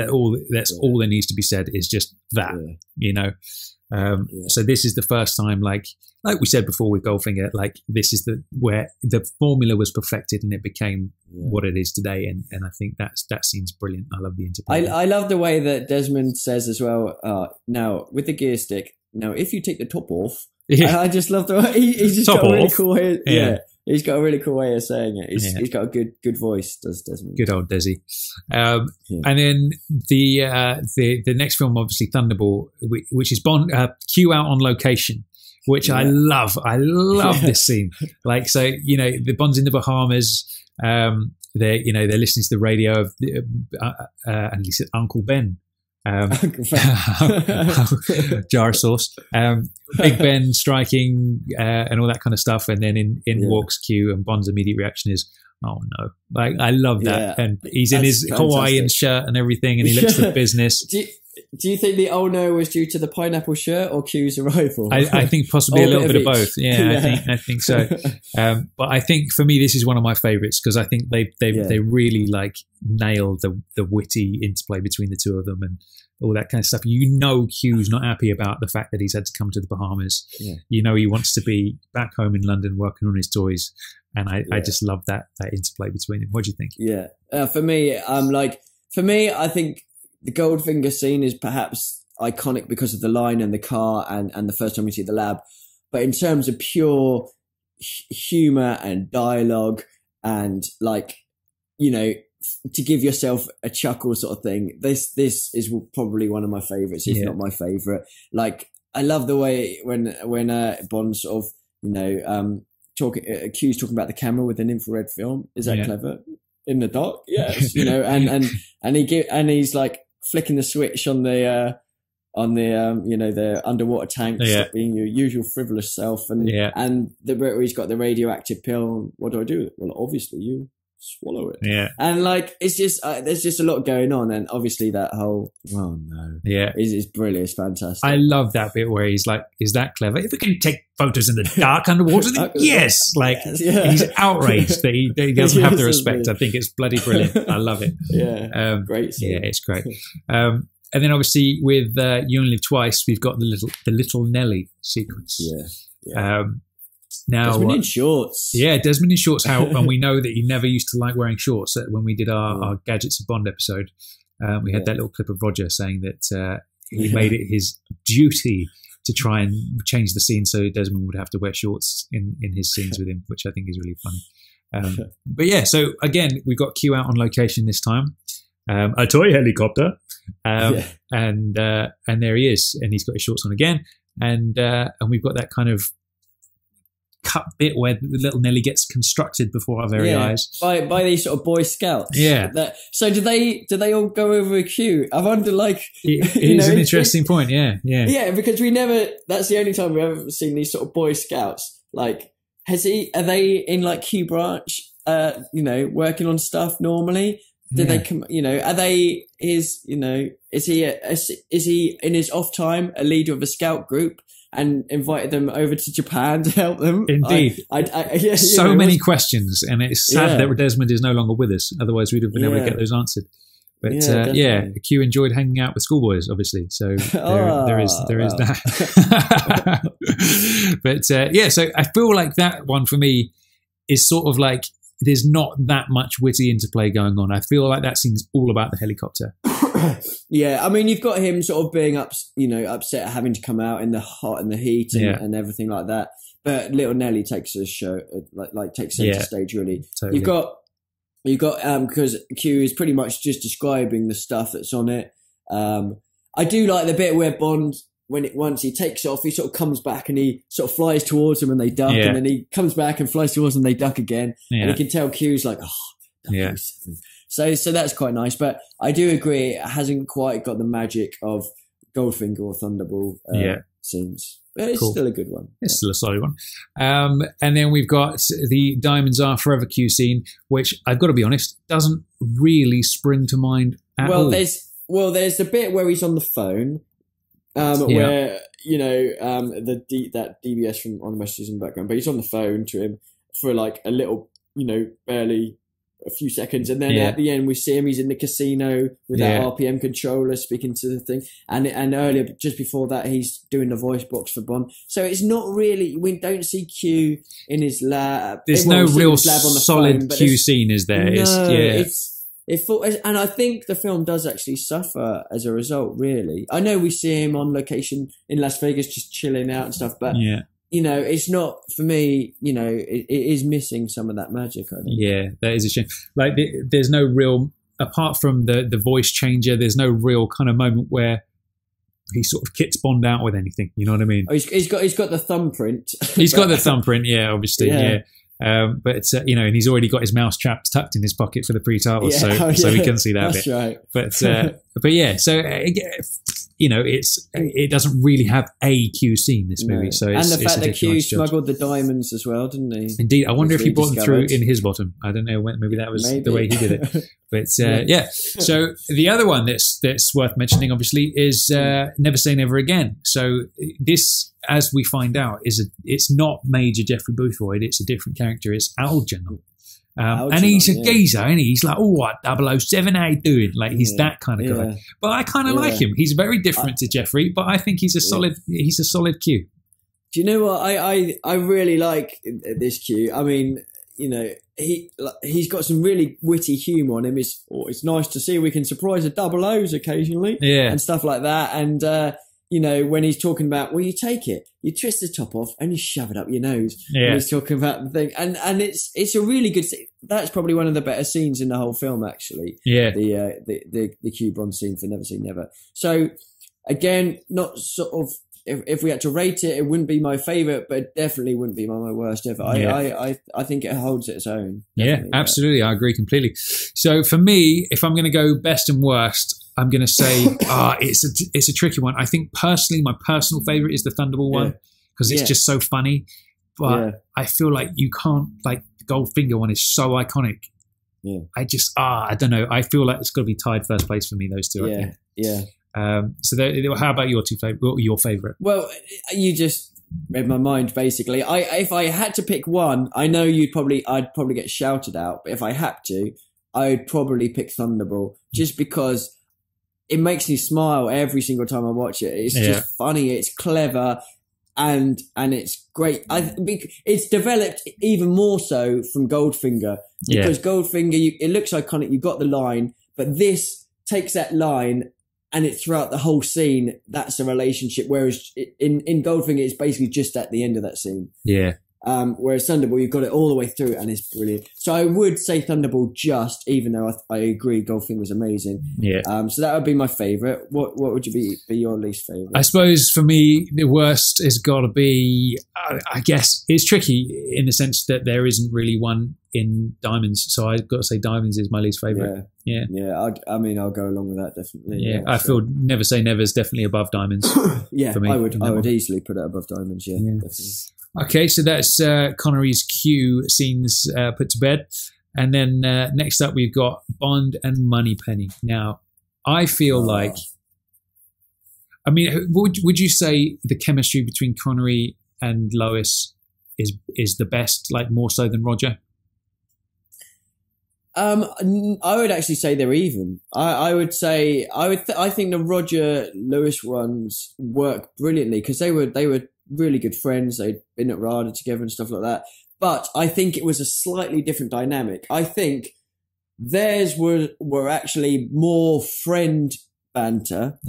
That's all there needs to be said is just that, you know. So this is the first time, like we said before with Goldfinger, like this is where the formula was perfected and it became what it is today. And I think that seems brilliant. I love the interplay. I love the way that Desmond says as well. Now with the gear stick. Now if you take the top off, I just love the way he's just got a really cool way. He's got a really cool way of saying it. He's got a good voice, does Desmond. Good old Desi. And then the next film, obviously Thunderball, which is Bond, Q out on location, which I love. I love this scene. Like, so, the Bond's in the Bahamas. They're listening to the radio of, and he said Uncle Ben. Jar of sauce. Big Ben striking and all that kind of stuff, and then in walks Q, and Bond's immediate reaction is, "Oh no!" Like, I love that, and he's in his Hawaiian shirt and everything, and he looks for business. Do you think the "oh no" was due to the pineapple shirt or Q's arrival? I think possibly a little bit of both. Yeah, I think so. But I think for me, this is one of my favourites because I think they really like nail the witty interplay between the two of them and all that kind of stuff. Q's not happy about the fact that he's had to come to the Bahamas. Yeah. He wants to be back home in London working on his toys, and I just love that interplay between them. What do you think? Yeah, for me, I think the Goldfinger scene is perhaps iconic because of the line and the car and the first time we see the lab. But in terms of pure humour and dialogue and to give yourself a chuckle sort of thing, this is probably one of my favourites, if not my favourite. Like, I love the way when Bond sort of, Q's talking about the camera with an infrared film. Is that clever? In the dark? Yes. And he's like, flicking the switch on the the underwater tanks, being your usual frivolous self, and where he's got the radioactive pill. What do I do? Well, obviously you swallow it. Yeah, and it's just there's just a lot going on, and obviously that whole is brilliant. It's fantastic. I love that bit where he's like, "Is that clever? If we can take photos in the dark underwater, then yes." He's outraged that he doesn't have the respect. I think it's bloody brilliant. I love it. Yeah, great. Scene. Yeah, it's great. And then obviously with You Only Live Twice, we've got the little Nelly sequence. Yeah. Now, Desmond in shorts. Yeah, Desmond in shorts. And we know that he never used to like wearing shorts. When we did our Gadgets of Bond episode, we had that little clip of Roger saying that he made it his duty to try and change the scene so Desmond would have to wear shorts in his scenes with him, which I think is really funny. But yeah, so again, we got Q out on location this time. A toy helicopter. And there he is, and he's got his shorts on again. And we've got that kind of cut bit where the little Nelly gets constructed before our very eyes by these sort of Boy Scouts. So do they all go over a Q? I wonder, it is an interesting point. Yeah, because that's the only time we've ever seen these sort of Boy Scouts. Like, are they in Q branch working on stuff normally? Do they come, are they is he in his off time a leader of a scout group and invited them over to Japan to help them? Indeed. So many questions, and it's sad that Desmond is no longer with us. Otherwise, we'd have been able to get those answered. But Q enjoyed hanging out with schoolboys, obviously. So there is that. But so I feel like that one for me is sort of like there's not that much witty interplay going on. I feel like that seems all about the helicopter. Yeah, I mean, you've got him sort of being upset at having to come out in the hot and the heat and everything like that. But little Nelly takes a show, takes center stage really. Totally. You've got because Q is pretty much just describing the stuff that's on it. I do like the bit where Bond, once he takes off, he sort of comes back and he sort of flies towards them and they duck, and then he comes back and flies towards them and they duck again, and you can tell Q's like, So that's quite nice, but I do agree it hasn't quite got the magic of Goldfinger or Thunderball scenes. But it's still a good one. It's still a solid one. And then we've got the Diamonds Are Forever Q scene, which I've got to be honest, doesn't really spring to mind at all. There's the bit where he's on the phone, where that DBS from On Messages in the background, but he's on the phone to him for like a little, barely a few seconds, and then at the end we see him, he's in the casino with that RPM controller speaking to the thing, and earlier, just before that, he's doing the voice box for Bond. So it's not really, we don't see Q in his lab. There's no real solid Q scene, is there? And I think the film does actually suffer as a result, really. I know we see him on location in Las Vegas just chilling out and stuff, but it's not for me. It is missing some of that magic. I think. Yeah, that is a shame. Like, there's no real, apart from the voice changer, there's no real kind of moment where he sort of kicks Bond out with anything. You know what I mean? Oh, he's got the thumbprint. He's got the thumbprint, yeah, obviously, yeah. But it's and he's already got his mouse traps tucked in his pocket for the pre-title, so we can see that That's bit. right. But yeah, so it doesn't really have a Q scene, this movie. No. So and the fact that Q nice smuggled the diamonds as well, didn't he? Indeed, I wonder if he brought them through discovered. in his bottom. I don't know. Maybe that was Maybe. the way he did it. But yeah. So the other one that's worth mentioning, obviously, is Never Say Never Again. So this, as we find out, it's not Major Jeffrey Boothroyd. It's a different character. It's Algernon. And he's a geezer, and he's like, "Oh, what 007? How you doing?" Like, he's that kind of guy. But I kind of like him. He's very different to Jeffrey, but I think he's a solid. He's a solid Q. Do you know what I really like this Q? I mean, he's got some really witty humour on him. It's nice to see we can surprise the 00s occasionally, and stuff like that. And when he's talking about, well, you take it, you twist the top off, and you shove it up your nose. Yeah. And he's talking about the thing, and it's a really good scene. That's probably one of the better scenes in the whole film, actually. Yeah. The Q Bond scene for Never Say Never. So again, not sort of. If we had to rate it, it wouldn't be my favourite, but it definitely wouldn't be my worst ever. I think it holds its own. Yeah, absolutely. I agree completely. So for me, if I'm going to go best and worst, I'm going to say it's a tricky one. I think personally, my personal favourite is the Thunderball one because it's just so funny. But I feel like you can't, like, the Goldfinger one is so iconic. Yeah. I don't know. I feel like it's got to be tied first place for me, those two, I think. Yeah. So how about your two favorite? What were your favorite? Well, you just read my mind, basically. If I had to pick one, I know I'd probably get shouted out, but if I had to, I'd probably pick Thunderball, just because it makes me smile every single time I watch it. It's just funny, it's clever, and it's great. It's developed even more so from Goldfinger, because Goldfinger, it looks iconic. You got the line, but this takes that line. And it's throughout the whole scene, that's a relationship. Whereas in Goldfinger, it's basically just at the end of that scene. Yeah. Whereas Thunderball, you've got it all the way through, and it's brilliant. So I would say Thunderball, even though I agree Goldfinger's amazing. Yeah. So that would be my favourite. What would be your least favourite? I suppose for me, the worst has got to be, I guess, it's tricky in the sense that there isn't really one in Diamonds. So I've got to say Diamonds is my least favourite. Yeah. I'll go along with that, definitely. Yeah, I feel Never Say Never is definitely above Diamonds. For me, I would easily put it above Diamonds, definitely. Okay, so that's Connery's Q scenes put to bed. And then next up, we've got Bond and Moneypenny. Now, I feel like... I mean, would you say the chemistry between Connery and Lois is the best, like more so than Roger? I would actually say they're even. I think the Roger Lewis ones work brilliantly because they were really good friends. They'd been at RADA together and stuff like that. But I think it was a slightly different dynamic. I think theirs were actually more friend banter.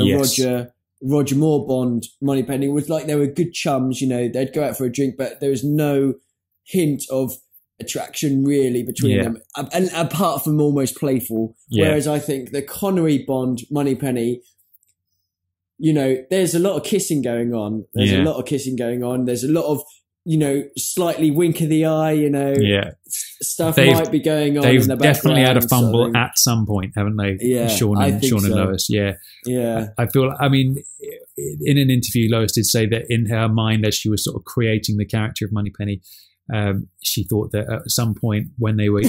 Roger Moore Bond, Moneypenny was like they were good chums. They'd go out for a drink, but there was no hint of attraction really between them, and apart from almost playful. Whereas I think the Connery Bond, Moneypenny, there's a lot of kissing going on. There's a lot of, slightly wink of the eye, stuff might be going on in the background. They've definitely had a fumble at some point, haven't they? Yeah, Sean and Lois. Yeah. I feel, in an interview, Lois did say that in her mind, as she was sort of creating the character of Moneypenny, she thought that at some point when they were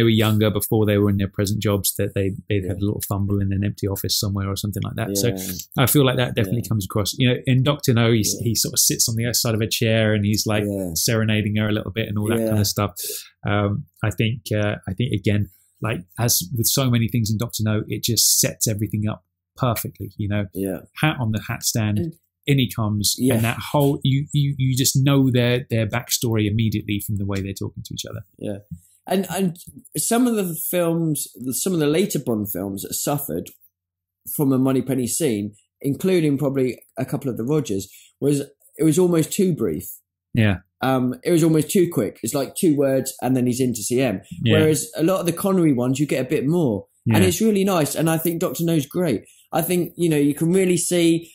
younger, before they were in their present jobs, that they'd had a little fumble in an empty office somewhere or something like that. So I feel like that definitely comes across. In Dr. No, he sort of sits on the outside of a chair and he's like serenading her a little bit and all that kind of stuff. I think again, like as with so many things in Dr. No, it just sets everything up perfectly. Hat on the hat stand. In he comes, and that whole you just know their backstory immediately from the way they're talking to each other. Yeah, and some of the later Bond films that suffered from a Moneypenny scene, including probably a couple of the Rogers, it was almost too brief. Yeah. It was almost too quick. It's like 2 words and then he's into CM. Yeah. Whereas a lot of the Connery ones, you get a bit more. Yeah. And it's really nice. And I think Dr. No's great. I think, you can really see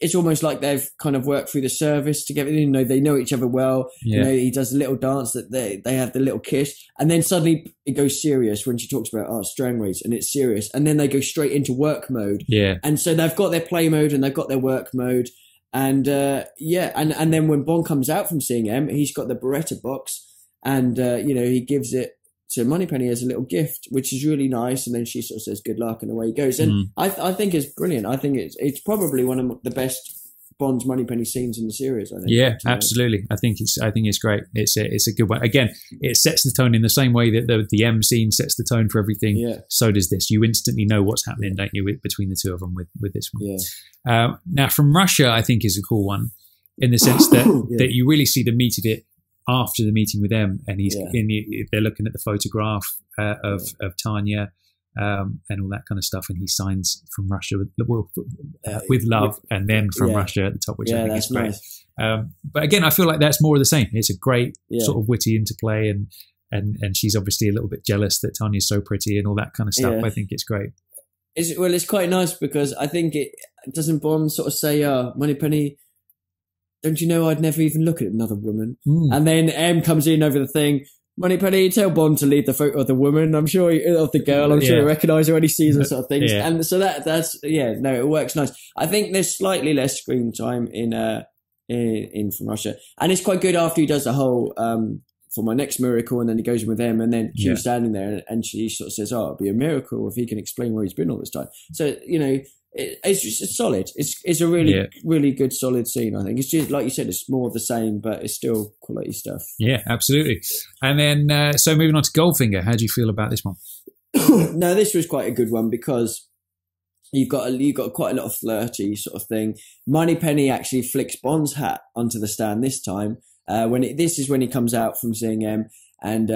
it's almost like they've kind of worked through the service together. They know each other well. Yeah. He does a little dance that they have the little kiss. And then suddenly it goes serious when she talks about strangways, and it's serious. And then they go straight into work mode. Yeah. And so they've got their play mode and they've got their work mode. And and then when Bond comes out from seeing M, he's got the Beretta box, and he gives it to Moneypenny as a little gift, which is really nice. And then she sort of says good luck, and away he goes. And I think it's brilliant. I think it's probably one of the best Bond's Moneypenny scenes in the series. I think. Yeah, absolutely. I think it's great. It's a good one. Again, it sets the tone in the same way that the M scene sets the tone for everything. Yeah. So does this. You instantly know what's happening, don't you, between the two of them with this one. Yeah. Now, from Russia, I think is a cool one in the sense that that you really see the meat of it after the meeting with M, and they're looking at the photograph of Tanya. And all that kind of stuff, and he signs from Russia with love, and then from Russia at the top, which I think is great. Nice. But again, I feel like that's more of the same. It's a great sort of witty interplay, and she's obviously a little bit jealous that Tanya's so pretty and all that kind of stuff. I think it's great. It's quite nice because I think it doesn't Bond sort of say, Moneypenny, don't you know I'd never even look at another woman? And then M comes in over the thing. Moneypenny, tell Bond to leave the photo of the woman. I'm sure of the girl. I'm sure he'll recognise her when he sees her, sort of things. Yeah. And so it works nice. I think there's slightly less screen time in From Russia, and it's quite good after he does the whole for my next miracle, and then he goes in with them, and then Q's standing there, and she sort of says, "Oh, it'd be a miracle if he can explain where he's been all this time." So it's just solid. It's a really really good solid scene. I think it's just like you said, it's more of the same, but it's still quality stuff. Yeah, absolutely. And then so moving on to Goldfinger, how do you feel about this one? No, this was quite a good one because you've got quite a lot of flirty sort of thing. Moneypenny actually flicks Bond's hat onto the stand this time. This is when he comes out from seeing M, and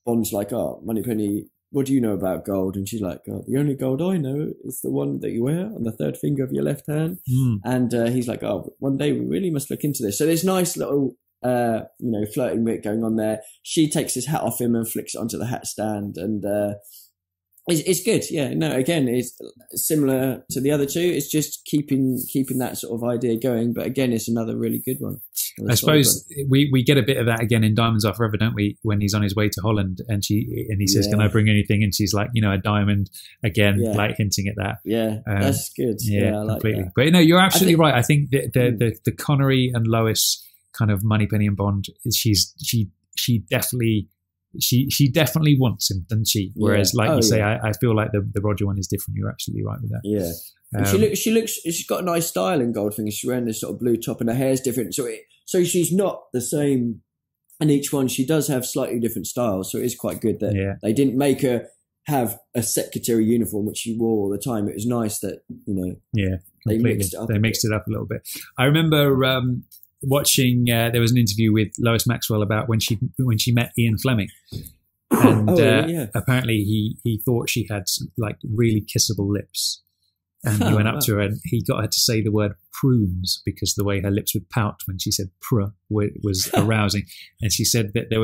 Bond's like, "Oh, Moneypenny, what do you know about gold?" And she's like, "Oh, the only gold I know is the one that you wear on the third finger of your left hand." And he's like, "Oh, one day we really must look into this." So there's nice little, flirting bit going on there. She takes his hat off him and flicks it onto the hat stand, and it's good. Yeah, no, again, it's similar to the other two. It's just keeping that sort of idea going. But again, it's another really good one. I suppose we get a bit of that again in Diamonds Are Forever, don't we? When he's on his way to Holland and he says, "Can I bring anything?" And she's like, a diamond again, like hinting at that. Yeah, that's good. Yeah, I like completely. that. But you're absolutely right. I think the Connery and Lois kind of Moneypenny and Bond, she definitely wants him, doesn't she? Whereas, say, I feel like the Roger one is different. You're absolutely right with that. Yeah. And she's got a nice style in Goldfinger. She's wearing this sort of blue top and her hair's different. So she's not the same. And each one, she does have slightly different styles. So it is quite good that they didn't make her have a secretary uniform, which she wore all the time. It was nice that, they mixed it up. They mixed it up a little bit. I remember watching, there was an interview with Lois Maxwell about when she met Ian Fleming. And apparently he thought she had like really kissable lips. And he went up to her and he got her to say the word prunes because the way her lips would pout when she said pr was arousing. And she said that they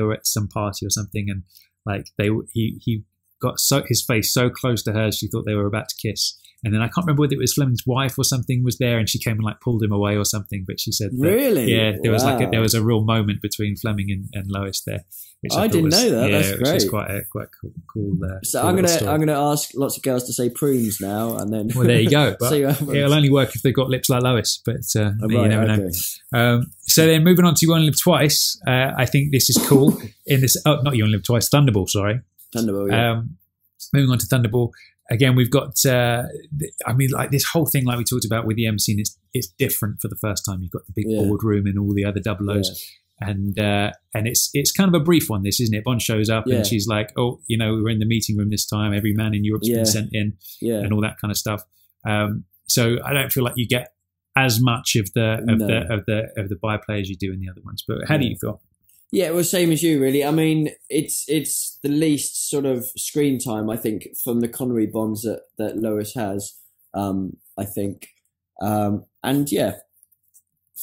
were at some party or something, and like he got his face so close to hers she thought they were about to kiss. And then I can't remember whether it was Fleming's wife or something was there, and she came and like pulled him away or something. But she said, "Really? Yeah, there was there was a real moment between Fleming and Lois there." Which I didn't know that. Yeah, that's great. Which is quite cool. So cool I'm gonna ask lots of girls to say prunes now, and then well, there you go. But it'll only work if they've got lips like Lois. But you never know. So then moving on to You Only Live Twice. I think this is cool. In this, not You Only Live Twice. Thunderball. Sorry. Thunderball. Yeah. Moving on to Thunderball. Again, we've got, like this whole thing, like we talked about with the M scene, it's different for the first time. You've got the big boardroom and all the other double O's. Yeah. And it's kind of a brief one, this, isn't it? Bond shows up and she's like, "Oh, we're in the meeting room this time. Every man in Europe's been sent in," and all that kind of stuff. So I don't feel like you get as much of the byplay as you do in the other ones. But how do you feel? Yeah, well, same as you, really. I mean, it's the least sort of screen time, I think, from the Connery Bonds that Lois has, I think. And yeah,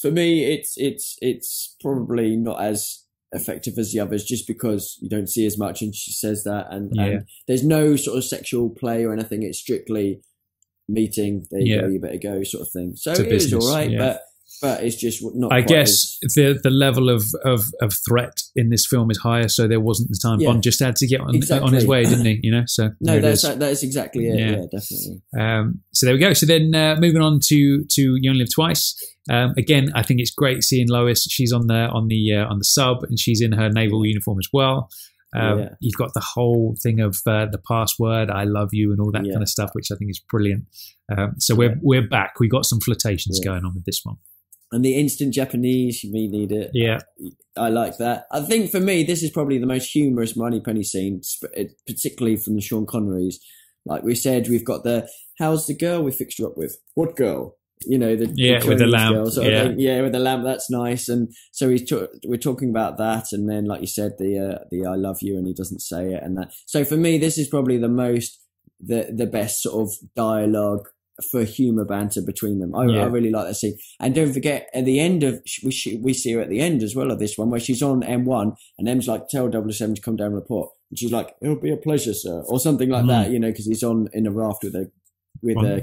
For me, it's probably not as effective as the others, just because you don't see as much, and she says that, and there's no sort of sexual play or anything. It's strictly meeting. There you go, you better go, sort of thing. So it is all right, but it's just not. I guess the level of threat in this film is higher, so there wasn't the time. Bond just had to get on his way, didn't he? You know, so no, that's exactly it. Yeah, definitely. So there we go. So then moving on to You Only Live Twice. Again, I think it's great seeing Lois. She's on the sub, and she's in her naval uniform as well. You've got the whole thing of the password, I love you, and all that kind of stuff, which I think is brilliant. So we're back. We got some flirtations going on with this one. And the instant Japanese, you may need it. Yeah. I like that. I think for me, this is probably the most humorous Moneypenny scene, particularly from the Sean Connerys. Like we said, we've got how's the girl we fixed her up with? What girl? You know, the with the lamp. Girl, sort of thing. With the lamp, that's nice. And so we're talking about that. And then, like you said, the I love you, and he doesn't say it. And that. So for me, this is probably the best sort of dialogue for humour banter between them. I really like that scene. And don't forget, at the end of we see her at the end as well of this one, where she's on M1 and M's like, tell 007 to come down and report, and she's like, it'll be a pleasure, sir, or something like that, you know, because he's in a raft with a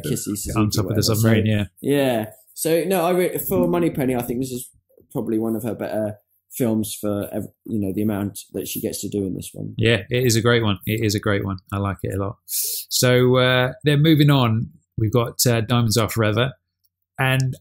kissy on top of the submarine. So no, for Moneypenny, I think this is probably one of her better films for the amount that she gets to do in this one. Yeah, it is a great one. I like it a lot. So then moving on, we've got Diamonds Are Forever, and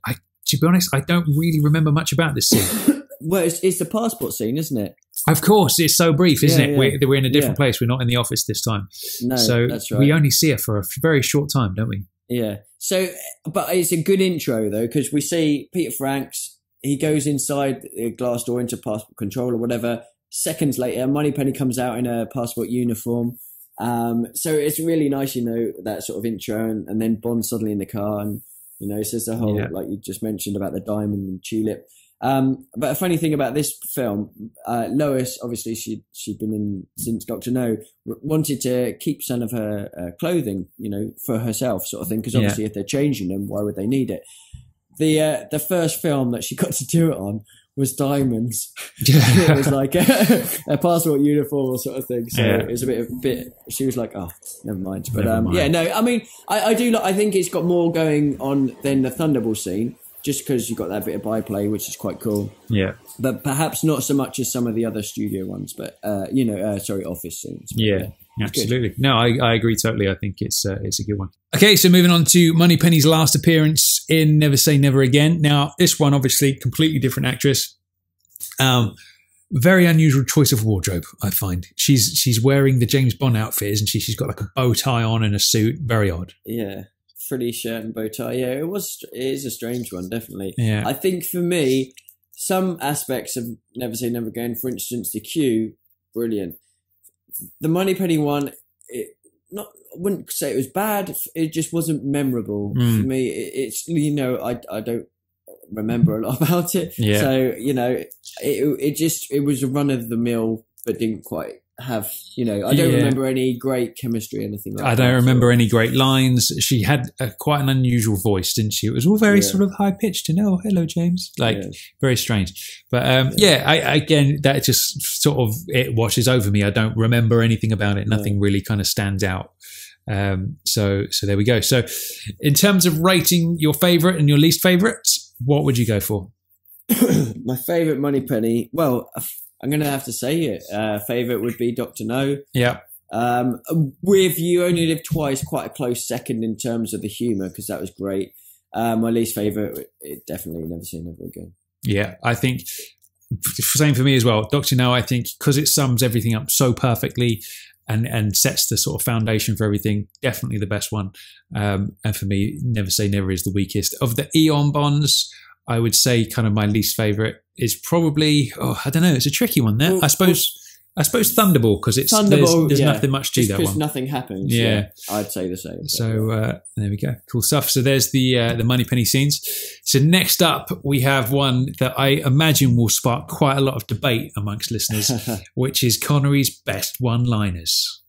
to be honest, I don't really remember much about this scene. Well, it's the passport scene, isn't it? Of course, it's so brief, isn't it? We're in a different place. We're not in the office this time. No, so that's right. We only see her for a very short time, don't we? Yeah. So, but it's a good intro though, because we see Peter Franks. He goes inside the glass door into passport control or whatever. Seconds later, Moneypenny comes out in a passport uniform. So it's really nice, that sort of intro, and then Bond suddenly in the car, and says the whole like you just mentioned about the diamond and tulip. But a funny thing about this film, Lois, obviously she'd been in since Dr. No, wanted to keep some of her clothing, for herself, sort of thing, because obviously if they're changing them, why would they need it? The first film that she got to do it on was Diamonds. It was like a passport uniform sort of thing. So it was a bit. She was like, "Oh, never mind." But I mean, I do. I think it's got more going on than the Thunderball scene, just because you've got that bit of byplay, which is quite cool. Yeah. But perhaps not so much as some of the other studio ones. But office scenes. But, absolutely. No, I agree totally. I think it's a good one. Okay, so moving on to Moneypenny's last appearance in Never Say Never Again. Now, this one, obviously, completely different actress. Very unusual choice of wardrobe, I find. She's wearing the James Bond outfit, isn't she? She's got like a bow tie on and a suit. Very odd. Yeah, frilly shirt and bow tie. Yeah, it is a strange one, definitely. Yeah. I think for me, some aspects of Never Say Never Again, for instance, the Q, brilliant. The Moneypenny one, I wouldn't say it was bad. It just wasn't memorable for me. It's I don't remember a lot about it. Yeah. So it was a run of the mill, but didn't quite have. I don't remember any great chemistry or anything like that. I don't remember any great lines. She had quite an unusual voice, didn't she? It was all very sort of high pitched. Hello, James. Very strange. But again, that just sort of it washes over me. I don't remember anything about it. Nothing really kind of stands out. So there we go. So in terms of rating your favourite and your least favourite, what would you go for? My favourite Moneypenny. Well, I'm going to have to say it. Favourite would be Dr. No. Yeah. With You Only Live Twice, quite a close second in terms of the humour, because that was great. My least favourite, it definitely Never Say Never Again. Yeah, I think same for me as well. Dr. No, I think because it sums everything up so perfectly and sets the sort of foundation for everything, definitely the best one. And for me, Never Say Never is the weakest. Of the Eon Bonds, I would say kind of my least favourite is probably, I don't know, it's a tricky one there. I suppose Thunderball, because there's nothing much to that one. Because nothing happens. Yeah. I'd say the same. So there we go. Cool stuff. So there's the Moneypenny scenes. So next up, we have one that I imagine will spark quite a lot of debate amongst listeners, which is Connery's best one-liners.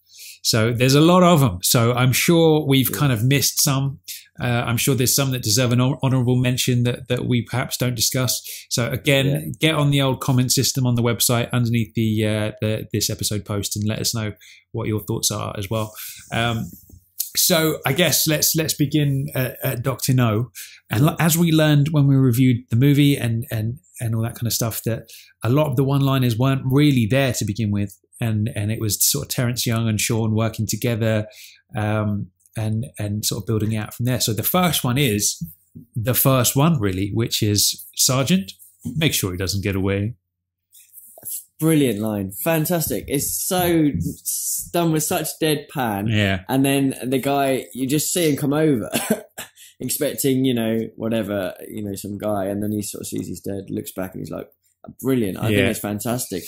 So there's a lot of them. So I'm sure we've kind of missed some. I'm sure there's some that deserve an honourable mention that we perhaps don't discuss. So again, get on the old comment system on the website underneath the this episode post and let us know what your thoughts are as well. So I guess let's begin at Dr. No. And as we learned when we reviewed the movie and all that kind of stuff, that a lot of the one-liners weren't really there to begin with. And it was sort of Terence Young and Sean working together and sort of building out from there. So the first one is the first one, really, which is Sergeant, make sure he doesn't get away. Brilliant line. Fantastic. It's so done with such deadpan. Yeah. And then the guy, you just see him come over expecting, whatever, some guy. And then he sort of sees he's dead, looks back and he's like, brilliant. I think it's fantastic.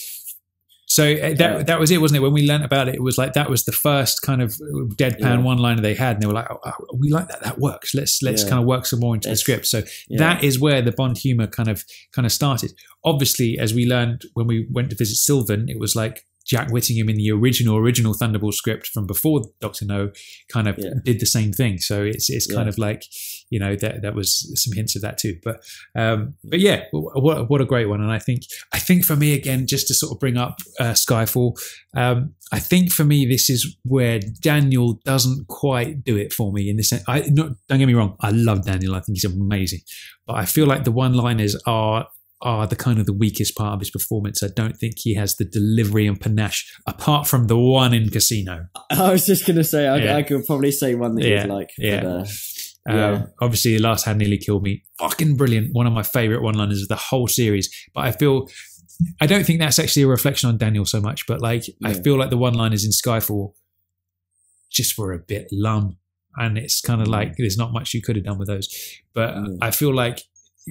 So that was it, wasn't it? When we learnt about it, it was like that was the first kind of deadpan one-liner they had, and they were like, "Oh, we like that. That works. Let's kind of work some more into the script." So that is where the Bond humor kind of started. Obviously, as we learned when we went to visit Sylvan, it was like Jack Whittingham in the original Thunderball script from before Dr. No kind of did the same thing. So it's kind of like, that was some hints of that too. But yeah, what a great one. And I think for me, again, just to sort of bring up Skyfall, I think for me, this is where Daniel doesn't quite do it for me in this sense. Don't get me wrong. I love Daniel. I think he's amazing, but I feel like the one-liners are the kind of the weakest part of his performance. I don't think he has the delivery and panache, apart from the one in Casino. I was just going to say, I could probably say one that you'd like. But, obviously, The Last Hand Nearly Killed Me. Fucking brilliant. One of my favourite one-liners of the whole series. But I don't think that's actually a reflection on Daniel so much, but I feel like the one-liners in Skyfall just were a bit lump. And it's kind of like there's not much you could have done with those. But I feel like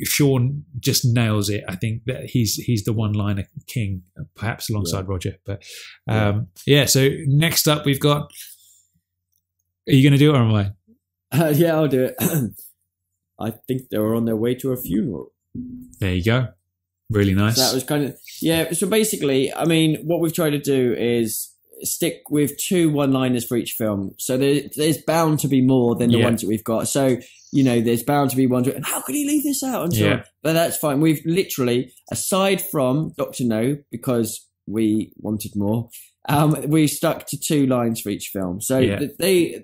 Sean just nails it. I think that he's the one-liner king, perhaps alongside Roger. But so next up we've got. Are you going to do it or am I? I'll do it. I think they were on their way to a funeral. There you go. Really nice. So that was kind of So basically, I mean, what we've tried to do is stick with 2 one-liners for each film. So there's bound to be more than the ones that we've got. So, there's bound to be ones and how could he leave this out and so on. But that's fine. We've literally, aside from Dr. No, because we wanted more, we stuck to 2 lines for each film. So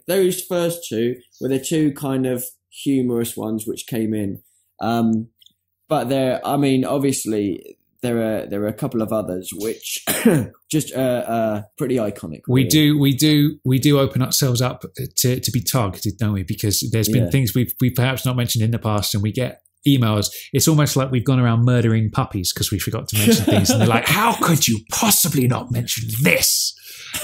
those first 2 were the 2 kind of humorous ones which came in. But obviously there are a couple of others which just pretty iconic. Really. We do open ourselves up to be targeted, don't we? Because there's been things we've perhaps not mentioned in the past, and we get emails. It's almost like we've gone around murdering puppies because we forgot to mention things, and they're like, "How could you possibly not mention this?"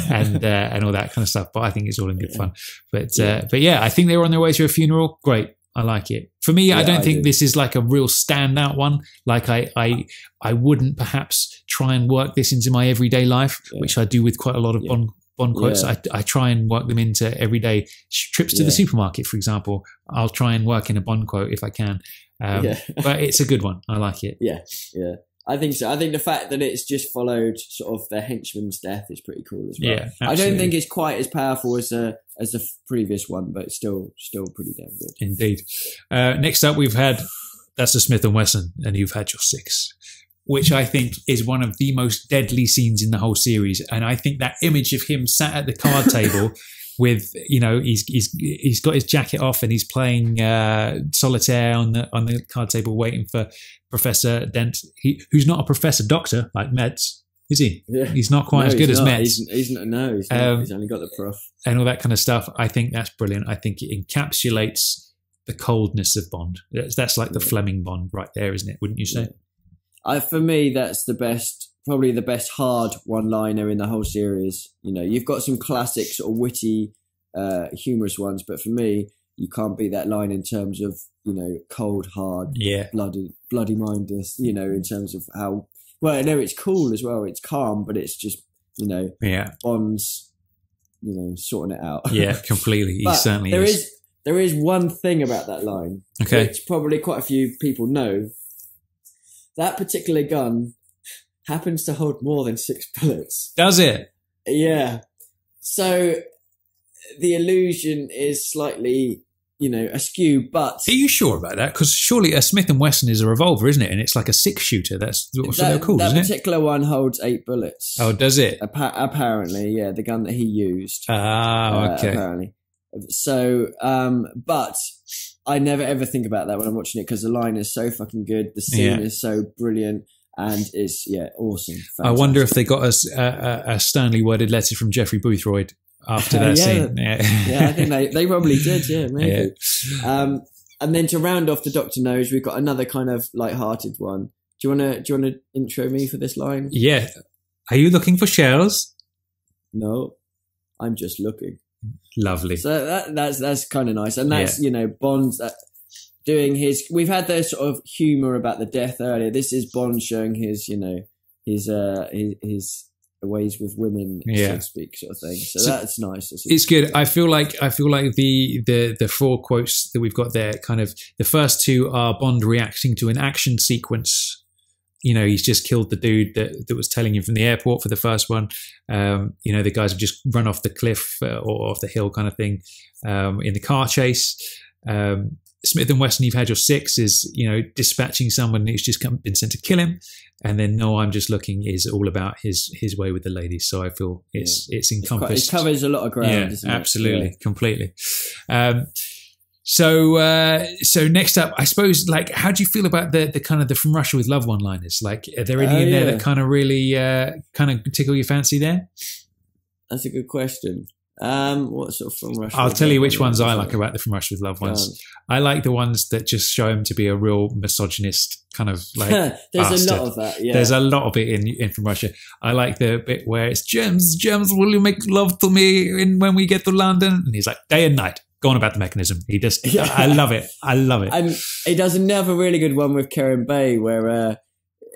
and all that kind of stuff. But I think it's all in good fun. But I think they were on their way to a funeral. Great. I like it. For me, I don't think this is like a real standout one. Like I wouldn't perhaps try and work this into my everyday life, which I do with quite a lot of Bond quotes. I try and work them into everyday trips to the supermarket, for example. I'll try and work in a Bond quote if I can. But it's a good one. I like it. Yeah. I think so. I think the fact that it's just followed sort of their henchman's death is pretty cool as well. Yeah, absolutely. I don't think it's quite as powerful as the previous one, but it's still pretty damn good. Indeed. Next up, we've had That's a Smith & Wesson, and you've had your 6, which I think is one of the most deadly scenes in the whole series. And I think that image of him sat at the card table with, he's got his jacket off and he's playing solitaire on the card table waiting for Professor Dent, who's not a professor doctor like Meds, is he? Yeah. He's not quite as good as Meds. He's not. He's only got the prof. And all that kind of stuff. I think that's brilliant. I think it encapsulates the coldness of Bond. That's like the Fleming Bond right there, isn't it? Wouldn't you say? For me, that's probably the best hard one-liner in the whole series. You've got some classic sort of witty, humorous ones, but for me, you can't beat that line in terms of, cold, hard, bloody mindless, in terms of how, well, I know it's cool as well. It's calm, but it's just, Bond's, sorting it out. Yeah, completely. He certainly is. There is one thing about that line, which probably quite a few people know. That particular gun happens to hold more than 6 bullets. Does it? Yeah. So the illusion is slightly, askew, but... Are you sure about that? Because surely a Smith & Wesson is a revolver, isn't it? And it's like a 6-shooter. That's what they're called, isn't it? That particular one holds 8 bullets. Oh, does it? Apparently, yeah, the gun that he used. Okay. Apparently. So, but I never ever think about that when I'm watching it because the line is so fucking good. The scene is so brilliant. And it's, awesome. Fantastic. I wonder if they got a sternly worded letter from Jeffrey Boothroyd after that scene. Yeah, I think they probably did, maybe. Yeah. And then to round off the Doctor Knows, we've got another kind of light-hearted one. Do you want to intro me for this line? Yeah. Are you looking for shells? No, I'm just looking. Lovely. So that's kind of nice. And that's, Bond's doing his... We've had the sort of humour about the death earlier. This is Bond showing his, his ways with women, so to speak, sort of thing. So that's nice. It's good. I feel like the 4 quotes that we've got there, kind of the first 2 are Bond reacting to an action sequence. He's just killed the dude that was telling him from the airport for the first one. The guys have just run off the cliff or off the hill kind of thing in the car chase. Smith & Wesson, you've had your 6 is, dispatching someone who's just been sent to kill him. And then No, I'm Just Looking is all about his way with the ladies. So I feel it's encompassed. It covers a lot of ground. Yeah, absolutely. Completely. So next up, I suppose, like, how do you feel about the kind of the From Russia with Love one-liners? Like, are there any in there that kind of really kind of tickle your fancy there? That's a good question. What sort of From Russia? I'll tell you which ones I like about the From Russia with Love ones. I like the ones that just show him to be a real misogynist kind of like There's bastard. a lot of that, yeah. There's a lot of it in From Russia. I like the bit where it's, James, will you make love to me when we get to London? And he's like, day and night. Go on about the mechanism. He just, I love it. And he does another really good one with Kerim Bey where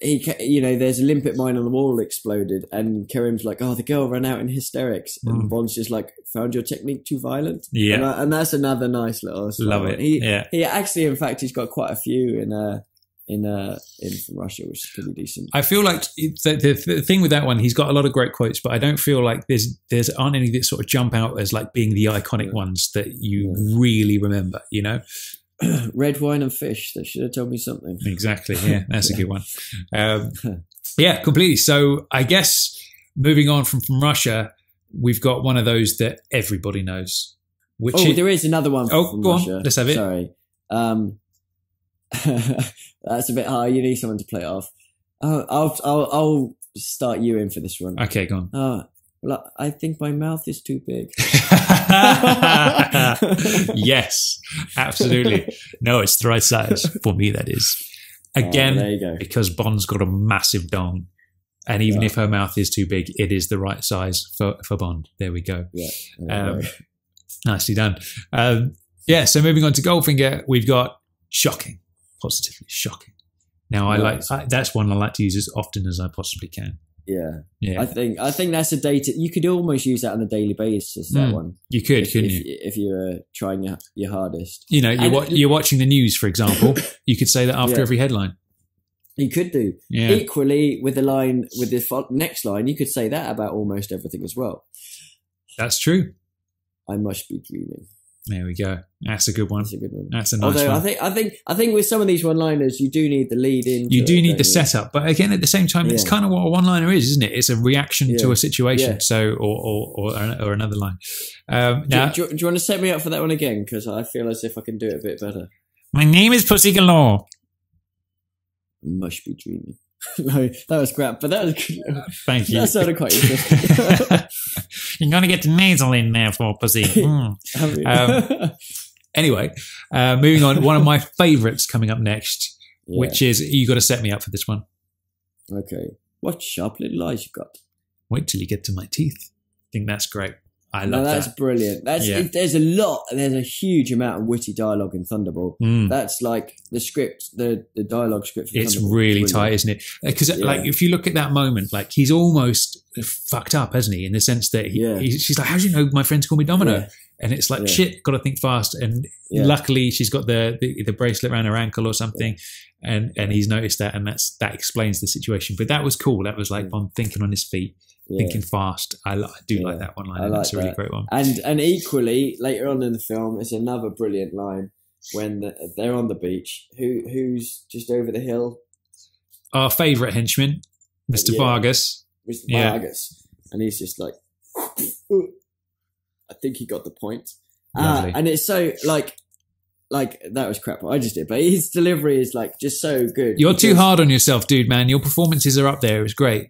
there's a limpet mine on the wall exploded and Kerim's like, oh, the girl ran out in hysterics. And Bond's just like, found your technique too violent. Yeah. And that's another nice little song. Love it. He actually, in fact, he's got quite a few in From Russia, which is pretty decent. I feel like the thing with that one, he's got a lot of great quotes, but I don't feel like there's aren't any that sort of jump out as like being the iconic ones that you really remember, Red wine and fish. They should have told me something. Exactly. Yeah, that's a good one. Yeah, completely. So I guess moving on from Russia, we've got one of those that everybody knows. There is another one. From go Russia. on. Let's have it. Sorry. That's a bit hard. You need someone to play it off. I'll start you in for this one. Okay, go on. Well, I think my mouth is too big. Yes, absolutely. No, it's the right size for me. That is again there you go. Because Bond's got a massive dong, and even if her mouth is too big, it is the right size for Bond. There we go. Yeah. Nicely done. So moving on to Goldfinger, we've got shocking, positively shocking. Now that's one I like to use as often as I possibly can. Yeah. I think that's a data. You could almost use that on a daily basis. That one you could, couldn't you? If you were trying your hardest. You're watching the news, for example. You could say that after every headline. You could do. Yeah. Equally with the next line, you could say that about almost everything as well. That's true. I must be dreaming. There we go. That's a good one. That's a good one. That's a nice one. I think with some of these one-liners, you do need the lead in. You do need the setup, but again, at the same time, it's kind of what a one-liner is, isn't it? It's a reaction to a situation. Yeah. So, or another line. Now, do you want to set me up for that one again? Because I feel as if I can do it a bit better. My name is Pussy Galore. Must be dreaming. No, that was crap, but that was good. Thank you. That sounded quite interesting. You're going to get the nasal in there for Pussy. Anyway, moving on. One of my favourites coming up next, which is, you got to set me up for this one. Okay. What sharp little eyes you got? Wait till you get to my teeth. I think that's great. I love that. That's brilliant. There's a huge amount of witty dialogue in Thunderball. That's like the script, the dialogue script. For it's Thunderball really tight, isn't it? Because like if you look at that moment, like he's almost fucked up, hasn't he? In the sense that she's like, "How do you know my friends call me Domino?" Yeah. And it's like, shit, got to think fast. And luckily, she's got the bracelet around her ankle or something, and he's noticed that, and that explains the situation. But that was cool. That was like Bond thinking on his feet. thinking fast. I do like that one line. I like That's a really that. great one. And equally, later on in the film, is another brilliant line when they're on the beach. Who's just over the hill? Our favourite henchman, Mr. Vargas. Mr. Vargas. And he's just like, I think he got the point. And it's so like that was crap. I just did, but his delivery is like just so good. You're too hard on yourself, dude, man. Your performances are up there. It was great.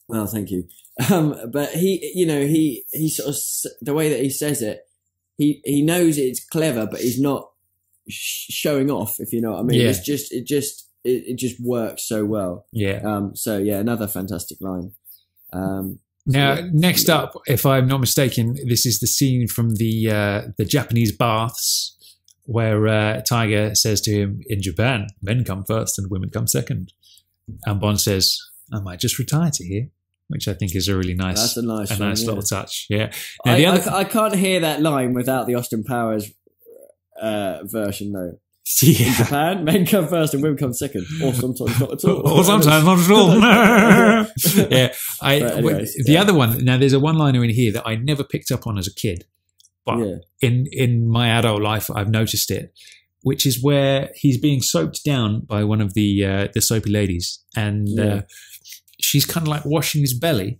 Well, thank you. But he sort of, the way that he says it, he knows it's clever, but he's not showing off, if you know what I mean. Yeah. It's just, it just works so well. Yeah. So yeah, another fantastic line. Now, next up, if I'm not mistaken, this is the scene from the Japanese baths where Tiger says to him, in Japan, men come first and women come second. And Bond says, I might just retire to here, which I think is a really nice, That's a nice little touch. Yeah. Now, I can't hear that line without the Austin Powers version, though. Yeah. In Japan, men come first and women come second, or sometimes not at all. Or sometimes not at all. Yeah. The other one, now there's a one-liner in here that I never picked up on as a kid, but in my adult life I've noticed it, which is where he's being soaped down by one of the soapy ladies, and she's kind of like washing his belly,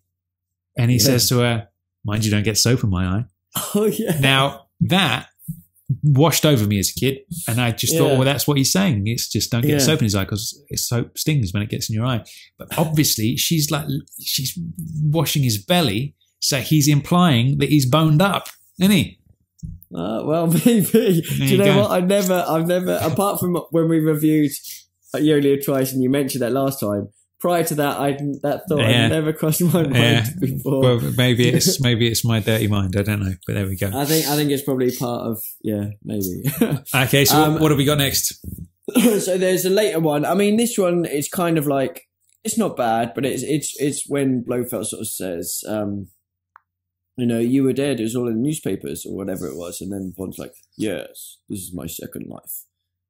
and he says to her, mind you don't get soap in my eye. Oh yeah. Now that washed over me as a kid, and I just thought, well, that's what he's saying. It's just don't get soap in his eye because soap stings when it gets in your eye. But obviously she's washing his belly, so he's implying that he's boned up, isn't he? Well, maybe. Do you know what? I've never, apart from when we reviewed You Only Live Twice and you mentioned that last time, prior to that, that thought had never crossed my mind before. Well, maybe it's my dirty mind. I don't know, but there we go. I think it's probably part of maybe. Okay, so what have we got next? So there's a later one. I mean, this one is kind of like, it's not bad, but it's when Blofeld sort of says, you were dead. It was all in the newspapers or whatever it was, and then Bond's like, yes, this is my second life.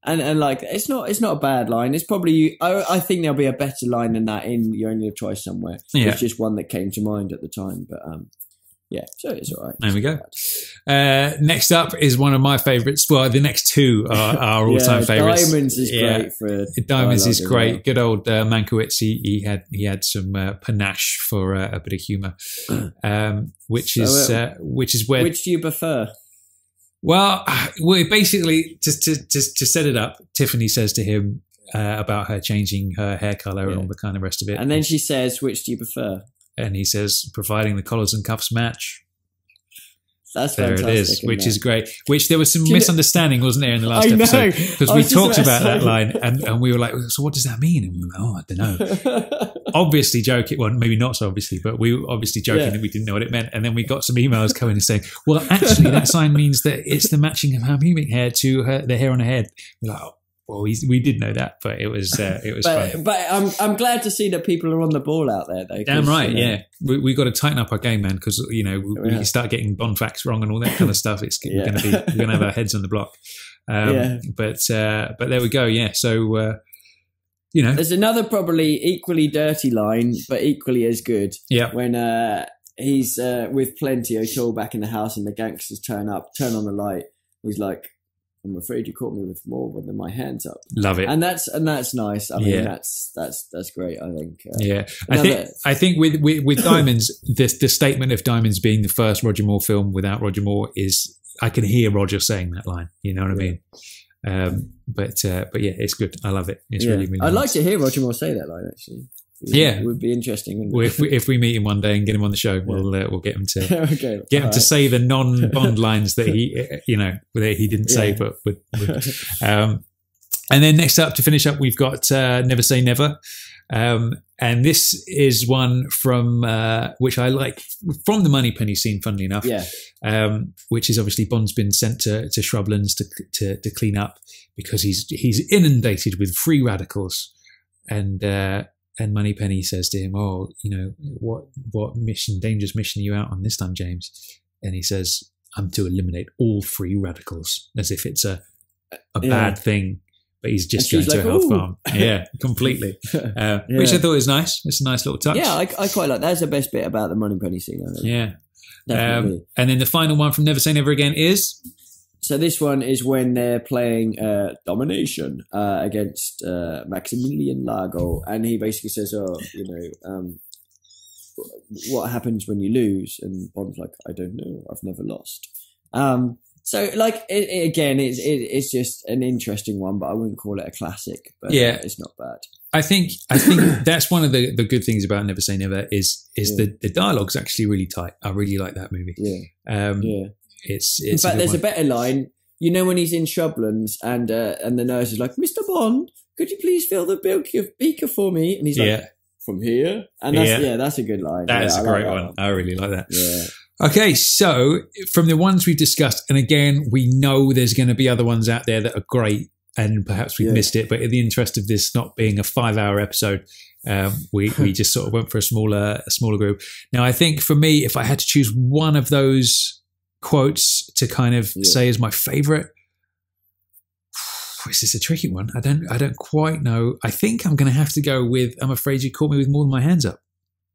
And like, it's not a bad line. It's probably, I think there'll be a better line than that in You Only Live Twice somewhere. Yeah. It's just one that came to mind at the time. But so it's all right. There we go. Next up is one of my favourites. Well, the next two are all-time favourites. Diamonds is great for Diamonds is great. Well. Good old Mankiewicz. He had some panache for a bit of humour, which is where. Which do you prefer? Well, basically, just to set it up, Tiffany says to him about her changing her hair colour and all the kind of rest of it. And then she says, which do you prefer? And he says, providing the collars and cuffs match. That's fantastic. There it is, which is great. Which there was some Do you misunderstanding, wasn't there, in the last episode? Because we talked about that line and we were like, so what does that mean? And we were like, I don't know. Obviously joking, well, maybe not so obviously, but we were obviously joking that we didn't know what it meant. And then we got some emails coming and saying, well, actually, that sign means that it's the matching of her pubic hair to the hair on her head. We're like, well, we did know that, but it was fun. But I'm glad to see that people are on the ball out there, though. Damn right, we got to tighten up our game, man, because we start getting Bond facts wrong and all that kind of stuff. We're going to have our heads on the block. But there we go. Yeah, so there's another probably equally dirty line, but equally as good. Yeah, when he's with Plenty O'Toole back in the house and the gangsters turn on the light. He's like, I'm afraid you caught me with more than my hands up. Love it, and that's nice. I mean, that's great. I think. I think with Diamonds, the statement of Diamonds being the first Roger Moore film without Roger Moore is, I can hear Roger saying that line. You know what I mean? But yeah, it's good. I love it. It's really I'd like to hear Roger Moore say that line actually. It would be interesting. Well, if we meet him one day and get him on the show, we'll get him to get him to say the non-Bond lines that he that he didn't say, but would. And then next up to finish up, we've got Never Say Never, and this is one from which I like from the Moneypenny scene. Funnily enough, which is obviously Bond's been sent to Shrublands to clean up because he's inundated with free radicals, and Moneypenny says to him, "Oh, what dangerous mission are you out on this time, James?" And he says, "I'm to eliminate all free radicals," as if it's a bad thing. but he's just And going she's to like, a health "Ooh." farm. Yeah, completely. Which I thought was nice. It's a nice little touch. Yeah, I quite like. That's the best bit about the Moneypenny scene. I think. Yeah. Definitely. And then the final one from Never Say Never Again is. So this one is when they're playing Domination against Maximilian Lago, and he basically says, what happens when you lose? And Bond's like, I don't know, I've never lost. So like, it's just an interesting one, but I wouldn't call it a classic, but it's not bad. I think that's one of the good things about Never Say Never is the dialogue's actually really tight. I really like that movie. Yeah. It's in fact, there's one. a better line. You know when he's in Shrublands and the nurse is like, Mr. Bond, could you please fill the beaker for me? And he's like, from here? And that's a good line. That is a great like one. I really like that. Yeah. Okay, so from the ones we've discussed, and again, we know there's going to be other ones out there that are great, and perhaps we've missed it, but in the interest of this not being a 5-hour episode, we just sort of went for a smaller group. Now, I think for me, if I had to choose one of those quotes to kind of say is my favorite, this is a tricky one. I don't quite know. I think I'm going to have to go with, I'm afraid you caught me with more than my hands up.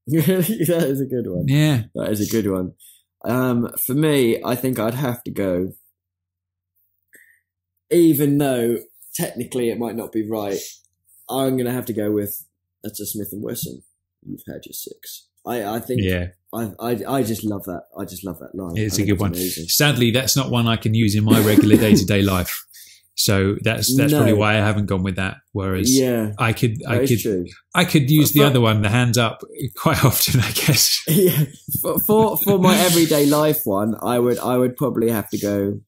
That is a good one. Yeah. That is a good one. For me, I think I'd have to go, even though technically it might not be right, I'm going to have to go with, that's a Smith & Wesson. You've had your 6. I think, I just love that. I just love that line. It's a good one. Amazing. Sadly, that's not one I can use in my regular day-to-day life. So that's probably why I haven't gone with that. Whereas I could use the other one, the hands up, quite often, I guess. Yeah. For my everyday life one, I would probably have to go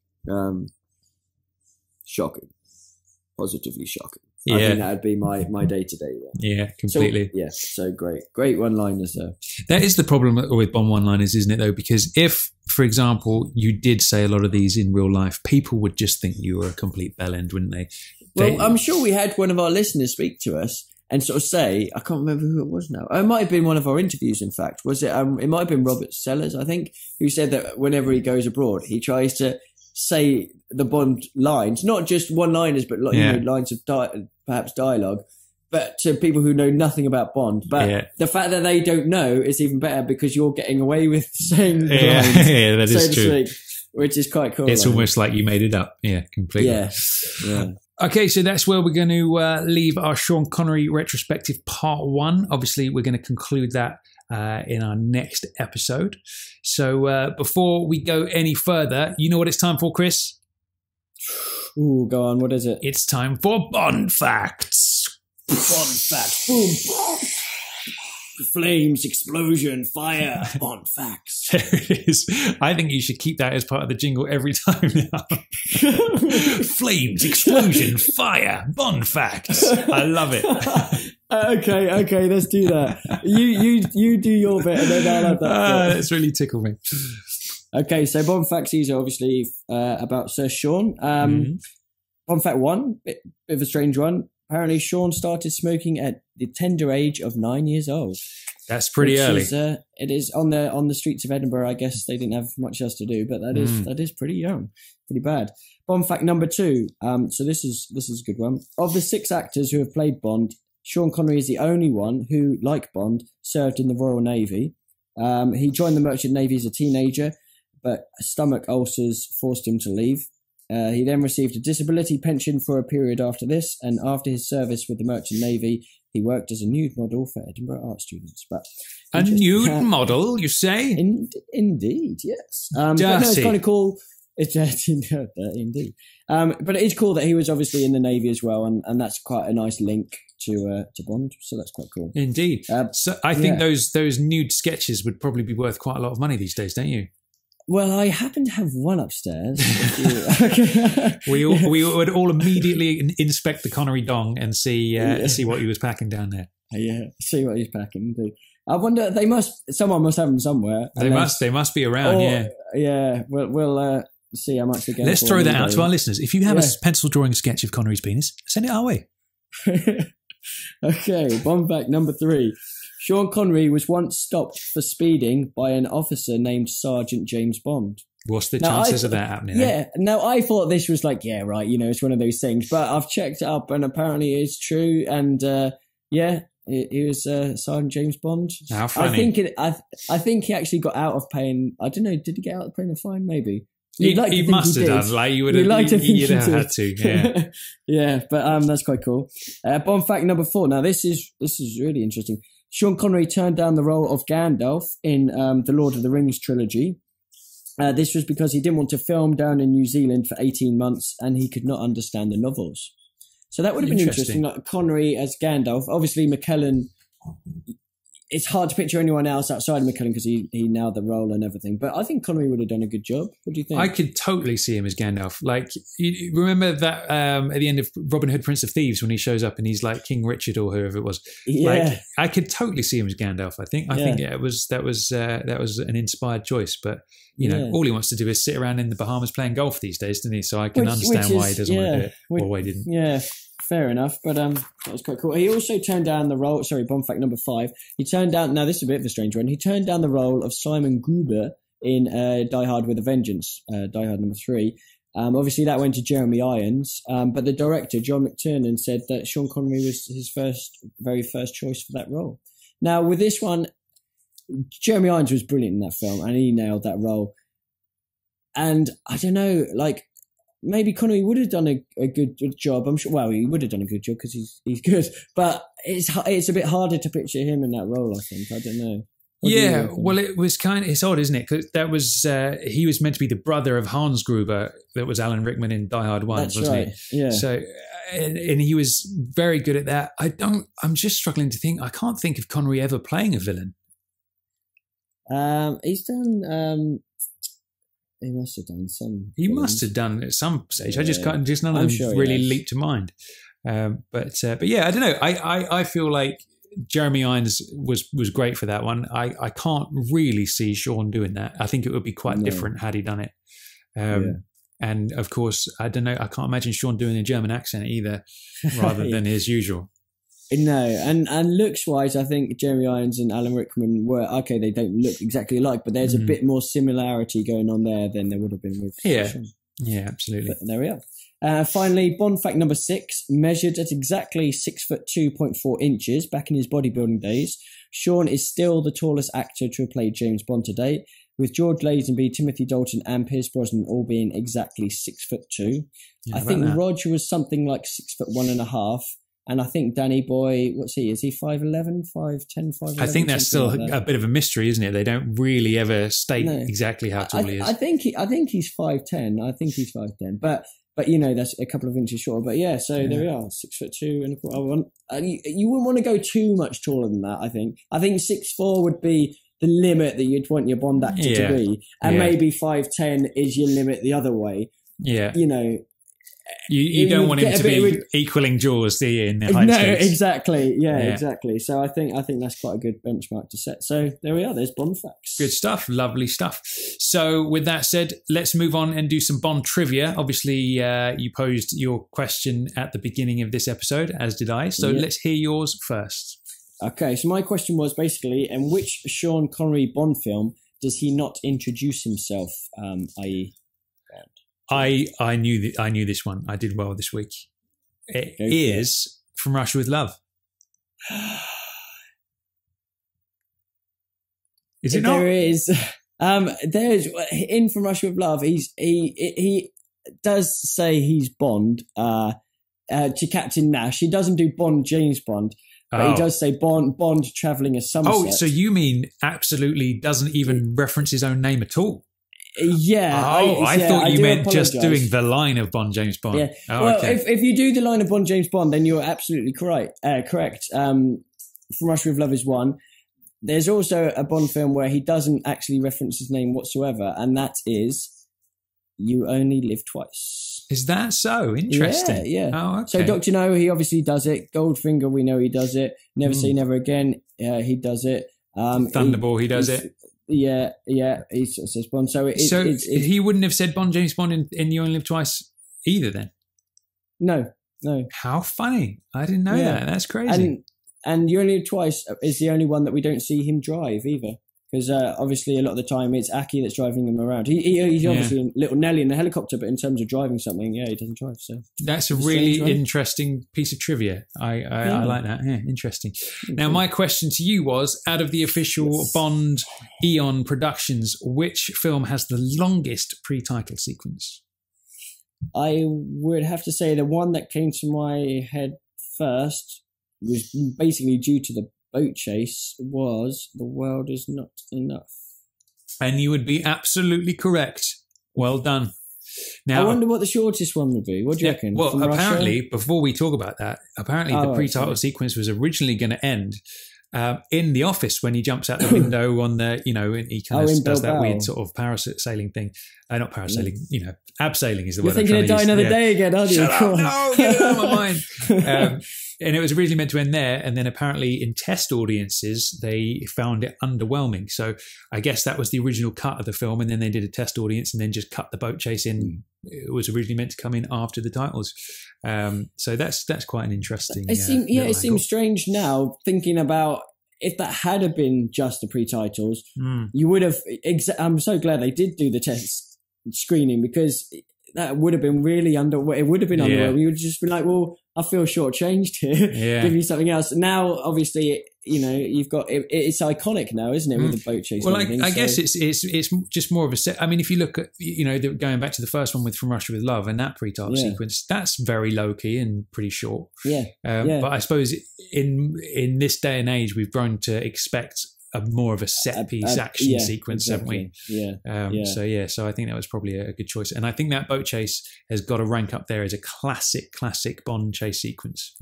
shocking. Positively shocking. I think that would be my day-to-day one. Yeah, completely. So great one-liners there. That is the problem with Bond one-liners, isn't it, though? Because if, for example, you did say a lot of these in real life, people would just think you were a complete bellend, wouldn't they? Well, I'm sure we had one of our listeners speak to us and sort of say, I can't remember who it was now. It might have been one of our interviews, in fact. Was it? It might have been Robert Sellers, I think, who said that whenever he goes abroad, he tries to say the Bond lines, not just one-liners, but lines of perhaps dialogue, but to people who know nothing about Bond. But the fact that they don't know is even better because you're getting away with saying the lines, that is true. Which is quite cool. It's almost like you made it up. Yeah, completely. Yeah. Okay, so that's where we're going to leave our Sean Connery retrospective part 1. Obviously, we're going to conclude that in our next episode. So before we go any further, you know what it's time for, Chris? Ooh, go on. What is it? It's time for Bond Facts. Bond Facts. Boom. Flames, explosion, fire. Bond Facts. There it is. I think you should keep that as part of the jingle every time now. Flames, explosion, fire, Bond Facts. I love it. Okay, let's do that. You do your bit and then I'll have that. That's really tickled me. Okay, so Bond Facts are obviously about Sir Sean. Bond Fact 1, bit of a strange one. Apparently, Sean started smoking at the tender age of 9 years old. That's pretty early. It is on the streets of Edinburgh. I guess they didn't have much else to do, but that is pretty young, pretty bad. Bond Fact number 2. So this is a good one. Of the 6 actors who have played Bond, Sean Connery is the only one who, like Bond, served in the Royal Navy. He joined the Merchant Navy as a teenager, but stomach ulcers forced him to leave. He then received a disability pension for a period after this, and after his service with the Merchant Navy, he worked as a nude model for Edinburgh art students. But a nude model, you say? Indeed, yes. But no, it's kind of cool. It's indeed. But it is cool that he was obviously in the Navy as well, and that's quite a nice link to Bond. So that's quite cool. Indeed. So I think those nude sketches would probably be worth quite a lot of money these days, don't you? Well, I happen to have one upstairs. We would all immediately inspect the Connery dong and see what he was packing down there. Yeah, see what he's packing. I wonder, someone must have them somewhere. They must be around. Yeah. We'll see how much they get. Let's throw that out to our listeners. If you have a pencil drawing sketch of Connery's penis, send it our way. Okay, Bond Fact number 3. Sean Connery was once stopped for speeding by an officer named Sergeant James Bond. What's the Now, chances of that happening? Yeah. Now, I thought this was like, yeah, right, it's one of those things. But I've checked it up, and apparently it's true. And he was Sergeant James Bond. How funny. I think he actually got out of paying. I don't know. Did he get out of paying a fine? Maybe. He must have done. Like you would have. You'd have had to. Yeah. Yeah. But that's quite cool. Bond fact number 4. Now this is really interesting. Sean Connery turned down the role of Gandalf in the Lord of the Rings trilogy. This was because he didn't want to film down in New Zealand for 18 months, and he could not understand the novels. So that would have been interesting. Like Connery as Gandalf. Obviously, McKellen. It's hard to picture anyone else outside of McKellen because he nailed the role and everything. But I think Connery would have done a good job. What do you think? I could totally see him as Gandalf. Like, you remember that at the end of Robin Hood, Prince of Thieves, when he shows up and he's like King Richard or whoever it was. Yeah. Like, I could totally see him as Gandalf. I think that was an inspired choice. But all he wants to do is sit around in the Bahamas playing golf these days, doesn't he? So I can understand why he doesn't want to do it, or why he didn't. Yeah. Fair enough, but that was quite cool. He also turned down the role. Sorry, Bond fact number 5. He turned down. Now this is a bit of a strange one. He turned down the role of Simon Gruber in Die Hard with a Vengeance, Die Hard number 3. Obviously, that went to Jeremy Irons, but the director John McTiernan said that Sean Connery was his very first choice for that role. Now with this one, Jeremy Irons was brilliant in that film, and he nailed that role. And I don't know, like. Maybe Connery would have done a good job. I'm sure. Well, he would have done a good job because he's good. But it's a bit harder to picture him in that role. I think. I don't know. Well, it was it's odd, isn't it? Because that was he was meant to be the brother of Hans Gruber. That was Alan Rickman in Die Hard 1, That's wasn't right. he? Yeah. So, and he was very good at that. I'm just struggling to think. I can't think of Connery ever playing a villain. He's done. He must have done some. He must have done at some stage. I just can't. Just none of them really leap to mind. But yeah, I don't know. I feel like Jeremy Irons was great for that one. I can't really see Sean doing that. I think it would be quite different had he done it. And of course, I don't know. I can't imagine Sean doing a German accent either, rather than his usual. No, and looks-wise, I think Jeremy Irons and Alan Rickman were, okay, they don't look exactly alike, but there's a bit more similarity going on there than there would have been with Sean. Yeah, absolutely. But there we are. Finally, Bond fact number 6, measured at exactly 6'2.4" back in his bodybuilding days, Sean is still the tallest actor to have played James Bond to date, with George Lazenby, Timothy Dalton and Pierce Brosnan all being exactly 6'2". I think Roger was something like 6'1.5". And I think Danny Boy, what's he? Is he 5'11", 5'10", 5'11"? I think that's still a bit of a mystery, isn't it? They don't really ever state exactly how tall he is. I think he's 5'10". I think he's 5'10". But that's a couple of inches shorter. But yeah, so there we are, 6'2". And you wouldn't want to go too much taller than that. I think 6'4" would be the limit that you'd want your Bond actor to be, and maybe 5'10" is your limit the other way. Yeah, You don't want him to be equaling Jaws, do you? In the height stakes? Exactly. Yeah, exactly. So I think that's quite a good benchmark to set. So there we are. There's Bond facts. Good stuff. Lovely stuff. So with that said, let's move on and do some Bond trivia. Obviously, you posed your question at the beginning of this episode, as did I. So let's hear yours first. Okay. So my question was basically, in which Sean Connery Bond film does he not introduce himself, i.e., I knew this one. I did well this week. It is From Russia with Love. Is it not? There is. There's in From Russia with Love. He does say he's Bond to Captain Nash. He doesn't do Bond James Bond. But he does say Bond travelling as Somerset. Oh, so you mean absolutely doesn't even reference his own name at all? Yeah. I thought you meant just doing the line of Bond James Bond. Yeah. If you do the line of Bond James Bond, then you're absolutely correct. From Russia with Love is one. There's also a Bond film where he doesn't actually reference his name whatsoever, and that is You Only Live Twice. Is that so? Interesting. Yeah. Oh, okay. So Dr. No, he obviously does it. Goldfinger, we know he does it. Never Say Never Again, he does it. Thunderball, he does it. Yeah, he sort of says Bond. So he wouldn't have said Bond James Bond in You Only Live Twice either then? No. How funny. I didn't know that. That's crazy. And You Only Live Twice is the only one that we don't see him drive either. Because obviously, a lot of the time, it's Aki that's driving them around. He's obviously a little Nelly in a helicopter, but in terms of driving something, he doesn't drive. So that's a really interesting piece of trivia. I like that. Yeah, interesting. Now, my question to you was, out of the official Bond Eon productions, which film has the longest pre-title sequence? I would have to say the one that came to my head first was basically due to the boat chase was The World Is Not Enough. And you would be absolutely correct. Well done. Now, I wonder what the shortest one would be. What do you reckon? Well, apparently, before we talk about that, the pre-title sequence was originally going to end in the office when he jumps out the window on the, and he kind of does that weird sort of parasailing thing. Not parasailing, abseiling is the word. You're thinking of Die Another Day again, aren't you? Shut up, no, get it out of my mind. And it was originally meant to end there, and then apparently in test audiences they found it underwhelming. So I guess that was the original cut of the film, and then they did a test audience and then just cut the boat chase in. It was originally meant to come in after the titles. So that's quite an interesting. It seems strange now thinking about if that had been just the pre-titles, you would have. I'm so glad they did do the test screening, because that would have been really it would have been underwhelming. You would just be like, well, I feel shortchanged here. Give you something else. Now, obviously, you've got it's iconic now, isn't it, with the boat chase? Well, I guess it's just more of a set. I mean, if you look at going back to the first one with From Russia with Love and that pre-title sequence, that's very low key and pretty short. But I suppose in this day and age, we've grown to expect more of a set piece action sequence, exactly. haven't we? So I think that was probably a good choice, and I think that boat chase has got to rank up there as a classic Bond chase sequence.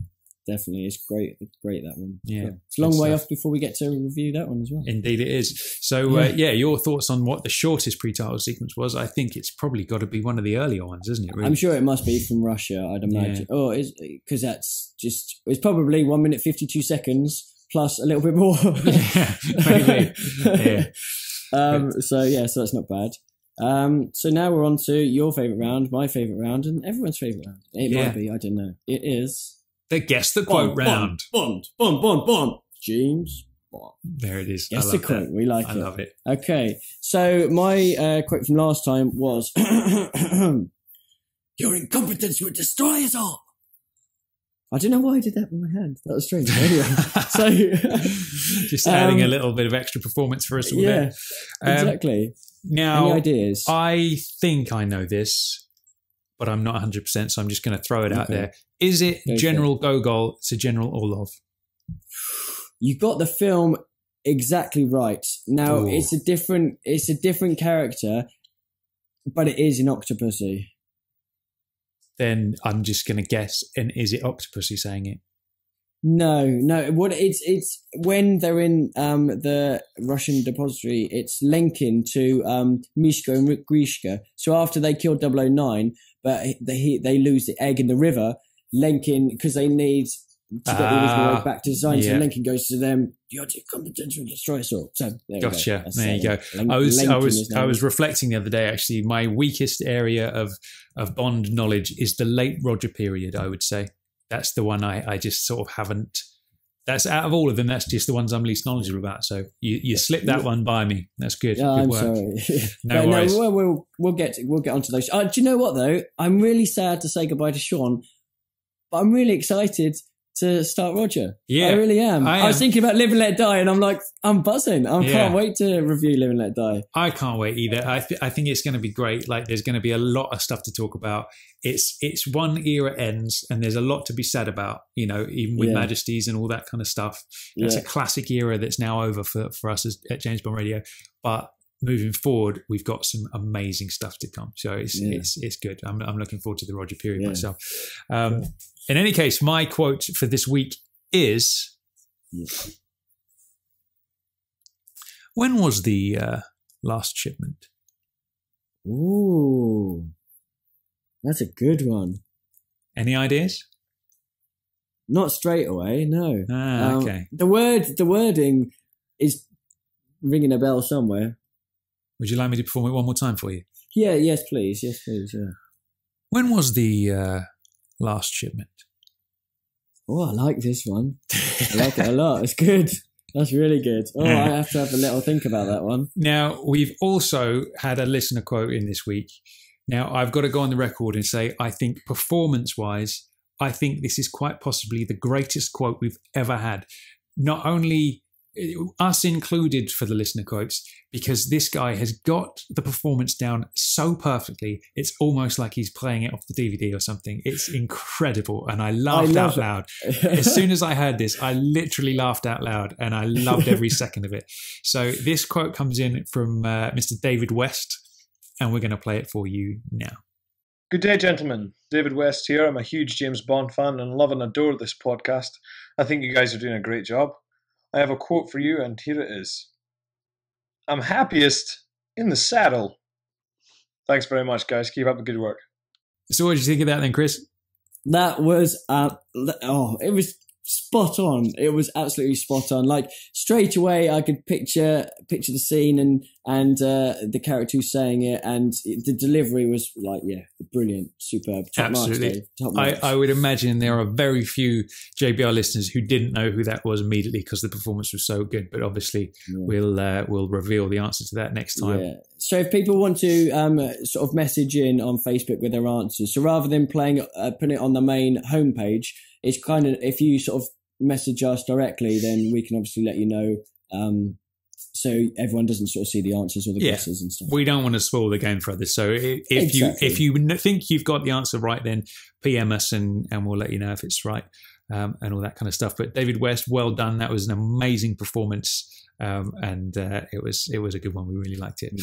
Definitely, it's great. It's great, that one. Yeah, it's a long way off before we get to review that one as well. Indeed, it is. So your thoughts on what the shortest pre-title sequence was? I think it's probably got to be one of the earlier ones, isn't it? Really? I'm sure it must be From Russia. I'd imagine. Because that's just it's probably 1 minute 52 seconds. Plus a little bit more. Maybe. So that's not bad. So now we're on to your favourite round, my favourite round, and everyone's favourite round. It might be, I don't know. It is the Guess the Quote round. Bond. James Bond. There it is. Guess the quote. We like it. I love it. Okay. So my quote from last time was, "Your incompetence would destroy us all." I don't know why I did that with my hand. That was strange. Anyway, so just adding a little bit of extra performance for us all there. Exactly. Now, any ideas? I think I know this, but I'm not 100%, so I'm just going to throw it out there. Is it General Gogol to General Orlov? You got the film exactly right. Now it's a different character, but it is an Octopussy. Then I'm just going to guess. And is it Octopussy saying it? No. What it's when they're in the Russian depository, it's Lenkin to Mishka and Grishka. So after they killed 009, but they lose the egg in the river, Lenkin, because they need to get the original egg back to design. So Lenkin goes to them. Your competence will destroy us all. So gotcha. There you go. I was reflecting the other day. Actually, my weakest area of Bond knowledge is the late Roger period. I would say that's the one I just sort of haven't. That's out of all of them. That's just the ones I'm least knowledgeable about. So you slipped that one by me. That's good. Good I'm work. Sorry. No worries. No, we'll get onto those. Do you know what though? I'm really sad to say goodbye to Sean, but I'm really excited to start Roger. Yeah, I really am. I was thinking about Live and Let Die, and I'm like, I'm buzzing. I can't wait to review Live and Let Die. I can't wait either. I think it's going to be great. Like, there's going to be a lot of stuff to talk about. It's one era ends, and there's a lot to be said about. Even with Majesties and all that kind of stuff. It's a classic era that's now over for us at James Bond Radio. But moving forward, we've got some amazing stuff to come. So it's good. I'm looking forward to the Roger period myself. In any case, my quote for this week is, when was the last shipment? Ooh, that's a good one. Any ideas? Not straight away, no. Okay. The wording is ringing a bell somewhere. Would you like me to perform it one more time for you? Yes, please. Yeah. When was the last shipment? Oh, I like this one. I like it a lot. It's good. That's really good. Oh, I have to have a little think about that one. Now, we've also had a listener quote in this week. Now, I've got to go on the record and say, I think performance-wise, I think this is quite possibly the greatest quote we've ever had. Not only us included for the listener quotes, because this guy has got the performance down so perfectly, it's almost like he's playing it off the DVD or something. It's incredible, and I laughed out loud. As soon as I heard this, I literally laughed out loud, and I loved every second of it. So this quote comes in from Mr. David West, and we're going to play it for you now. Good day, gentlemen. David West here. I'm a huge James Bond fan and love and adore this podcast. I think you guys are doing a great job. I have a quote for you, and here it is. I'm happiest in the saddle. Thanks very much, guys. Keep up the good work. So what did you think of that then, Chris? That was, it was spot on. It was absolutely spot on. Like, straight away, I could picture the scene and the character who's saying it, and the delivery was like, yeah, brilliant, superb. Top Absolutely. Marks, Dave. Top marks. I would imagine there are very few JBR listeners who didn't know who that was immediately because the performance was so good. But obviously, we'll reveal the answer to that next time. Yeah. So if people want to sort of message in on Facebook with their answers, so rather than putting it on the main homepage, it's kind of, if you sort of message us directly, then we can obviously let you know, so everyone doesn't sort of see the answers or the guesses and stuff. We don't want to spoil the game for others. So if you think you've got the answer right, then PM us and we'll let you know if it's right, and all that kind of stuff. But David West, well done. That was an amazing performance. And it was a good one. We really liked it.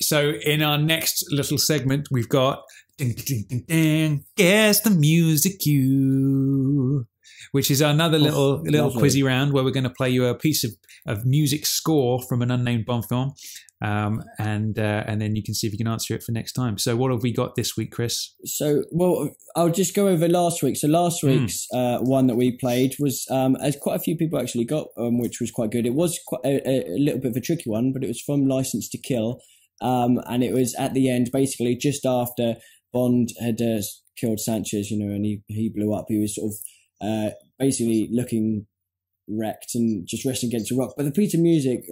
So in our next little segment, we've got Guess the Music Cue, which is another little quizzy round where we're going to play you a piece of music score from an unnamed Bond film, and then you can see if you can answer it for next time. So what have we got this week, Chris? So, well, I'll just go over last week. So last week's one that we played was, as quite a few people actually got, which was quite good. It was quite a little bit of a tricky one, but it was from License to Kill, and it was at the end, basically just after Bond had killed Sanchez, and he blew up. He was sort of basically looking wrecked and just resting against a rock. But the piece of music,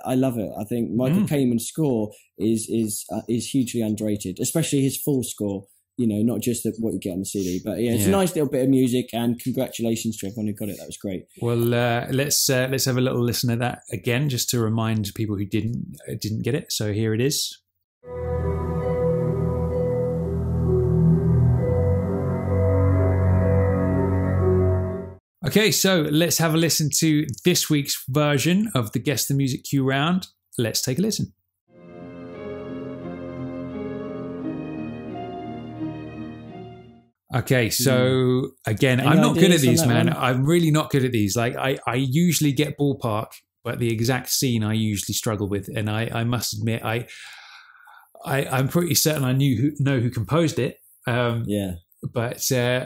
I love it. I think Michael Kamen's score is hugely underrated, especially his full score. Not just what you get on the CD. But yeah, it's a nice little bit of music, and congratulations to everyone who got it. That was great. Well, let's have a little listen to that again, just to remind people who didn't get it. So here it is. Okay, so let's have a listen to this week's version of the Guess the Music Cue round. Let's take a listen. Okay, so again, I'm not good at these, man. I'm really not good at these. Like, I usually get ballpark, but the exact scene I usually struggle with. And I must admit, I'm pretty certain I know who composed it. But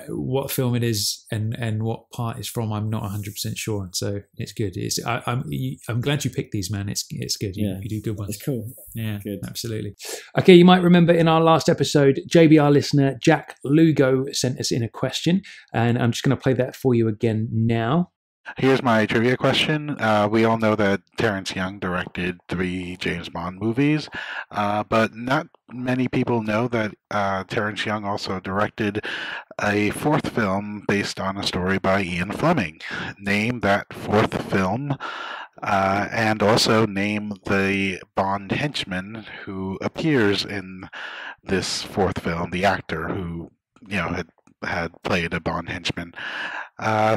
what film it is and what part it's from, I'm not 100% sure. So it's good. I'm glad you picked these, man. It's good. You do good ones. It's cool. Yeah, good. Absolutely. Okay, you might remember in our last episode, JBR listener Jack Lugo sent us in a question, and I'm just going to play that for you again now. Here's my trivia question. We all know that Terrence Young directed 3 James Bond movies, but not many people know that Terrence Young also directed a 4th film based on a story by Ian Fleming. Name that 4th film, and also name the Bond henchman who appears in this 4th film, the actor who had played a Bond henchman.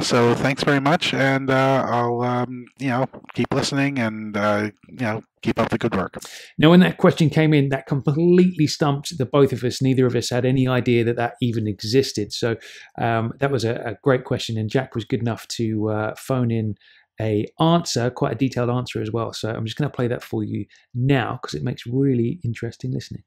So thanks very much, and I'll keep listening and keep up the good work. Now, when that question came in, that completely stumped the both of us. Neither of us had any idea that even existed. So that was a great question, and Jack was good enough to phone in a answer, quite a detailed answer as well. So I'm just going to play that for you now because it makes really interesting listening.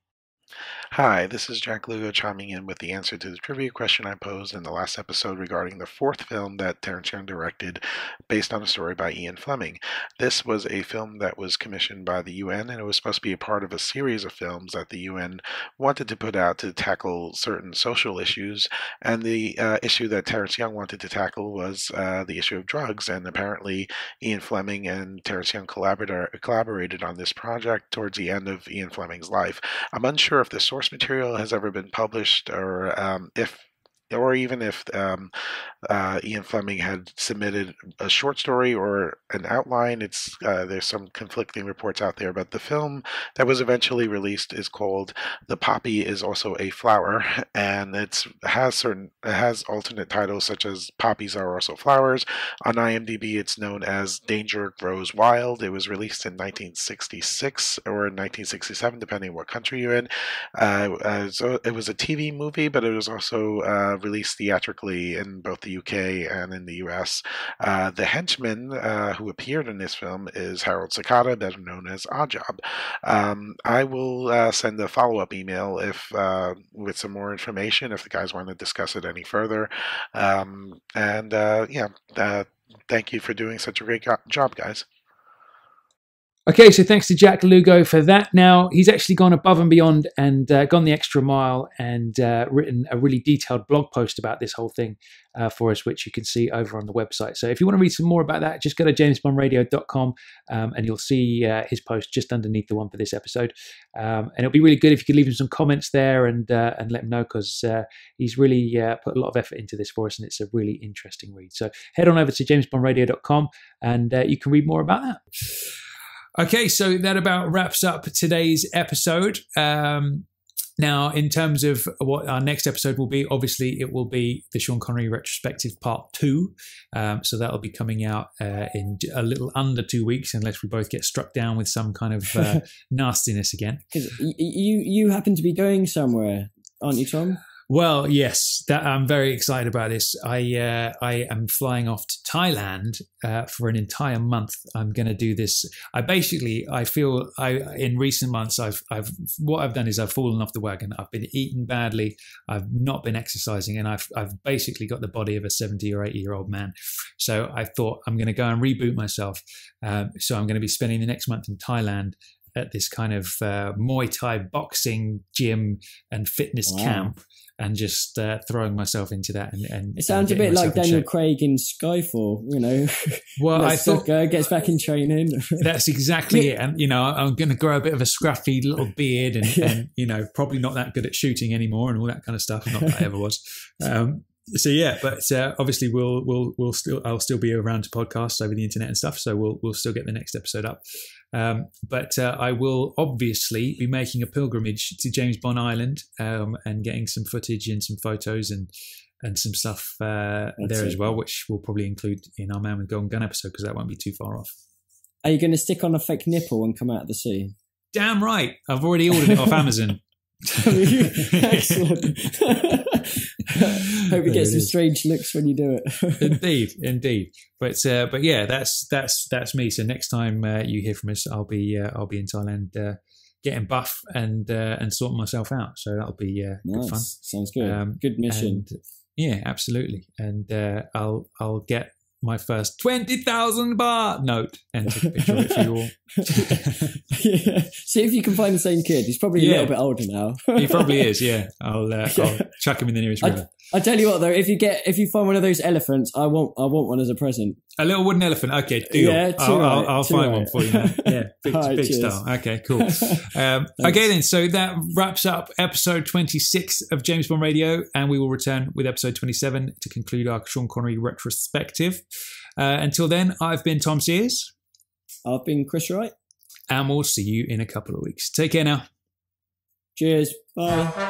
Hi, this is Jack Lugo chiming in with the answer to the trivia question I posed in the last episode regarding the fourth film that Terence Young directed based on a story by Ian Fleming. This was a film that was commissioned by the UN, and it was supposed to be a part of a series of films that the UN wanted to put out to tackle certain social issues, and the issue that Terence Young wanted to tackle was the issue of drugs, and apparently Ian Fleming and Terence Young collaborated on this project towards the end of Ian Fleming's life. I'm unsure if the source material has ever been published, or even if Ian Fleming had submitted a short story or an outline. There's some conflicting reports out there, but the film that was eventually released is called "The Poppy Is Also a Flower," and it has alternate titles such as "Poppies Are Also Flowers." On IMDb, it's known as "Danger Grows Wild." It was released in 1966 or 1967, depending on what country you're in. So it was a TV movie, but it was also released theatrically in both the UK and in the US. The henchman who appeared in this film is Harold Sakata, better known as Oddjob. I will send a follow-up email with some more information if the guys want to discuss it any further. Thank you for doing such a great job, guys. Okay, so thanks to Jack Lugo for that. Now, he's actually gone above and beyond and gone the extra mile and written a really detailed blog post about this whole thing for us, which you can see over on the website. So if you want to read some more about that, just go to jamesbondradio.com and you'll see his post just underneath the one for this episode. And it'll be really good if you could leave him some comments there and let him know, because he's really put a lot of effort into this for us, and it's a really interesting read. So head on over to jamesbondradio.com and you can read more about that. Okay, so that about wraps up today's episode. Now, in terms of what our next episode will be, obviously it will be the Sean Connery Retrospective Part 2. So that'll be coming out in a little under 2 weeks, unless we both get struck down with some kind of nastiness again. Because you happen to be going somewhere, aren't you, Tom? Well, yes, I'm very excited about this. I am flying off to Thailand for an entire month. I'm going to do this. I feel in recent months what I've done is I've fallen off the wagon. I've been eating badly. I've not been exercising, and I've basically got the body of a 70 or 80-year-old man. So I thought I'm going to go and reboot myself. So I'm going to be spending the next month in Thailand at this kind of Muay Thai boxing gym and fitness camp. And just throwing myself into that, and it sounds a bit like Daniel Craig in Skyfall, you know. Well, I thought gets back in training. That's exactly it, and I'm going to grow a bit of a scruffy little beard, and probably not that good at shooting anymore, and all that kind of stuff. Not that I ever was. So yeah, but obviously I'll still be around to podcasts over the internet and stuff, so we'll still get the next episode up. But I will obviously be making a pilgrimage to James Bond Island and getting some footage and some photos and some stuff there as well, which we'll probably include in our Man with Golden Gun episode, because that won't be too far off. Are you going to stick on a fake nipple and come out of the sea? Damn right. I've already ordered it off Amazon. Excellent. Hope you get some strange looks when you do it. Indeed. But yeah, that's me. So next time you hear from us, I'll be in Thailand getting buff and sorting myself out. So that'll be nice. Good fun. Sounds good. Good mission. Yeah, absolutely. And I'll get my first 20,000 baht note and take a picture of it for you all. Yeah. See if you can find the same kid. He's probably a little bit older now. He probably is. Yeah, I'll chuck him in the nearest river. I tell you what, though, if you find one of those elephants, I want one as a present. A little wooden elephant. Okay, deal. Yeah, I'll find one for you. Man. Yeah, big style. Okay, cool. Okay, then. So that wraps up episode 26 of James Bond Radio, and we will return with episode 27 to conclude our Sean Connery retrospective. Until then, I've been Tom Sears. I've been Chris Wright. And we'll see you in a couple of weeks. Take care now. Cheers. Bye.